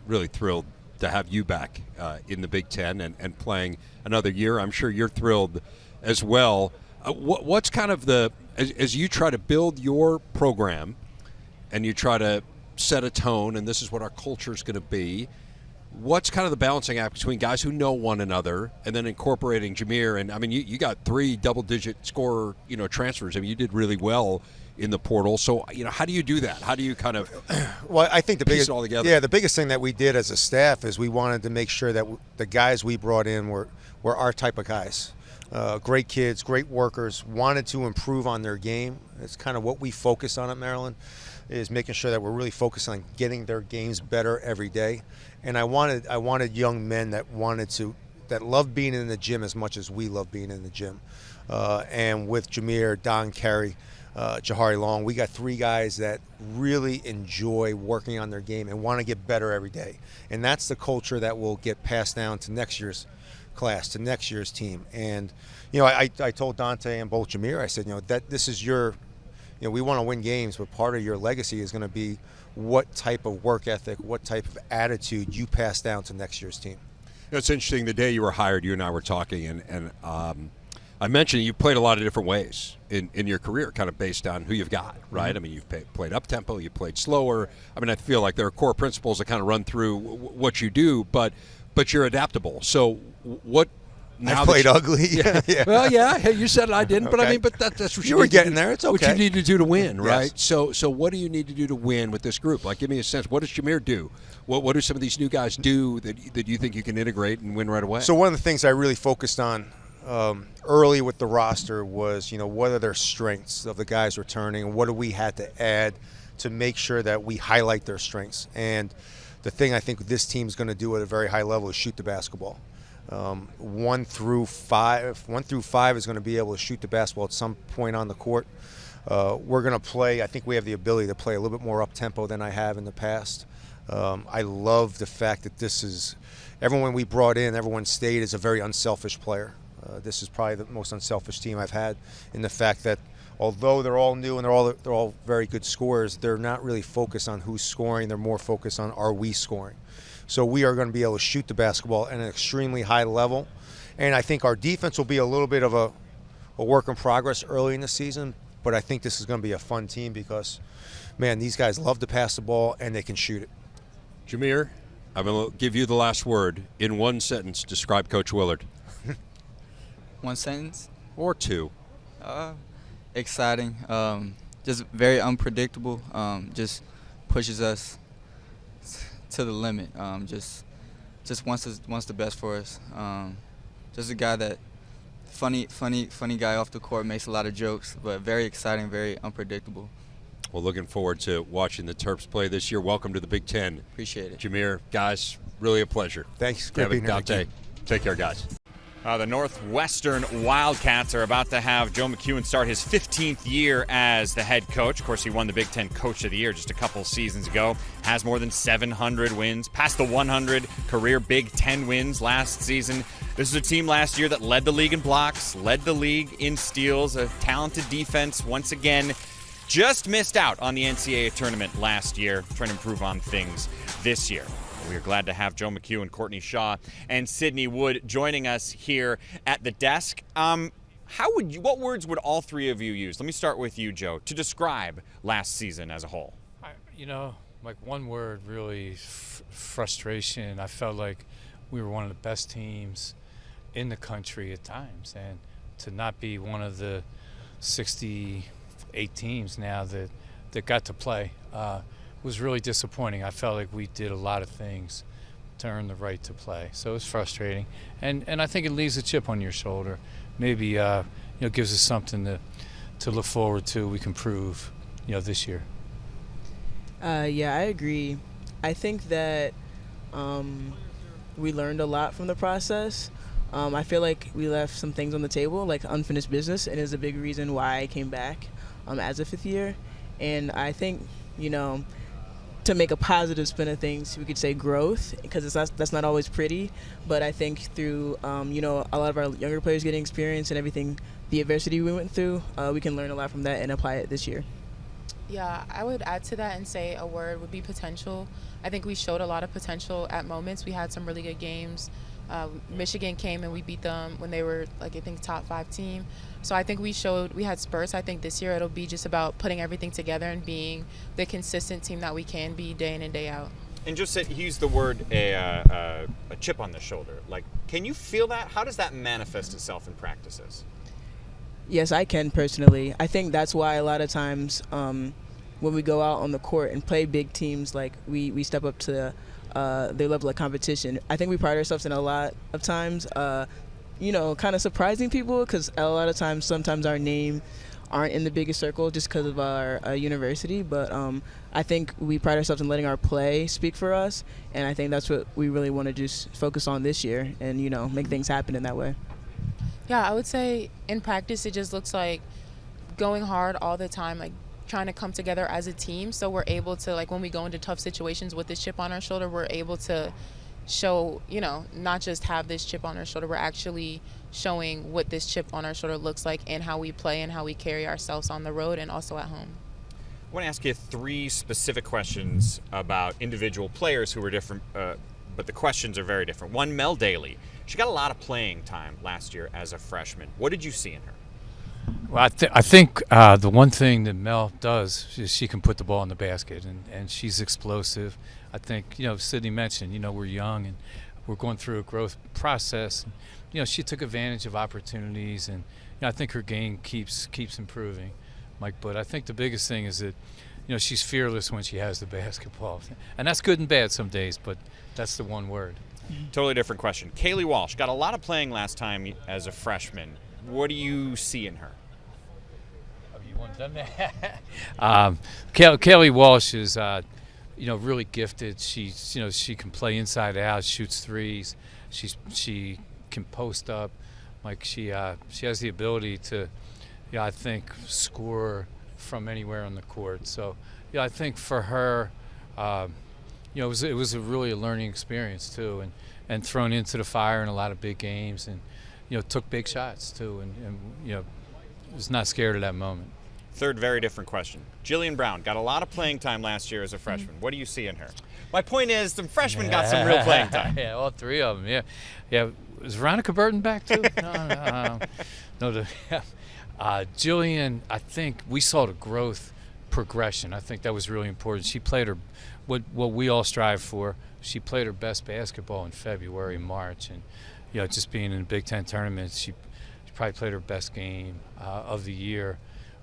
really thrilled to have you back in the Big Ten and playing another year. I'm sure you're thrilled as well. What's kind of as you try to build your program and you try to set a tone, and this is what our culture is going to be, what's kind of the balancing act between guys who know one another and then incorporating Jameer? And I mean, you got 3 double-digit scorer, transfers. I mean, you did really well in the portal. So, how do you do that? How do you kind of well, I think the piece biggest, it all together? Yeah, the biggest thing that we did as a staff is we wanted to make sure that the guys we brought in were our type of guys. Great kids, great workers, wanted to improve on their game. It's kind of what we focus on at Maryland, is making sure that we're really focused on getting their games better every day. And I wanted young men that loved being in the gym as much as we love being in the gym. And with Jameer, Don Carey, Jahari Long, we got 3 guys that really enjoy working on their game and want to get better every day. And that's the culture that will get passed down to next year's class, to next year's team. And I told Dante and both Jameer, I said, that this is your, we want to win games, but part of your legacy is going to be what type of work ethic, what type of attitude you pass down to next year's team. It's interesting. The day you were hired, you and I were talking, and I mentioned you played a lot of different ways in your career, kind of based on who you've got, right? Mm-hmm. I mean, you've played up-tempo, you played slower. I mean, I feel like there are core principles that kind of run through what you do, but you're adaptable. So what now I played ugly. Yeah. Yeah. Well, yeah. Hey, you said I didn't, but Okay. I mean, but that's what You were need to getting do- there. It's What okay. you need to do to win, right? Yes. So what do you need to do to win with this group? Like, give me a sense. What does Jameer do? What do some of these new guys do that you think you can integrate and win right away? So one of the things I really focused on early with the roster was, what are their strengths of the guys returning, and what do we had to add to make sure that we highlight their strengths. And the thing I think this team's going to do at a very high level is shoot the basketball. 1 through 5 is going to be able to shoot the basketball at some point on the court. We're going to play. I think we have the ability to play a little bit more up tempo than I have in the past. I love the fact that everyone we brought in, everyone stayed as a very unselfish player. This is probably the most unselfish team I've had, in the fact that although they're all new and they're all very good scorers, they're not really focused on who's scoring. They're more focused on, are we scoring? So we are going to be able to shoot the basketball at an extremely high level. And I think our defense will be a little bit of a work in progress early in the season, but I think this is going to be a fun team because, man, these guys love to pass the ball and they can shoot it. Jameer, I'm going to give you the last word. In one sentence, describe Coach Willard. One sentence? Or 2. Exciting. Just very unpredictable. Just pushes us to the limit. Just wants the best for us. Just a guy that funny guy off the court, makes a lot of jokes, but very exciting, very unpredictable. Well, looking forward to watching the Terps play this year. Welcome to the Big Ten. Appreciate it. Jameer, guys, really a pleasure. Thanks. Great Kevin, being here. Dante, take care, guys. The Northwestern Wildcats are about to have Joe McEwen start his 15th year as the head coach. Of course, he won the Big Ten Coach of the Year just a couple seasons ago. Has more than 700 wins, past the 100 career Big Ten wins last season. This is a team last year that led the league in blocks, led the league in steals, a talented defense once again. Just missed out on the NCAA tournament last year, trying to improve on things this year. We are glad to have Joe McEwen, Courtney Shaw, and Sydney Wood joining us here at the desk. What words would all three of you use? Let me start with you, Joe, to describe last season as a whole. Like one word, really, frustration. I felt like we were one of the best teams in the country at times, and to not be one of the 68 teams now that got to play was really disappointing. I felt like we did a lot of things to earn the right to play, so it was frustrating, and I think it leaves a chip on your shoulder maybe gives us something to look forward to. We can prove this year. Yeah, I agree. I think that we learned a lot from the process. I feel like we left some things on the table, like unfinished business, and is a big reason why I came back as a fifth year. And I think, to make a positive spin of things, we could say growth, because that's not always pretty. But I think through, a lot of our younger players getting experience and everything, the adversity we went through, we can learn a lot from that and apply it this year. Yeah, I would add to that and say a word would be potential. I think we showed a lot of potential at moments. We had some really good games. Michigan came and we beat them when they were, I think, top 5 team. So I think we had spurts. I think this year it'll be just about putting everything together and being the consistent team that we can be day in and day out. And just he used the word a chip on the shoulder. Like, can you feel that? How does that manifest itself in practices? Yes, I can personally. I think that's why a lot of times when we go out on the court and play big teams, like we step up to their level of competition. I think we pride ourselves in a lot of times, kind of surprising people, because a lot of times, sometimes our name aren't in the biggest circle just because of our university. But I think we pride ourselves in letting our play speak for us, and I think that's what we really want to just focus on this year and, make things happen in that way. Yeah, I would say in practice it just looks like going hard all the time, like trying to come together as a team, so we're able to, when we go into tough situations with this chip on our shoulder, we're able to show, not just have this chip on our shoulder, we're actually showing what this chip on our shoulder looks like and how we play and how we carry ourselves on the road and also at home. I want to ask you 3 specific questions about individual players who were different, but the questions are very different. One, Mel Daly. She got a lot of playing time last year as a freshman. What did you see in her? Well, I think the one thing that Mel does is she can put the ball in the basket, and she's explosive. I think, Sydney mentioned, we're young and we're going through a growth process. And, she took advantage of opportunities, and I think her game keeps improving, Mike. But I think the biggest thing is that, she's fearless when she has the basketball. And that's good and bad some days, but that's the one word. Totally different question. Kaylee Walsh got a lot of playing last time as a freshman. What do you see in her? You want done that? Kaylee Walsh is, really gifted. She's, she can play inside out, shoots threes. She can post up. Like she has the ability to, I think, score from anywhere on the court. So, I think for her, it was a really a learning experience too, and thrown into the fire in a lot of big games, and took big shots too, and was not scared of that moment. Third, very different question. Jillian Brown got a lot of playing time last year as a freshman. What do you see in her? My point is, some freshmen got some real playing time. Yeah, all 3 of them. Yeah. Was Veronica Burton back too? No. Jillian, I think we saw the growth progression. I think that was really important. She played her what we all strive for. She played her best basketball in February, March, and just being in the Big Ten tournament, she probably played her best game of the year.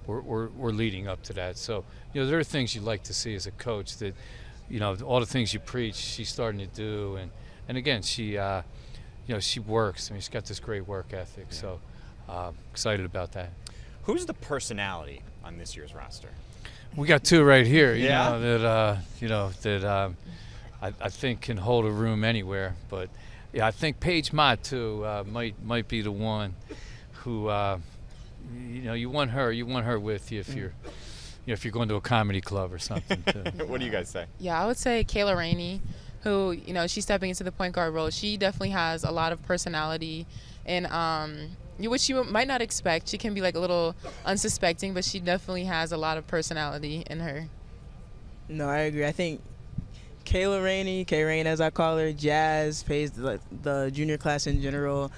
We're leading up to that. So there are things you like to see as a coach that all the things you preach, she's starting to do, and again she she works. I mean, she's got this great work ethic. Yeah. So excited about that. Who's the personality on this year's roster? We got 2 right here, Yeah. that I think can hold a room anywhere. But I think Paige Mott too might be the one who you want her with you if you're if you're going to a comedy club or something. What do you guys say? Yeah, I would say Kayla Rainey, who she's stepping into the point guard role. She definitely has a lot of personality, and which you might not expect. She can be a little unsuspecting, but she definitely has a lot of personality in her. No, I agree. I think Kayla Rainey, K-Rain as I call her, Jazz, Paige, the junior class in general.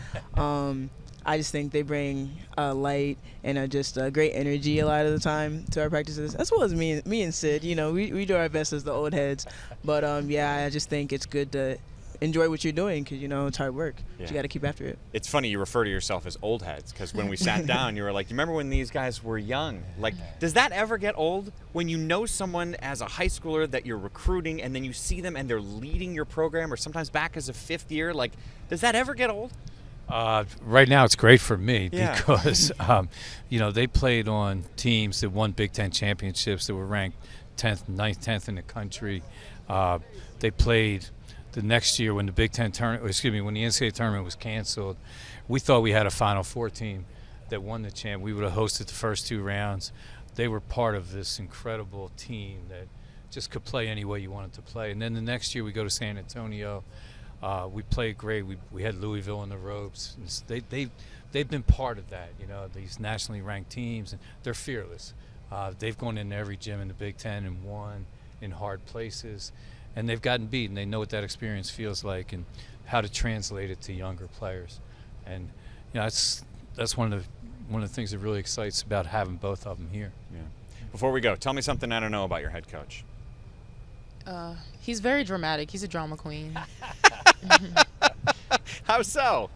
I just think they bring light and just great energy a lot of the time to our practices, as well as me and Sid. We do our best as the old heads. But, I just think it's good to enjoy what you're doing because, it's hard work. Yeah. You got to keep after it. It's funny you refer to yourself as old heads because when we sat down, you were like, you remember when these guys were young? Like, does that ever get old when you know someone as a high schooler that you're recruiting and then you see them and they're leading your program or sometimes back as a 5th year? Like, does that ever get old? Right now, it's great for me Yeah. because, they played on teams that won Big Ten championships that were ranked 10th, 9th, 10th in the country. They played the next year when the Big Ten tournament, when the NCAA tournament was canceled. We thought we had a Final Four team that won the champ. We would have hosted the first 2 rounds. They were part of this incredible team that just could play any way you wanted to play. And then the next year we go to San Antonio. We played great. We had Louisville in the ropes. They've been part of that, these nationally ranked teams, and they're fearless. They've gone into every gym in the Big Ten and won in hard places, and they've gotten beaten. They know what that experience feels like and how to translate it to younger players. And that's one of the things that really excites about having both of them here. Yeah. Before we go, tell me something I don't know about your head coach. He's very dramatic. He's a drama queen. How so?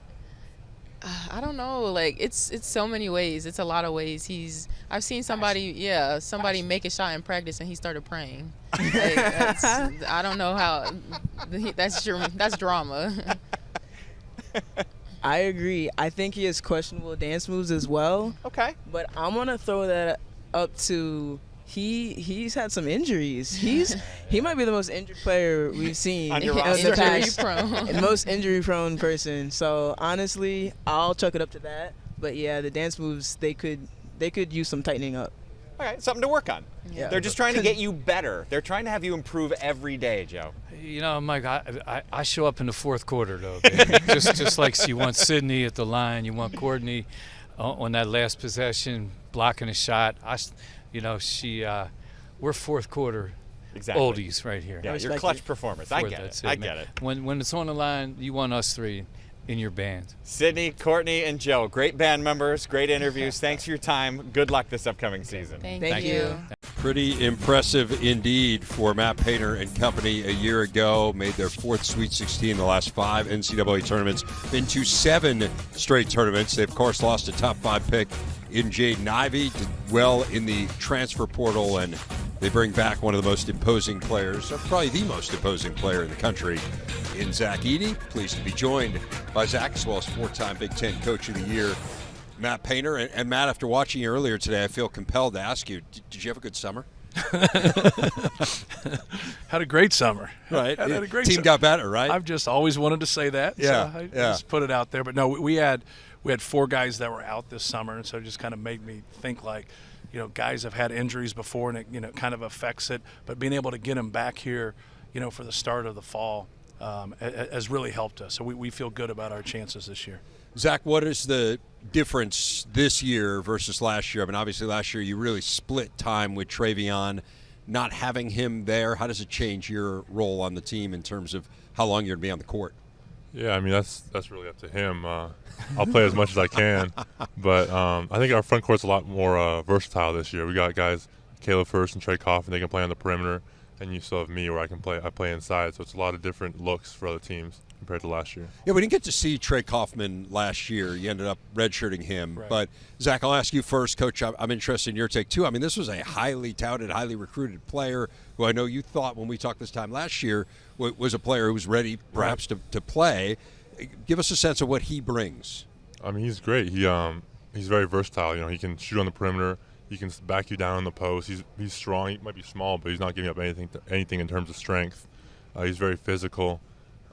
I don't know. Like it's so many ways. It's a lot of ways. I've seen somebody make a shot in practice and he started praying. Like, I don't know how. That's drama. I agree. I think he has questionable dance moves as well. Okay. But I'm gonna throw that up to he's had some injuries. He might be the most injured player we've seen On your in roster. the past. Injury-prone. The most injury-prone person. So honestly, I'll chuck it up to that. But yeah, the dance moves they could use some tightening up. Okay, something to work on. Yeah. They're just trying to get you better. They're trying to have you improve every day, Joe. Mike, I show up in the fourth quarter, though, baby. just like you want Sydney at the line, you want Courtney on that last possession, blocking a shot. We're fourth quarter oldies right here. Yeah, you're clutch performers. I get it. I get it. When it's on the line, you want us 3 in your band. Sydney, Courtney, and Joe, great band members, great interviews. Thanks for your time. Good luck this upcoming season. Thank you. Pretty impressive indeed for Matt Painter and company a year ago. Made their 4th Sweet 16 in the last 5 NCAA tournaments. Been to 7 straight tournaments. They, of course, lost a top 5 pick in Jeanae. Did well in the transfer portal, and they bring back one of the most imposing players, or probably the most imposing player in the country, in Zach Audige. Pleased to be joined by Zach, as well as 4-time Big Ten Coach of the Year, Matt Painter. And Matt, after watching you earlier today, I feel compelled to ask you, did you have a good summer? Had a great summer. Right. Had a great Team got better, right? I've just always wanted to say that. Yeah. So I just put it out there. But no, we had 4 guys that were out this summer, and so it just kind of made me think like, guys have had injuries before, and it kind of affects it. But being able to get them back here, for the start of the fall has really helped us. So we feel good about our chances this year. Zach, what is the difference this year versus last year? I mean, obviously last year you really split time with Travion. Not having him there, how does it change your role on the team in terms of how long you're going to be on the court? Yeah, I mean, that's really up to him. I'll play as much as I can, but I think our front court's a lot more versatile this year. We got guys, Caleb First and Trey Coffin, they can play on the perimeter, and you still have me where I play inside, so it's a lot of different looks for other teams compared to last year. Yeah, we didn't get to see Trey Kaufman last year. You ended up redshirting him. Right. But, Zach, I'll ask you first. Coach, I'm interested in your take, too. I mean, this was a highly touted, highly recruited player who I know you thought when we talked this time last year was a player who was ready perhaps to play. Give us a sense of what he brings. I mean, he's great. He's very versatile. He can shoot on the perimeter. He can back you down in the post. He's strong. He might be small, but he's not giving up anything in terms of strength. He's very physical.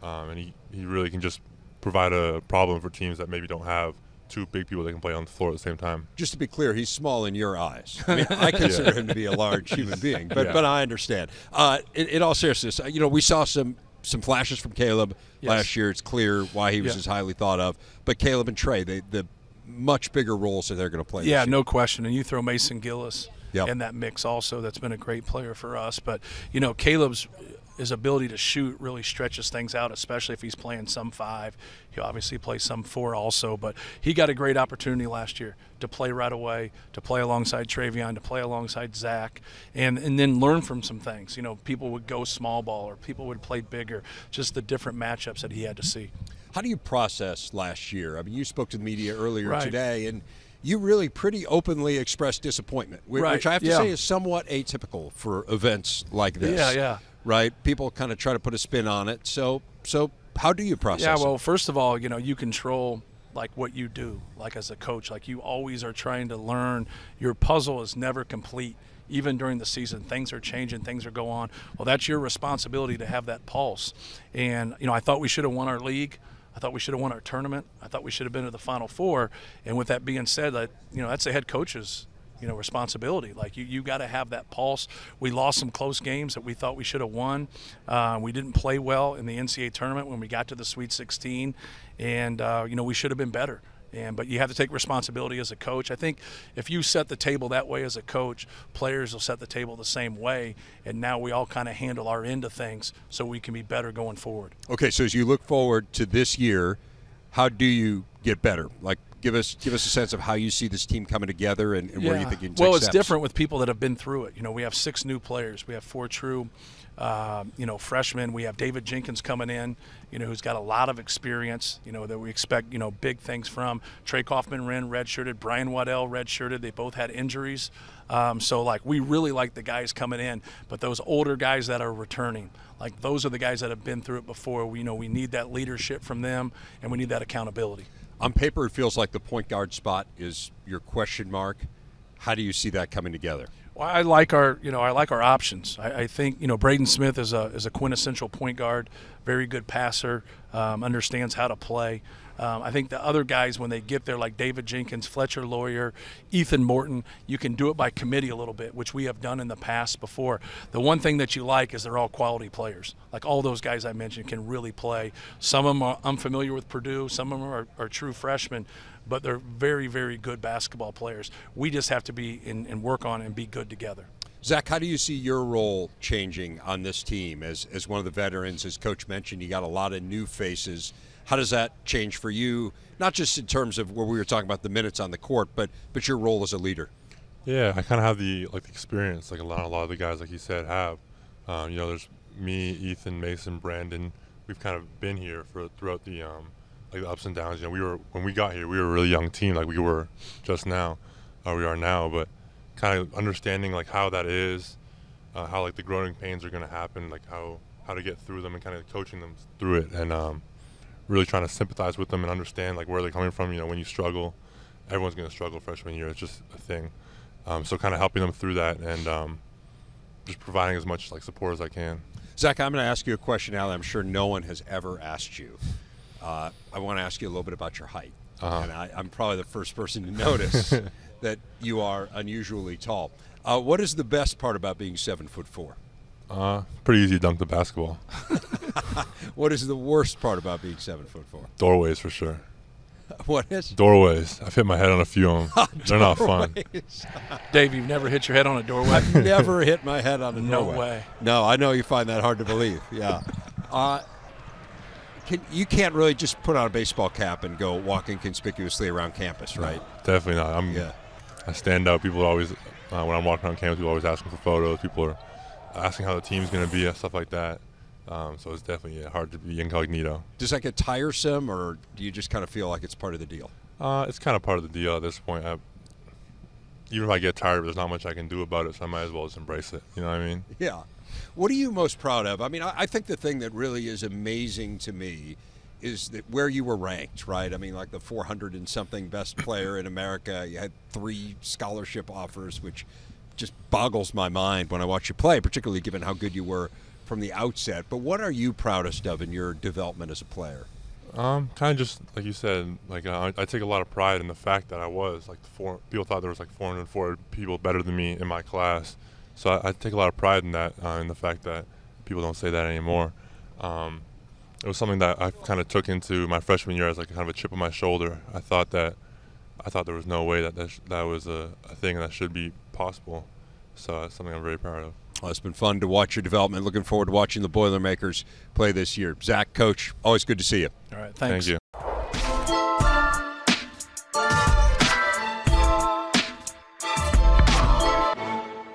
And he really can just provide a problem for teams that maybe don't have 2 big people that can play on the floor at the same time. Just to be clear, he's small in your eyes. I mean, I consider him to be a large human being, but I understand. In all seriousness, we saw some flashes from Caleb last year. It's clear why he was as highly thought of. But Caleb and Trey, the much bigger roles that they're going to play. Yeah, this year. no question. And you throw Mason Gillis in that mix also. That's been a great player for us. But, Caleb's his ability to shoot really stretches things out, especially if he's playing some 5. He'll obviously play some 4 also, but he got a great opportunity last year to play right away, to play alongside Travion, to play alongside Zach, and then learn from some things. People would go small ball or people would play bigger, just the different matchups that he had to see. How do you process last year? I mean, you spoke to the media earlier Right. today, and you really pretty openly expressed disappointment, which I have to say is somewhat atypical for events like this. Yeah. Right? People kind of try to put a spin on it. So how do you process Yeah, it? well, first of all, you control like what you do, like as a coach. Like you always are trying to learn. Your puzzle is never complete. Even during the season, things are changing, things are going on. Well, that's your responsibility to have that pulse. And, I thought we should have won our league. I thought we should have won our tournament. I thought we should have been to the Final Four. And with that being said, that's the head coach's responsibility. Like you got to have that pulse. We lost some close games that we thought we should have won. We didn't play well in the NCAA tournament when we got to the Sweet 16, and we should have been better. But you have to take responsibility as a coach. I think if you set the table that way as a coach, players will set the table the same way, and now we all kind of handle our end of things so we can be better going forward. Okay, so as you look forward to this year, how do you get better? Like, give us a sense of how you see this team coming together and where you think you can take Well, it's steps. different with people that have been through it. We have 6 new players. We have 4 true freshmen. We have David Jenkins coming in, who's got a lot of experience, that we expect, big things from. Trey Kaufman-Wren redshirted, Brian Waddell redshirted. They both had injuries. So we really like the guys coming in, but those older guys that are returning, those are the guys that have been through it before. We need that leadership from them, and we need that accountability. On paper, it feels like the point guard spot is your question mark. How do you see that coming together? Well, I like our options. I think Braden Smith is a quintessential point guard, very good passer, understands how to play. I think the other guys, when they get there, like David Jenkins, Fletcher Lawyer, Ethan Morton, you can do it by committee a little bit, which we have done in the past before. The one thing that you like is they're all quality players. Like all those guys I mentioned can really play. Some of them are unfamiliar with Purdue. Some of them are true freshmen, but they're very, very good basketball players. We just have to be and work on and be good together. Zach, how do you see your role changing on this team as one of the veterans? As Coach mentioned, you got a lot of new faces. How does that change for you, not just in terms of where we were talking about the minutes on the court, but your role as a leader? Yeah, I kind of have the experience like a lot of the guys, like you said, have. There's me, Ethan, Mason, Brandon. We've kind of been here throughout the the ups and downs. When we got here, we were a really young team, like we were just now, we are now. But kind of understanding how that is, how the growing pains are going to happen, how to get through them, and kind of coaching them through it, and really trying to sympathize with them and understand where they're coming from. When you struggle, everyone's going to struggle freshman year. It's just a thing. So kind of helping them through that and just providing as much support as I can. Zach, I'm going to ask you a question now that I'm sure no one has ever asked you. I want to ask you a little bit about your height. And I'm probably the first person to notice that you are unusually tall. What is the best part about being 7'4"? Pretty easy to dunk the basketball. What is the worst part about being 7'4"? Doorways, for sure. What is? Doorways. I've hit my head on a few of them. They're not fun. Dave, you've never hit your head on a doorway? I've never hit my head on a doorway. No way. No, I know you find that hard to believe. Yeah. You can't really just put on a baseball cap and go walking conspicuously around campus, right? No, definitely not. I stand out. People always, when I'm walking around campus, people always asking for photos. People are asking how the team's going to be and stuff like that. So it's definitely hard to be incognito. Does that get tiresome, or do you just kind of feel like it's part of the deal? It's kind of part of the deal at this point. Even if I get tired, there's not much I can do about it, so I might as well just embrace it. You know what I mean? Yeah. What are you most proud of? I mean, I think the thing that really is amazing to me is that where you were ranked, right? I mean, like the 400 and something best player in America. You had 3 scholarship offers, which just boggles my mind when I watch you play, particularly given how good you were from the outset. But what are you proudest of in your development as a player? Kind of just like you said, I take a lot of pride in the fact that I was people thought there was 404 people better than me in my class. So I take a lot of pride in that, in the fact that people don't say that anymore. It was something that I kind of took into my freshman year as kind of a chip on my shoulder. I thought there was no way that was a thing that should be possible. So that's something I'm very proud of. Well, it's been fun to watch your development. Looking forward to watching the Boilermakers play this year. Zach, Coach, always good to see you. All right, thanks. Thank you.